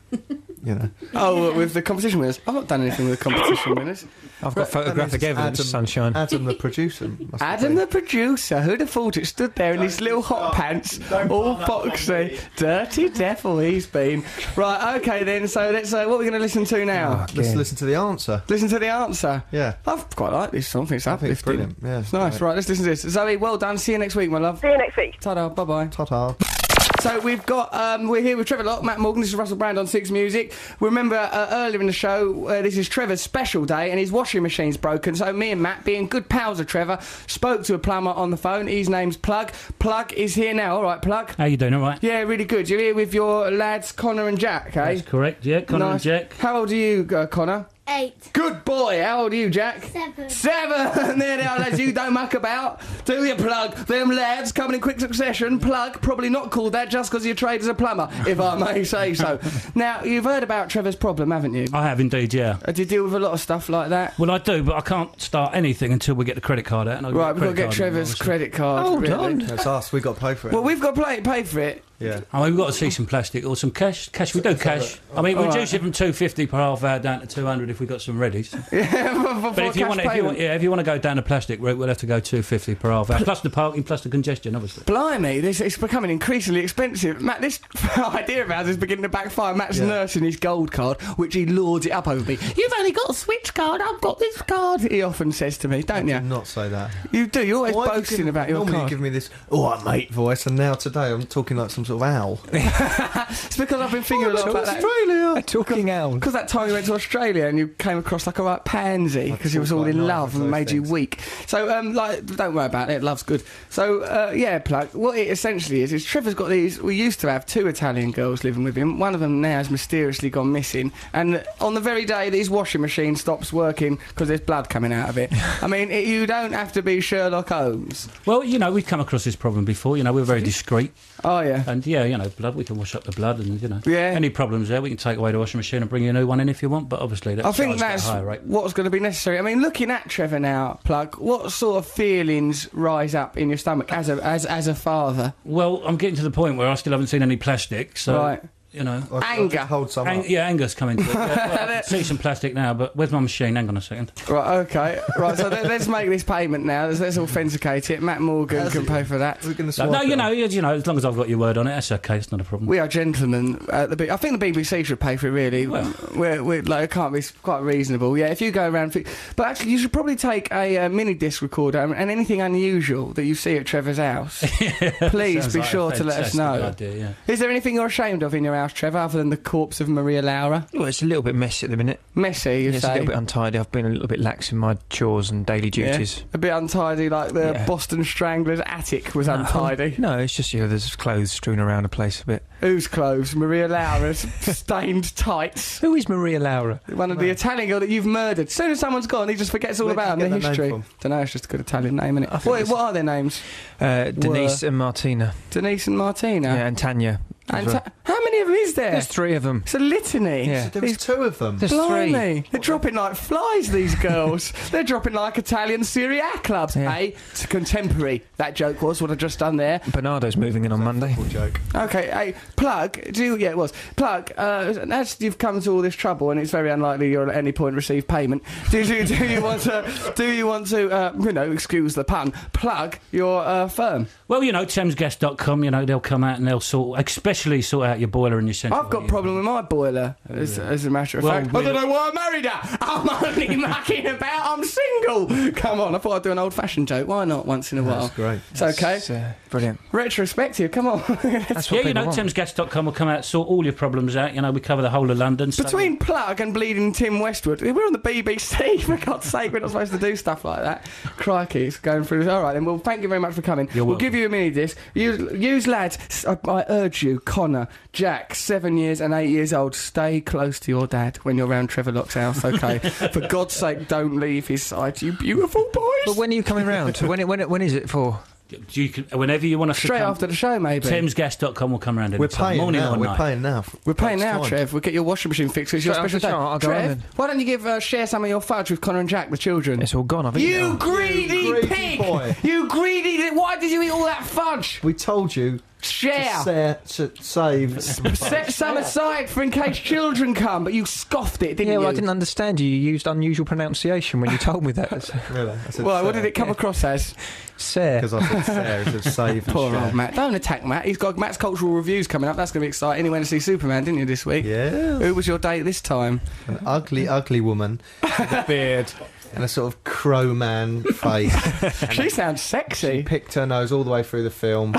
Speaker 1: Oh, with the competition winners? I've not done anything with the competition winners.
Speaker 3: I've got photographic evidence, sunshine.
Speaker 2: Adam the producer.
Speaker 1: Adam the producer? Who'd have thought it? Stood there in his little hot pants, all foxy. Dirty devil he's been. Right, OK then, so let's what are we going to listen to now?
Speaker 2: Let's listen to the answer.
Speaker 1: Listen to the answer?
Speaker 2: Yeah.
Speaker 1: I've quite like this song. It's uplifting.
Speaker 2: It's brilliant. Yeah,
Speaker 1: it's nice. Right, let's listen to this. Zoe, well done. See you next week, my love.
Speaker 7: See you next week.
Speaker 1: Ta-da, bye-bye.
Speaker 2: Ta-ta.
Speaker 1: So we've got, we're here with Trevor Lock, Matt Morgan, this is Russell Brand on Six Music. Remember earlier in the show, this is Trevor's special day and his washing machine's broken, so me and Matt, being good pals of Trevor, spoke to a plumber on the phone. His name's Plug. Plug is here now, alright Plug?
Speaker 12: How you doing, alright?
Speaker 1: Yeah, really good. You're here with your lads Connor and Jack, eh?
Speaker 12: That's correct, yeah, Connor and Jack.
Speaker 1: How old are you, Connor?
Speaker 6: 8.
Speaker 1: Good boy. How old are you, Jack?
Speaker 6: 7.
Speaker 1: 7. There they are, lads. You don't muck about. Do you, Plug? Them lads coming in quick succession. Plug, probably not called that just because your trade as a plumber, if I may say so. Now, you've heard about Trevor's problem, haven't you?
Speaker 12: I have indeed, yeah.
Speaker 1: Do you deal with a lot of stuff like that?
Speaker 12: Well, I do, but I can't start anything until we get the credit card out. And
Speaker 1: right, we've got to get Trevor's credit card.
Speaker 3: Hold on.
Speaker 2: That's us. We've got to pay for it.
Speaker 1: Well, we've got to pay for it.
Speaker 2: Yeah.
Speaker 12: I mean, we've got to see some plastic or some cash. Cash, we do cash. I mean, we reduce it from $250 per half hour down to $200 if we've got some ready.
Speaker 1: Yeah,
Speaker 12: but if you want to go down the plastic route, we'll have to go $250 per half hour, plus the parking, plus the congestion, obviously.
Speaker 1: Blimey, it's becoming increasingly expensive. Matt, this idea of ours is beginning to backfire. Matt's nursing his gold card, which he lords it up over me. You've only got a Switch card, I've got this card, he often says to me, don't you?
Speaker 2: I do not say that.
Speaker 1: You do, you're always boasting about your card.
Speaker 2: Normally you give me this, mate voice, and now today I'm talking like some sort of owl.
Speaker 1: It's because I've been thinking a lot about
Speaker 3: Australia. A talking owl.
Speaker 1: Because that time you went to Australia and you came across like a right pansy because he was all in love and made you weak. So, don't worry about it. Love's good. So, Plug. What it essentially is Trevor's got these. We used to have 2 Italian girls living with him. One of them now has mysteriously gone missing. And on the very day that his washing machine stops working because there's blood coming out of it. I mean, you don't have to be Sherlock Holmes.
Speaker 12: Well, we've come across this problem before. We're very discreet.
Speaker 1: Oh yeah.
Speaker 12: And blood. We can wash up the blood, and
Speaker 1: Yeah.
Speaker 12: any problems there, we can take away the washing machine and bring you a new one in if you want. But obviously,
Speaker 1: I think that's what's going to be necessary. I mean, looking at Trevor now, Plug, what sort of feelings rise up in your stomach as a father?
Speaker 12: Well, I'm getting to the point where I still haven't seen any plastic, so.
Speaker 1: Right.
Speaker 12: You know,
Speaker 1: anger.
Speaker 2: Hold some up.
Speaker 12: Yeah, anger's coming to it. I see some plastic now, but where's my machine? Hang on a second.
Speaker 1: Right, okay. Right, so let's make this payment now. Let's authenticate it. Matt Morgan can pay for that.
Speaker 2: We're going to
Speaker 12: No, you know, as long as I've got your word on it, that's okay. It's not a problem.
Speaker 1: We are gentlemen. I think the BBC should pay for it, really.
Speaker 12: Well.
Speaker 1: We're like, it can't be quite reasonable. Yeah, if you go around... But actually, you should probably take a mini-disc recorder and anything unusual that you see at Trevor's house. Please be sure to let us know.
Speaker 12: Idea, yeah.
Speaker 1: Is there anything you're ashamed of in your house, Trevor, other than the corpse of Maria Laura?
Speaker 3: Well, it's a little bit messy at the minute.
Speaker 1: Messy, you
Speaker 3: It's
Speaker 1: say?
Speaker 3: a little bit untidy. I've been a little bit lax in my chores and daily duties.
Speaker 1: Yeah. A bit untidy, like the Boston Strangler's attic was untidy.
Speaker 3: No, it's just, there's clothes strewn around the place a bit.
Speaker 1: Whose clothes? Maria Laura's stained tights.
Speaker 3: Who is Maria Laura?
Speaker 1: One of the Italian girl that you've murdered. As soon as someone's gone, he just forgets all about them, the history. Don't know, it's just a good Italian name, isn't it? What are their names?
Speaker 3: Denise and Martina.
Speaker 1: Denise and Martina?
Speaker 3: Yeah, and Tanya.
Speaker 1: How many of them is there?
Speaker 3: There's 3 of them.
Speaker 1: It's a litany.
Speaker 3: Yeah.
Speaker 2: There was 2 of them.
Speaker 3: There's
Speaker 1: Blimey.
Speaker 3: 3.
Speaker 1: They're dropping like flies, these girls. They're dropping like Italian Syriac clubs.
Speaker 3: Yeah.
Speaker 1: Hey, it's contemporary. That joke was what I just done there.
Speaker 3: Bernardo's moving in on Monday.
Speaker 2: Joke.
Speaker 1: Okay, hey, Plug, it was. Plug, as you've come to all this trouble, and it's very unlikely you'll at any point receive payment, do you want to, excuse the pun, plug your firm?
Speaker 12: Well, thamesgas.com, they'll come out and they'll especially sort out your boiler and your central.
Speaker 1: I've got a problem with my boiler, as a matter of fact. I don't know why I married her. I'm only mucking about. I'm single. Come on, I thought I'd do an old-fashioned joke. Why not once in a while?
Speaker 2: That's great.
Speaker 1: It's okay.
Speaker 3: Brilliant.
Speaker 1: Retrospective, come on.
Speaker 3: That's what people want.
Speaker 12: thamesgas.com will come out, sort all your problems out. We cover the whole of London.
Speaker 1: Between Plug and Bleeding Tim Westwood, we're on the BBC, for God's sake, we're not supposed to do stuff like that. Crikey, it's going through this. All right, then, well, thank you very much for coming. We'll give you a mini-disc. Use lads, I urge you, Connor, Jack, 7 years and 8 years old, stay close to your dad when you're around Trevor Lock's house, okay? For God's sake, don't leave his side, you beautiful boys.
Speaker 3: But when are you coming round? when is it for?
Speaker 12: Whenever you want us
Speaker 1: straight
Speaker 12: to come,
Speaker 1: after the show, maybe.
Speaker 12: Thamesgas.com will come round.
Speaker 2: We're paying now. We're paying now.
Speaker 1: We're paying now, Trev. We'll get your washing machine fixed. It's your special day.
Speaker 3: I'll go
Speaker 1: Trev, why don't you share some of your fudge with Connor and Jack, the children?
Speaker 3: It's all gone. I've eaten it all.
Speaker 1: Greedy pig!
Speaker 2: Boy.
Speaker 1: You greedy! Why did you eat all that fudge?
Speaker 2: We told you.
Speaker 1: Share.
Speaker 2: To save.
Speaker 1: Set some aside for in case children come, but you scoffed it, didn't you?
Speaker 3: Yeah, well, I didn't understand you. You used unusual pronunciation when you told me that.
Speaker 2: Really?
Speaker 1: Well, what did it come across as?
Speaker 3: Sarah.
Speaker 2: Because I said Sarah to save.
Speaker 1: Poor old Matt. Don't attack Matt. He's got Matt's cultural reviews coming up. That's going to be exciting. He went to see Superman, didn't you, this week?
Speaker 2: Yeah.
Speaker 1: Who was your date this time?
Speaker 2: An ugly woman with a beard and a sort of crow man face.
Speaker 1: She sounds sexy.
Speaker 2: She picked her nose all the way through the film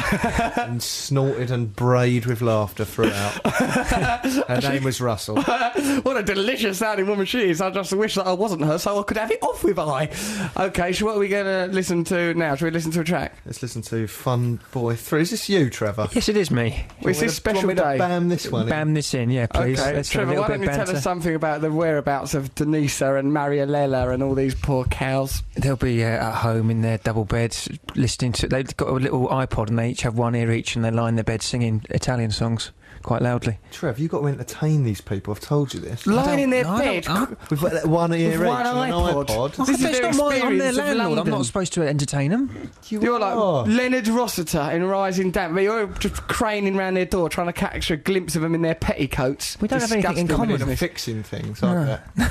Speaker 2: and snorted and brayed with laughter throughout. Her name was Russell.
Speaker 1: What a delicious sounding woman she is. I just wish that I wasn't her so I could have it off with I. Okay, so what are we going to listen to now? Shall we listen to a track?
Speaker 2: Let's listen to Fun Boy 3. Is this you, Trevor?
Speaker 3: Yes, it is me.
Speaker 1: Well, it's this special day.
Speaker 2: Bam this one
Speaker 3: Bam this in, yeah, please.
Speaker 1: Okay,
Speaker 3: Let's
Speaker 1: Trevor, why don't you tell us something about the whereabouts of Denisa and Marialella and all these poor cows?
Speaker 3: They'll be at home in their double beds listening to... They've got a little iPod and they each have one ear each and they lie in their bed singing Italian songs quite loudly.
Speaker 2: Trev, you've got to entertain these people. I've told you this.
Speaker 1: Lying in their bed
Speaker 2: with one ear each
Speaker 1: one
Speaker 2: and an iPod.
Speaker 1: This is their experience
Speaker 3: I'm their
Speaker 1: of
Speaker 3: landlord.
Speaker 1: London.
Speaker 3: I'm not supposed to entertain them.
Speaker 1: You're like Leonard Rossiter in Rising Damp. You're just craning round their door trying to catch a glimpse of them in their petticoats.
Speaker 3: We don't have anything in common.
Speaker 2: They're fixing things, aren't they?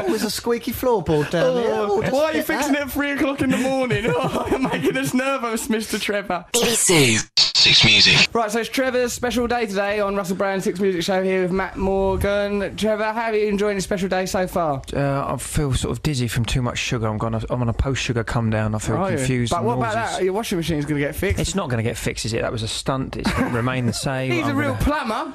Speaker 2: There's a squeaky floorboard down there.
Speaker 1: Why are you fixing it at 3 o'clock in the morning? Oh, you're making us nervous, Mr. Trevor.
Speaker 4: BBC Six Music.
Speaker 1: Right, so it's Trevor's special day today on Russell Brand's Six Music Show here with Matt Morgan. Trevor, how are you enjoying your special day so far?
Speaker 3: I feel sort of dizzy from too much sugar. I'm on a post-sugar come down. I feel confused.
Speaker 1: But what about that? Your washing machine's going to get fixed?
Speaker 3: It's not going to get fixed, is it? That was a stunt. It's going to remain the same.
Speaker 1: He's a real plumber.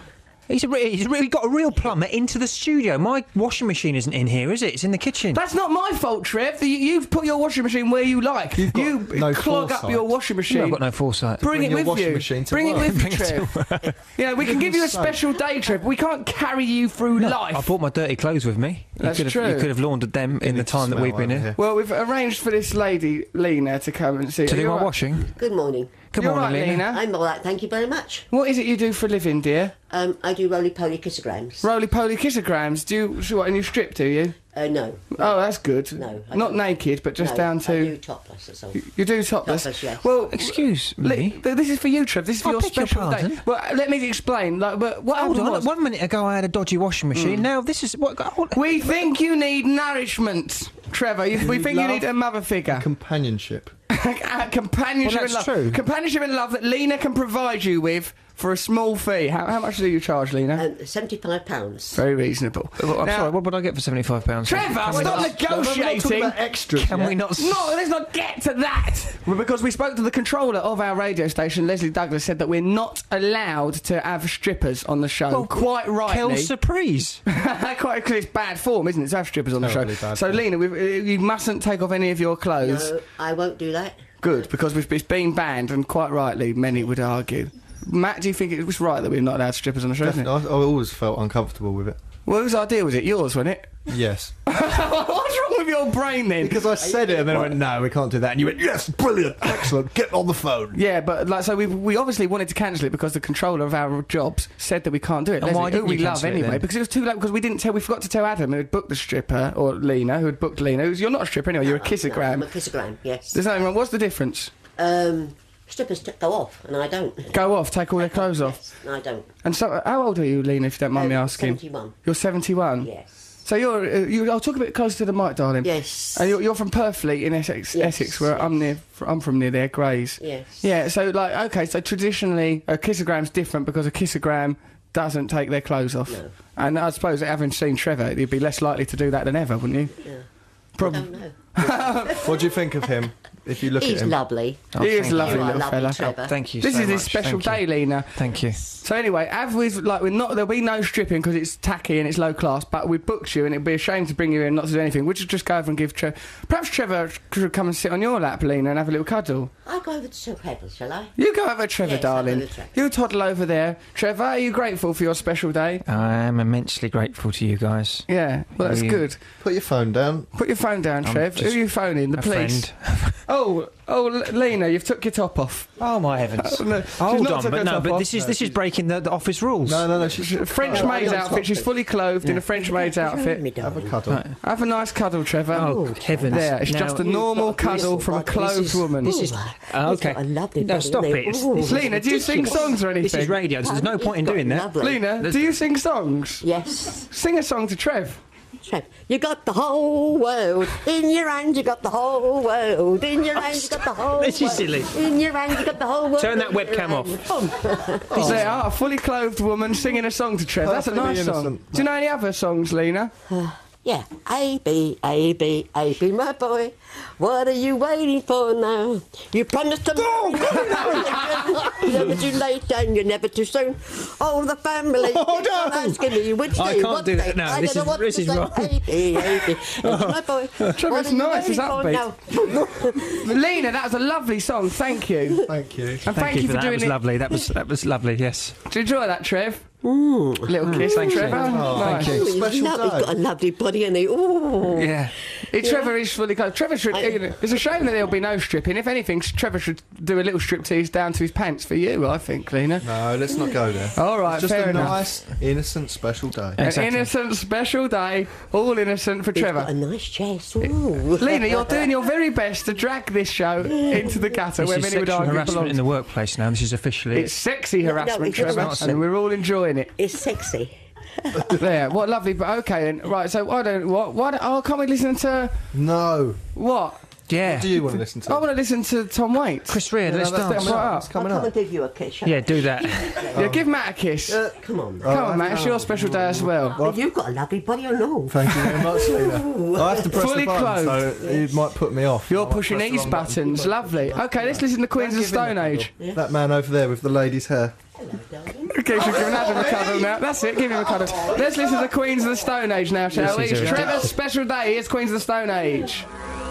Speaker 3: He's got a real plumber into the studio. My washing machine isn't in here, is it? It's in the kitchen.
Speaker 1: That's not my fault, Trev. You've put your washing machine where you like. You clog up your washing machine.
Speaker 3: I've got no foresight.
Speaker 1: Bring it with you. Bring it with you, Trev. We can give you a special day, Trev. We can't carry you through life.
Speaker 3: I brought my dirty clothes with me.
Speaker 1: That's true.
Speaker 3: You could have laundered them in the time that we've been here.
Speaker 1: Well, we've arranged for this lady, Lena, to come and see.
Speaker 3: To do my washing?
Speaker 13: Good morning.
Speaker 3: Good
Speaker 1: You're
Speaker 3: morning,
Speaker 1: right,
Speaker 3: Lena.
Speaker 13: I'm all right, thank you very much.
Speaker 1: What is it you do for a living, dear?
Speaker 13: I do roly-poly kissograms.
Speaker 1: Roly-poly kissograms. Do you what? And you strip, do you?
Speaker 13: No.
Speaker 1: Oh, that's good.
Speaker 13: No.
Speaker 1: Not naked, but just
Speaker 13: No,
Speaker 1: down to.
Speaker 13: I do topless, that's all.
Speaker 1: You do topless?
Speaker 13: Topless, yes.
Speaker 1: Well,
Speaker 3: excuse me.
Speaker 1: This is for you, Trev. This is for
Speaker 3: I
Speaker 1: your
Speaker 3: beg your
Speaker 1: special day.
Speaker 3: pardon?
Speaker 1: Well, let me explain. But what
Speaker 3: Hold
Speaker 1: happened
Speaker 3: on.
Speaker 1: was,
Speaker 3: 1 minute ago, I had a dodgy washing machine. Now this is what.
Speaker 1: we think you need nourishment, Trevor. We think you need a mother figure.
Speaker 2: Companionship.
Speaker 1: Companionship
Speaker 3: Well,
Speaker 1: and love.
Speaker 3: that's true.
Speaker 1: Companionship and love that Lena can provide you with for a small fee. How much do you charge, Lena?
Speaker 13: £75.
Speaker 1: Very reasonable.
Speaker 3: I'm sorry. What would I get for £75?
Speaker 1: Trevor, stop negotiating.
Speaker 2: Extras.
Speaker 3: Can we not?
Speaker 1: No, let's not get to that. Well, because we spoke to the controller of our radio station, Leslie Douglas, said that we're not allowed to have strippers on the show.
Speaker 3: Well,
Speaker 1: quite rightly.
Speaker 3: Quelle surprise.
Speaker 1: Quite clear. It's bad form, isn't it, to have strippers on the show?
Speaker 2: Bad
Speaker 1: So,
Speaker 2: form.
Speaker 1: Lena, you mustn't take off any of your clothes.
Speaker 13: No, I won't do that.
Speaker 1: Good, because it's been banned, and quite rightly, many would argue. Matt, do you think it was right that we're not allowed strippers on the show? Isn't it?
Speaker 2: I always felt uncomfortable with it.
Speaker 1: Well, whose idea was it? Yours, wasn't it?
Speaker 2: Yes.
Speaker 1: What's wrong with your brain then?
Speaker 2: Because I said it and then I went, no, we can't do that. And you went, yes, brilliant, excellent, get on the phone.
Speaker 1: Yeah, but so we obviously wanted to cancel it because the controller of our jobs said that we can't do it.
Speaker 3: And
Speaker 1: Leslie,
Speaker 3: why didn't
Speaker 1: who we
Speaker 3: you
Speaker 1: love
Speaker 3: cancel it
Speaker 1: anyway,
Speaker 3: then?
Speaker 1: because it was too late. Because we forgot to tell Adam who had booked the stripper, or Lena who had booked Lena. You're not a stripper anyway. You're a kissogram.
Speaker 13: I'm a kissogram, yes.
Speaker 1: There's nothing wrong. What's the difference?
Speaker 13: Strippers go off, and I don't.
Speaker 1: Go off, take all their clothes off.
Speaker 13: Yes, and I don't.
Speaker 1: And so, how old are you, Lena? If you don't mind me asking.
Speaker 13: 71.
Speaker 1: You're 71.
Speaker 13: Yes.
Speaker 1: So you're. I'll talk a bit closer to the mic, darling.
Speaker 13: Yes.
Speaker 1: And you're from Purfleet in Essex,
Speaker 13: Yes.
Speaker 1: Essex, where I'm from near there, Grays.
Speaker 13: Yes.
Speaker 1: Yeah. So okay. So traditionally, a kissogram's different because a kissogram doesn't take their clothes off.
Speaker 13: No.
Speaker 1: And I suppose, having seen Trevor, you'd be less likely to do that than ever, wouldn't you?
Speaker 13: Yeah.
Speaker 1: Probably.
Speaker 13: I don't know.
Speaker 2: What do you think of him? If you look
Speaker 13: He's
Speaker 2: at him,
Speaker 13: lovely.
Speaker 1: He is a lovely
Speaker 13: You are
Speaker 1: little
Speaker 13: lovely,
Speaker 1: fella.
Speaker 13: Trevor.
Speaker 3: Thank you.
Speaker 1: This
Speaker 3: so
Speaker 1: is his
Speaker 3: much.
Speaker 1: special
Speaker 3: Thank you.
Speaker 1: day, Lena.
Speaker 3: Thank you.
Speaker 1: So anyway, there'll be no stripping because it's tacky and it's low class. But we booked you, and it'd be a shame to bring you in not to do anything. Would you just go over and give Trevor? Perhaps Trevor could come and sit on your lap, Lena, and have a little cuddle.
Speaker 13: I'll go over to Sir Trevor, shall I?
Speaker 1: You go over, Trevor,
Speaker 13: Yes, I'll go
Speaker 1: darling.
Speaker 13: with Trevor.
Speaker 1: You toddle over there, Trevor. Are you grateful for your special day?
Speaker 3: I am immensely grateful to you guys.
Speaker 1: Yeah, well that's
Speaker 3: you?
Speaker 1: good.
Speaker 2: put your phone down.
Speaker 1: Put your phone down,
Speaker 3: I'm
Speaker 1: Trev. Who
Speaker 3: just
Speaker 1: are you phoning? The
Speaker 3: a
Speaker 1: police.
Speaker 3: friend.
Speaker 1: Oh, Lena, you've took your top off.
Speaker 3: Oh my heavens!
Speaker 1: No, she's
Speaker 3: Hold
Speaker 1: not
Speaker 3: on,
Speaker 1: took her
Speaker 3: but no,
Speaker 1: top
Speaker 3: but
Speaker 1: off.
Speaker 3: this is breaking the office rules.
Speaker 2: No, she's
Speaker 1: A French maid's outfit. She's fully clothed in a French maid's outfit.
Speaker 2: have a cuddle.
Speaker 3: Right.
Speaker 1: Have a nice cuddle, Trevor.
Speaker 3: Oh heavens!
Speaker 1: There, it's
Speaker 3: Now-
Speaker 1: just a normal cuddle from a clothed woman.
Speaker 3: This is okay.
Speaker 13: A lovely
Speaker 3: No,
Speaker 13: body,
Speaker 3: stop
Speaker 13: isn't
Speaker 3: it.
Speaker 13: it? Ooh.
Speaker 3: This is
Speaker 1: Lena, do you sing
Speaker 3: ridiculous.
Speaker 1: songs or anything?
Speaker 3: This is radio. There's no point in doing that.
Speaker 13: Lovely.
Speaker 1: Lena, do you sing songs?
Speaker 13: Yes.
Speaker 1: Sing a song to Trev.
Speaker 13: Trev, you got the whole world in your hand. You got the whole world in your hand. You got the whole.
Speaker 3: This is
Speaker 13: world
Speaker 3: silly.
Speaker 13: In your hand, you got the whole world.
Speaker 3: Turn that
Speaker 13: in your
Speaker 3: webcam
Speaker 13: hand.
Speaker 1: Oh. There are a fully clothed woman singing a song to Trev. That's a
Speaker 2: Perfectly
Speaker 1: nice song.
Speaker 2: innocent.
Speaker 1: Do you know any other songs, Lena?
Speaker 13: Yeah. A, B, A, B, A, B, my boy. What are you waiting for now? You promised to... You're never too late and you're never too soon. Oh, the family
Speaker 3: Oh,
Speaker 13: keeps on
Speaker 3: no.
Speaker 13: asking me which
Speaker 3: I
Speaker 13: day,
Speaker 3: can't
Speaker 13: what
Speaker 3: do
Speaker 13: day.
Speaker 3: that. No,
Speaker 13: I
Speaker 3: this
Speaker 13: don't know what
Speaker 3: is
Speaker 13: to say.
Speaker 3: wrong.
Speaker 13: A, B, A, B. My boy.
Speaker 1: Trevor's
Speaker 13: What are you
Speaker 1: nice, it's
Speaker 13: waiting for
Speaker 1: upbeat.
Speaker 13: now?
Speaker 1: Lena, that was a lovely song. Thank you.
Speaker 2: Thank you.
Speaker 1: And thank you for
Speaker 3: that.
Speaker 1: doing
Speaker 3: was
Speaker 1: it.
Speaker 3: lovely. That was lovely. Yes.
Speaker 1: Did you enjoy that, Trev?
Speaker 13: Ooh.
Speaker 1: Little kiss, thank Trevor. Nice.
Speaker 3: Thank you.
Speaker 13: He's
Speaker 2: Special
Speaker 13: lovely.
Speaker 2: day.
Speaker 13: He's got a lovely body, and he. Ooh.
Speaker 3: Yeah.
Speaker 1: Trevor is fully clothed. Trevor should. It's a shame that there'll be no stripping. If anything, Trevor should do a little striptease down to his pants for you, I think, Lena.
Speaker 2: No, let's not go there.
Speaker 1: All right,
Speaker 2: It's just
Speaker 1: fair
Speaker 2: a
Speaker 1: enough.
Speaker 2: nice, innocent, special day.
Speaker 1: An
Speaker 3: Exactly.
Speaker 1: innocent special day, all innocent for
Speaker 13: He's
Speaker 1: Trevor.
Speaker 13: got a nice chest. Ooh.
Speaker 1: Lena, you're doing your very best to drag this show into the gutter
Speaker 3: This
Speaker 1: where
Speaker 3: is
Speaker 1: many would
Speaker 3: sexual
Speaker 1: argue it
Speaker 3: harassment
Speaker 1: belongs.
Speaker 3: in the workplace now. This is officially.
Speaker 1: It's sexy harassment,
Speaker 13: it's
Speaker 1: Trevor,
Speaker 13: not
Speaker 1: and we're all enjoying it.
Speaker 13: It's sexy.
Speaker 1: There, what lovely. But okay, then. Right, so can't we listen to
Speaker 2: No.
Speaker 1: what?
Speaker 3: Yeah.
Speaker 2: What do you want to listen to?
Speaker 1: I want to listen to Tom Waits.
Speaker 3: Chris Rea,
Speaker 2: Yeah,
Speaker 3: let's
Speaker 2: that's
Speaker 3: dance.
Speaker 2: coming up.
Speaker 1: Right
Speaker 2: It's
Speaker 1: up.
Speaker 2: coming
Speaker 13: I'll come
Speaker 2: up.
Speaker 13: and give you a kiss.
Speaker 3: Yeah, do that.
Speaker 1: Yeah, give Matt a kiss.
Speaker 13: Come on.
Speaker 1: Come on, Matt. It's your special day as well.
Speaker 13: Have you got a lovely body or no?
Speaker 2: Thank you very much, Lena. I have to press
Speaker 1: Fully
Speaker 2: the button,
Speaker 1: clothed.
Speaker 2: so it might put me off.
Speaker 1: You're
Speaker 2: I might
Speaker 1: pushing
Speaker 2: press the
Speaker 1: these
Speaker 2: wrong button.
Speaker 1: buttons. Lovely. Okay, let's listen to Queens of the Stone Age.
Speaker 2: That man over there with the lady's hair.
Speaker 1: Okay, so giving Adam a cuddle now. That's it, give him a cuddle. Let's listen to Queens of the Stone Age now, shall we?
Speaker 3: This is
Speaker 1: It's
Speaker 3: a
Speaker 1: Trevor's special day. Here's Queens of the Stone Age.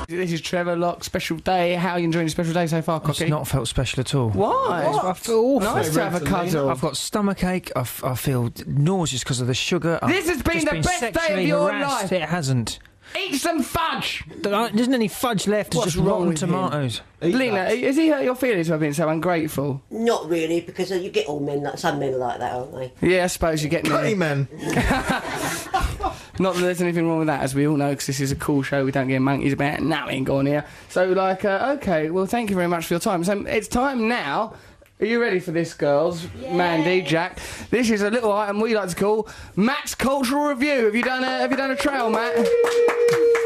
Speaker 1: This is Trevor Locke's special day. How are you enjoying your special day so far, Cocky?
Speaker 3: It's not felt special at all.
Speaker 1: Why?
Speaker 3: I feel awful.
Speaker 1: Nice to have a cuddle.
Speaker 3: I've got stomachache. I feel nauseous because of the sugar.
Speaker 1: This has been
Speaker 3: I've just
Speaker 1: the best day of
Speaker 3: sexually
Speaker 1: your
Speaker 3: harassed.
Speaker 1: life.
Speaker 3: It hasn't.
Speaker 1: Eat some fudge!
Speaker 3: There isn't any fudge left. It's
Speaker 1: What's
Speaker 3: just
Speaker 1: wrong
Speaker 3: rotten
Speaker 1: with him?
Speaker 3: tomatoes.
Speaker 1: Lena, has he hurt your feelings for being so ungrateful?
Speaker 13: Not really, because you get all men, some men are like that, aren't they?
Speaker 1: Yeah, I suppose you're getting
Speaker 2: Cutty men.
Speaker 1: Not that there's anything wrong with that, as we all know, because this is a cool show. We don't get monkeys about nothing going here. So, okay, well, thank you very much for your time. So, it's time now. Are you ready for this, girls? Yeah. Mandy, Jack. This is a little item we like to call Matt's Cultural Review. Have you done a trail, Matt?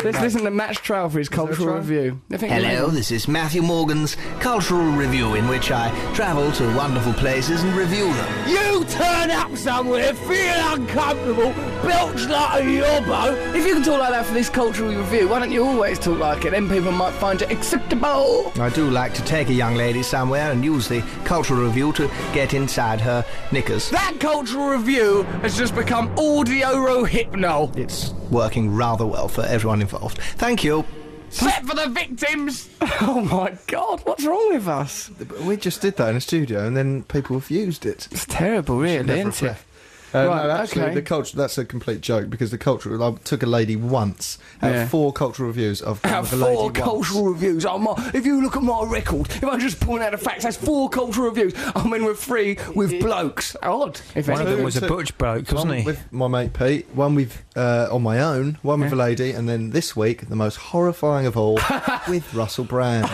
Speaker 1: Let's listen to Matt's trail for his cultural review.
Speaker 14: Hello, this is Matthew Morgan's Cultural Review, in which I travel to wonderful places and review them.
Speaker 1: You turn up somewhere, feel uncomfortable, belch like a yobbo. If you can talk like that for this cultural review, why don't you always talk like it? Then people might find it acceptable.
Speaker 14: I do like to take a young lady somewhere and use the Cultural Review to get inside her knickers.
Speaker 1: That cultural review has just become audio-hypno.
Speaker 14: It's working rather well for everyone involved. Thank you.
Speaker 1: Except for the victims! Oh my God, what's wrong with us?
Speaker 2: We just did that in a studio and then people have used it.
Speaker 1: It's terrible, really, isn't it?
Speaker 2: Right, no, actually, that's a complete joke, because the cultural... I took a lady once out of 4 cultural reviews. I've gone with a lady once. 4 cultural
Speaker 1: reviews? If you look at my record, if I just point out the facts, that's 4 cultural reviews. I mean, we're 3 with blokes. Odd, if
Speaker 3: One of them was a butch bloke, wasn't he?
Speaker 2: With my mate Pete, one with on my own, one with a lady, and then this week, the most horrifying of all, with Russell Brand.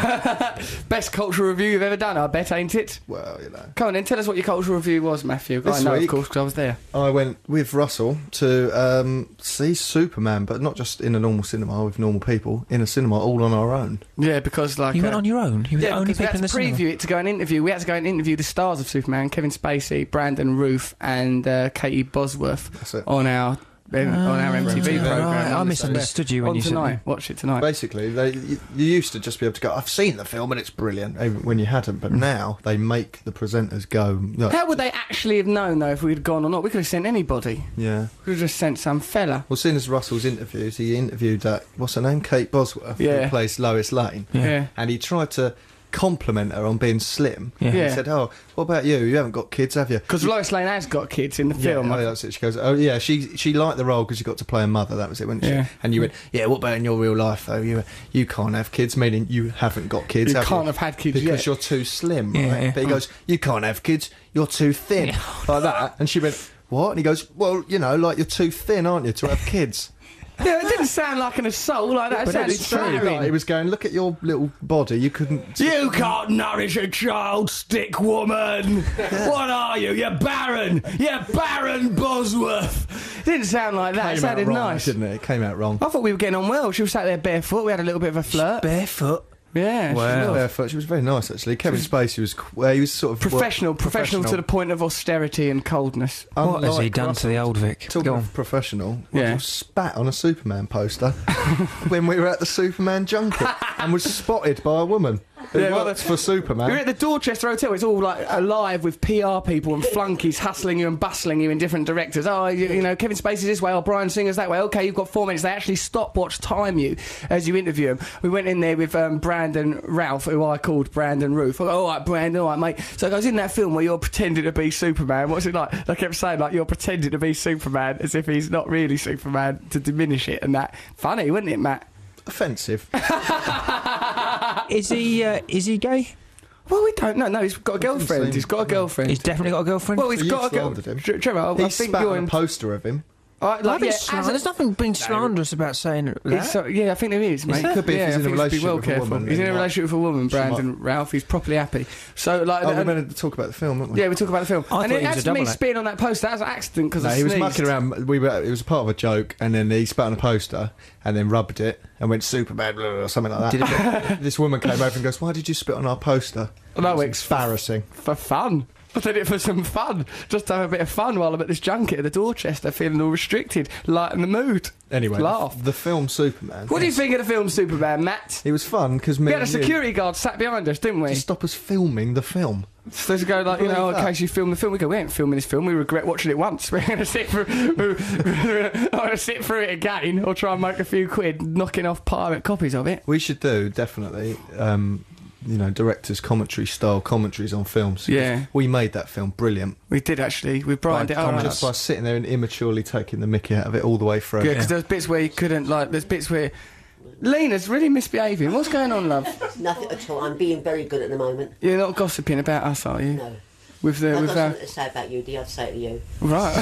Speaker 1: Best cultural review you've ever done, I bet, ain't it?
Speaker 2: Well, you know.
Speaker 1: Come on then, tell us what your cultural review was, Matthew.
Speaker 2: This
Speaker 1: I know,
Speaker 2: week,
Speaker 1: of course, because I was there.
Speaker 2: I went with Russell to see Superman, but not just in a normal cinema with normal people, in a cinema all on our own.
Speaker 1: Yeah, because
Speaker 3: you went on your own. You were the only people in the cinema.
Speaker 1: We had to preview it to go and interview. We had to go and interview the stars of Superman: Kevin Spacey, Brandon Routh, and Katie Bosworth on our MTV programme.
Speaker 3: Right. I misunderstood you when you said that.
Speaker 1: Watch it tonight.
Speaker 2: Basically, you used to just be able to go, I've seen the film and it's brilliant, even when you hadn't, but now they make the presenters go... Look.
Speaker 1: How would they actually have known, though, if we'd gone or not? We could have sent anybody.
Speaker 2: Yeah.
Speaker 1: We could have just sent some fella.
Speaker 2: Well, seeing as Russell's interviews, he interviewed, what's her name? Kate Bosworth, who plays Lois Lane.
Speaker 1: Yeah.
Speaker 2: And he tried to compliment her on being slim.
Speaker 1: Yeah.
Speaker 2: He said, "Oh, what about you? You haven't got kids, have you?"
Speaker 1: Because Lois Lane has got kids in the film.
Speaker 2: Yeah, that's it. She goes, "Oh yeah, she liked the role because she got to play a mother. That was it, wasn't she?" And you went, "Yeah, what about in your real life though? You can't have kids, meaning you haven't got kids.
Speaker 1: You can't have had kids
Speaker 2: because you're too slim." Right? But he goes, "You can't have kids. You're too thin." Like that. And she went, "What?" And he goes, "Well, you know, like you're too thin, aren't you, to have kids?"
Speaker 1: Yeah, it didn't sound like an assault like that. It sounded flattering.
Speaker 2: He was going, "Look at your little body. You couldn't.
Speaker 1: You can't nourish a child, stick woman. What are you? You're barren. You're Baron Bosworth." It didn't sound like that. It sounded nice,
Speaker 2: didn't it? It came out wrong.
Speaker 1: I thought we were getting on well. She was sat there barefoot. We had a little bit of a flirt.
Speaker 3: Barefoot.
Speaker 1: Yeah,
Speaker 2: wow. Barefoot. She was very nice, actually. Kevin Spacey was he was sort of
Speaker 1: professional to the point of austerity and coldness.
Speaker 3: What has he done to the old Vic?
Speaker 2: Talking of professional, spat on a Superman poster when we were at the Superman junket and was spotted by a woman who works for Superman.
Speaker 1: We were at the Dorchester Hotel. It's all like alive with PR people and flunkies hustling you and bustling you in different directors. Oh, you know, Kevin Spacey's this way, or Bryan Singer's that way. Okay, you've got 4 minutes. They actually stopwatch time you as you interview them. We went in there with Brandon Ralph, who I called Brandon Roof. I go, "All right, Brandon, all right, mate." So I goes, "In that film where you're pretending to be Superman, what's it like?" I kept saying, like, "You're pretending to be Superman," as if he's not really Superman, to diminish it and that. Funny, wasn't it, Matt?
Speaker 2: Offensive.
Speaker 3: Is he gay?
Speaker 1: Well, we don't know. No, he's got a girlfriend. He's got a girlfriend.
Speaker 3: He's definitely got a girlfriend.
Speaker 1: Well, he's got a girlfriend. Trevor, I think
Speaker 2: you're a poster of him.
Speaker 3: There's nothing being slanderous about saying that.
Speaker 1: Yeah, I think there is, mate.
Speaker 2: It could be if he's in a relationship with a woman.
Speaker 1: He's in a relationship with a woman, Brandon Ralph. He's properly happy. So, like,
Speaker 2: we're meant to talk about the film, weren't we?
Speaker 1: Yeah, we talk about the film. And that's me spitting on that poster. That was an accident because
Speaker 2: he was mucking around. It was a part of a joke, and then he spat on a poster and then rubbed it and went Superman or something like that. This woman came over and goes, "Why did you spit on our poster?"
Speaker 1: No, it's
Speaker 2: embarrassing.
Speaker 1: For fun. I did it for some fun, just to have a bit of fun while I'm at this junket at the Dorchester, feeling all restricted, lighten the mood.
Speaker 2: Anyway,
Speaker 1: laugh.
Speaker 2: The film Superman.
Speaker 1: What do you think of the film Superman, Matt?
Speaker 2: It was fun because
Speaker 1: we had a security guard sat behind us, didn't we?
Speaker 2: To stop us filming the film.
Speaker 1: So to go like, in case you film the film, we go, "We ain't filming this film. We regret watching it once. We're going to sit through it again, or try and make a few quid knocking off pirate copies of it."
Speaker 2: We should do definitely. director's commentary style commentaries on films.
Speaker 1: Yeah.
Speaker 2: We made that film brilliant.
Speaker 1: We did, actually. We brightened it up.
Speaker 2: Just by sitting there and immaturely taking the mickey out of it all the way through.
Speaker 1: Yeah, because there's bits where you couldn't, there's bits where... Lena's really misbehaving. What's going on, love?
Speaker 13: Nothing at all. I'm being very good at the moment.
Speaker 1: You're not gossiping about us, are you?
Speaker 13: No.
Speaker 1: I've got
Speaker 13: something to say about you, Dee. I'd say it to you.
Speaker 1: Right.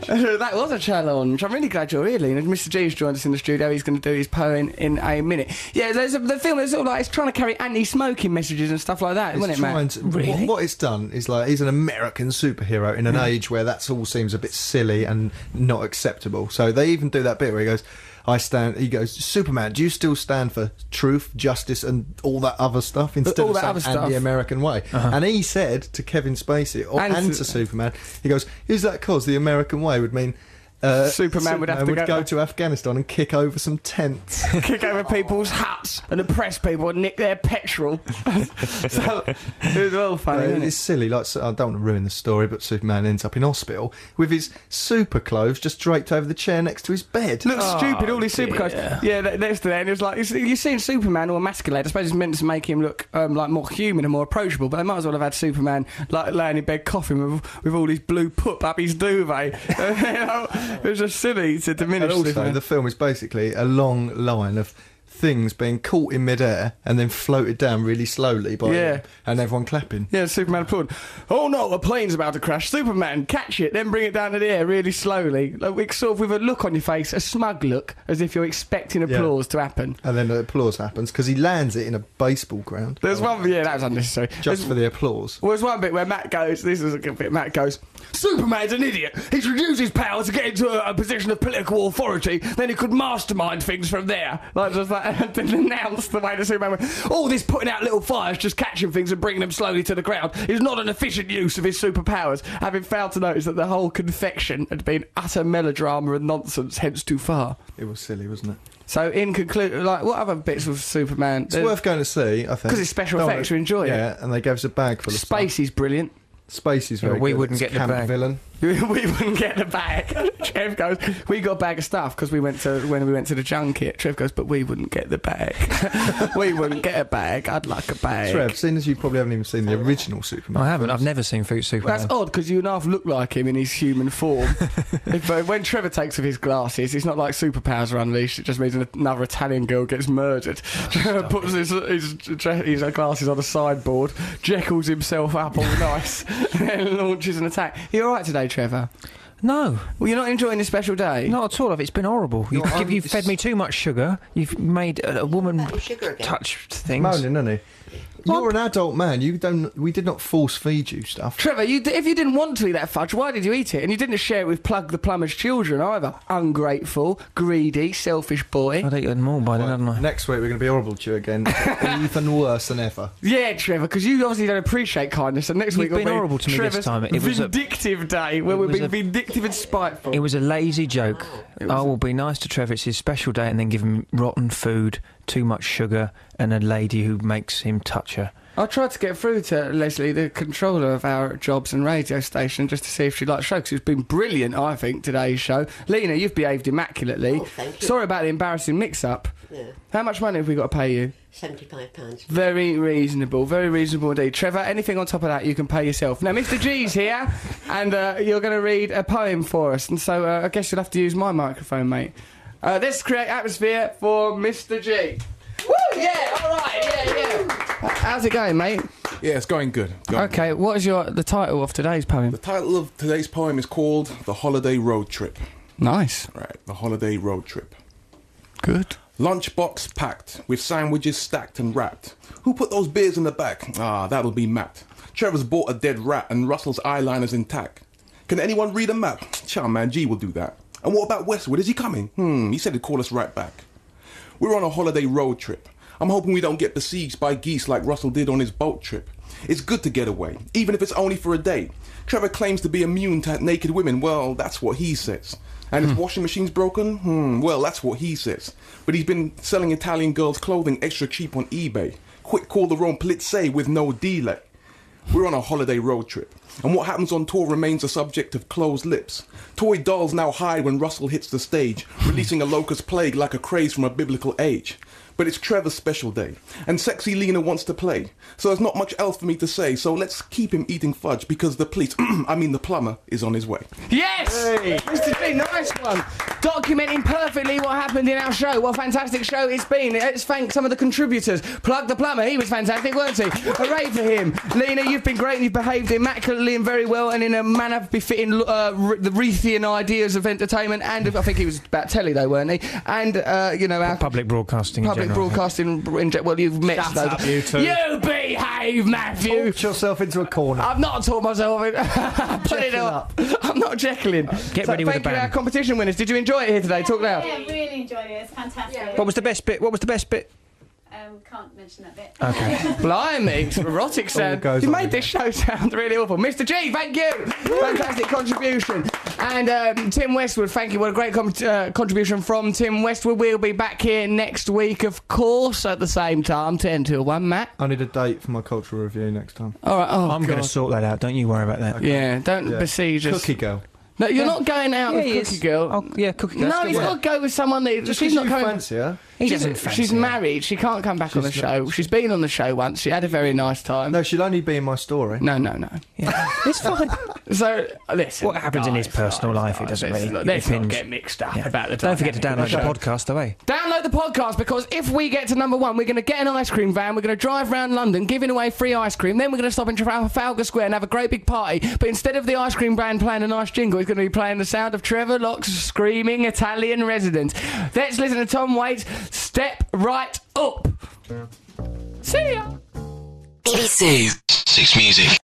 Speaker 1: Hello. That was a challenge. I'm really glad you're here, Lena. Mr. G's joined us in the studio. He's going to do his poem in a minute. Yeah, the film is sort of it's trying to carry anti-smoking messages and stuff like that, isn't it, Matt?
Speaker 2: Really? What it's done is he's an American superhero in an age where that all seems a bit silly and not acceptable. So they even do that bit where he goes, he goes, Superman, do you still stand for truth, justice and all that other stuff instead of saying the American way? And he said to Kevin Spacey and to Superman, he goes, is that because the American way would mean
Speaker 1: Superman would have to
Speaker 2: go to Afghanistan and kick over some tents,
Speaker 1: kick over people's huts and oppress people and nick their petrol. So it was all funny. Isn't
Speaker 2: it's silly. I don't want to ruin the story, but Superman ends up in hospital with his super clothes just draped over the chair next to his bed.
Speaker 1: Looks stupid. All these super clothes. Yeah, next to that, it was like you've seen Superman all emasculated. I suppose it's meant to make him look more human and more approachable. But they might as well have had Superman laying in bed coughing with all these blue poop up his duvet. It was just silly to diminish.
Speaker 2: And also, the film is basically a long line of things being caught in midair and then floated down really slowly by him, and everyone clapping.
Speaker 1: Yeah, Superman applauding. Oh no, a plane's about to crash. Superman, catch it, then bring it down to the air really slowly. Sort of with a look on your face, a smug look, as if you're expecting applause to happen.
Speaker 2: And then the applause happens because he lands it in a baseball ground.
Speaker 1: There's one, that was unnecessary.
Speaker 2: Just for the applause.
Speaker 1: Well, there's one bit where Matt goes, this is a good bit, Matt goes, Superman's an idiot. He's used his power to get into a position of political authority, then he could mastermind things from there. And announce the way the Superman went, all this putting out little fires, just catching things and bringing them slowly to the ground, is not an efficient use of his superpowers, having failed to notice that the whole confection had been utter melodrama and nonsense, hence too far.
Speaker 2: It was silly, wasn't it?
Speaker 1: So, in conclusion, what other bits of Superman?
Speaker 2: It's worth going to see, I think.
Speaker 1: Because it's special effects, you enjoy it.
Speaker 2: Yeah, and they gave us a bag full of stuff.
Speaker 1: Spacey's brilliant.
Speaker 2: Spacey's very good.
Speaker 3: We wouldn't get the bag.
Speaker 2: Villain.
Speaker 1: We wouldn't get the bag. Trev goes, we got a bag of stuff because when we went to the junket. Trev goes, but we wouldn't get the bag. We wouldn't get a bag. I'd like a bag.
Speaker 2: Trev, seeing as you probably haven't even seen the original Superman.
Speaker 3: I haven't. I've never seen Superman.
Speaker 1: Well, that's odd because you and half look like him in his human form. When Trevor takes off his glasses, it's not like superpowers are unleashed. It just means another Italian girl gets murdered. Trevor puts his glasses on a sideboard, Jekyll's himself up all nice, and then launches an attack. Are you all right today, Trevor?
Speaker 3: No.
Speaker 1: Well, you're not enjoying this special day?
Speaker 3: Not at all. It's been horrible. You've fed me too much sugar. You've made a woman touch things.
Speaker 2: Moaning, isn't he? You're an adult man. We did not force feed you stuff.
Speaker 1: Trevor, if you didn't want to eat that fudge, why did you eat it? And you didn't share it with Plug the Plumber's children either. Ungrateful, greedy, selfish boy.
Speaker 3: I'd eaten them all by then, hadn't I?
Speaker 2: Next week we're going to be horrible to you again. Even worse than ever.
Speaker 1: Yeah, Trevor, because you obviously don't appreciate kindness. And next week
Speaker 3: will be horrible to me this time.
Speaker 1: It was vindictive day where we're being vindictive and spiteful.
Speaker 3: It was a lazy joke. I will be nice to Trevor. It's his special day, and then give him rotten food, too much sugar, and a lady who makes him touch her.
Speaker 1: I tried to get through to Leslie, the controller of our jobs and radio station, just to see if she'd like the show, because it's been brilliant, I think, today's show. Lena, you've behaved immaculately.
Speaker 13: Oh, thank you.
Speaker 1: Sorry about the embarrassing mix-up.
Speaker 13: Yeah.
Speaker 1: How much money have we got to pay you?
Speaker 13: £75.
Speaker 1: Very reasonable indeed. Trevor, anything on top of that you can pay yourself. Now, Mr. G's here, and you're going to read a poem for us, and so I guess you'll have to use my microphone, mate. Let's create atmosphere for Mr. G. Woo! Yeah, all right, yeah. How's it going, mate?
Speaker 15: Yeah, it's going good.
Speaker 1: Okay, what is the title of today's poem?
Speaker 15: The title of today's poem is called The Holiday Road Trip.
Speaker 1: Nice.
Speaker 15: Right, The Holiday Road Trip.
Speaker 1: Good.
Speaker 15: Lunchbox packed, with sandwiches stacked and wrapped. Who put those beers in the back? Ah, that'll be Matt. Trevor's bought a dead rat and Russell's eyeliner's intact. Can anyone read a map? Chow man, G will do that. And what about Westwood? Is he coming? He said he'd call us right back. We're on a holiday road trip. I'm hoping we don't get besieged by geese like Russell did on his boat trip. It's good to get away, even if it's only for a day. Trevor claims to be immune to naked women. Well, that's what he says. And his washing machine's broken? Well, that's what he says. But he's been selling Italian girls' clothing extra cheap on eBay. Quick call the Rome Polizei with no delay. We're on a holiday road trip, and what happens on tour remains a subject of closed lips. Toy dolls now hide when Russell hits the stage, releasing a locust plague like a craze from a biblical age. But it's Trevor's special day, and sexy Lena wants to play. So there's not much else for me to say, so let's keep him eating fudge because the police, the plumber, is on his way.
Speaker 1: Yes! Hey. Mr. G, nice one. Documenting perfectly what happened in our show. What a fantastic show it's been. Let's thank some of the contributors. Plug the plumber, he was fantastic, weren't he? Hooray for him. Lena, you've been great and you've behaved immaculately and very well and in a manner befitting the Reithian ideas of entertainment. And I think he was about telly though, weren't he? And, our
Speaker 3: public broadcasting.
Speaker 1: Broadcasting, well, you've met
Speaker 3: Shut
Speaker 1: those.
Speaker 3: up, you two.
Speaker 1: You behave, Matthew.
Speaker 2: Talk yourself into a corner.
Speaker 1: I've not taught myself. Put it up. I'm not Jekyllin.
Speaker 3: Get ready with the
Speaker 1: Thank you,
Speaker 3: band.
Speaker 1: our competition winners. Did you enjoy it here today? Talk now.
Speaker 6: Yeah, really enjoyed it. It's fantastic.
Speaker 3: What was the best bit?
Speaker 6: Can't mention that bit.
Speaker 3: Okay.
Speaker 1: Blimey, it's erotic sound. You made this show sound really awful. Mr. G, thank you. Fantastic contribution. And Tim Westwood, thank you. What a great contribution from Tim Westwood. We'll be back here next week, of course, at the same time, 10 till 1. Matt?
Speaker 2: I need a date for my cultural review next time.
Speaker 1: All right. Oh,
Speaker 3: I'm going to sort that out. Don't you worry about that.
Speaker 1: Okay. Yeah, don't besiege us.
Speaker 2: Cookie girl.
Speaker 1: No, you're not going out with Cookie Girl.
Speaker 3: Oh, yeah, Cookie Girl.
Speaker 1: No, he's got to go with someone that...
Speaker 2: Just
Speaker 1: she's not coming...
Speaker 2: fancy her.
Speaker 3: He doesn't fancy
Speaker 1: She's
Speaker 3: her.
Speaker 1: married. She can't come back on the show. She's been on the show once. She had a very nice time.
Speaker 2: No, she'll only be in my story.
Speaker 1: No.
Speaker 3: Yeah. It's fine.
Speaker 1: So, listen.
Speaker 3: What happens in his personal life, it doesn't really
Speaker 1: Let's not
Speaker 3: impinge.
Speaker 1: get mixed up about the
Speaker 3: Don't forget to download
Speaker 1: dynamic
Speaker 3: the
Speaker 1: of
Speaker 3: podcast, though, eh?
Speaker 1: Download the podcast, because if we get to number 1, we're going to get an ice cream van, we're going to drive around London giving away free ice cream, then we're going to stop in Trafalgar Square and have a great big party. But instead of the ice cream van playing a nice jingle, it's going to be playing the sound of Trevor Locke's screaming Italian resident. Let's listen to Tom Waits' Step Right Up. See ya.
Speaker 4: BBC 6 Music.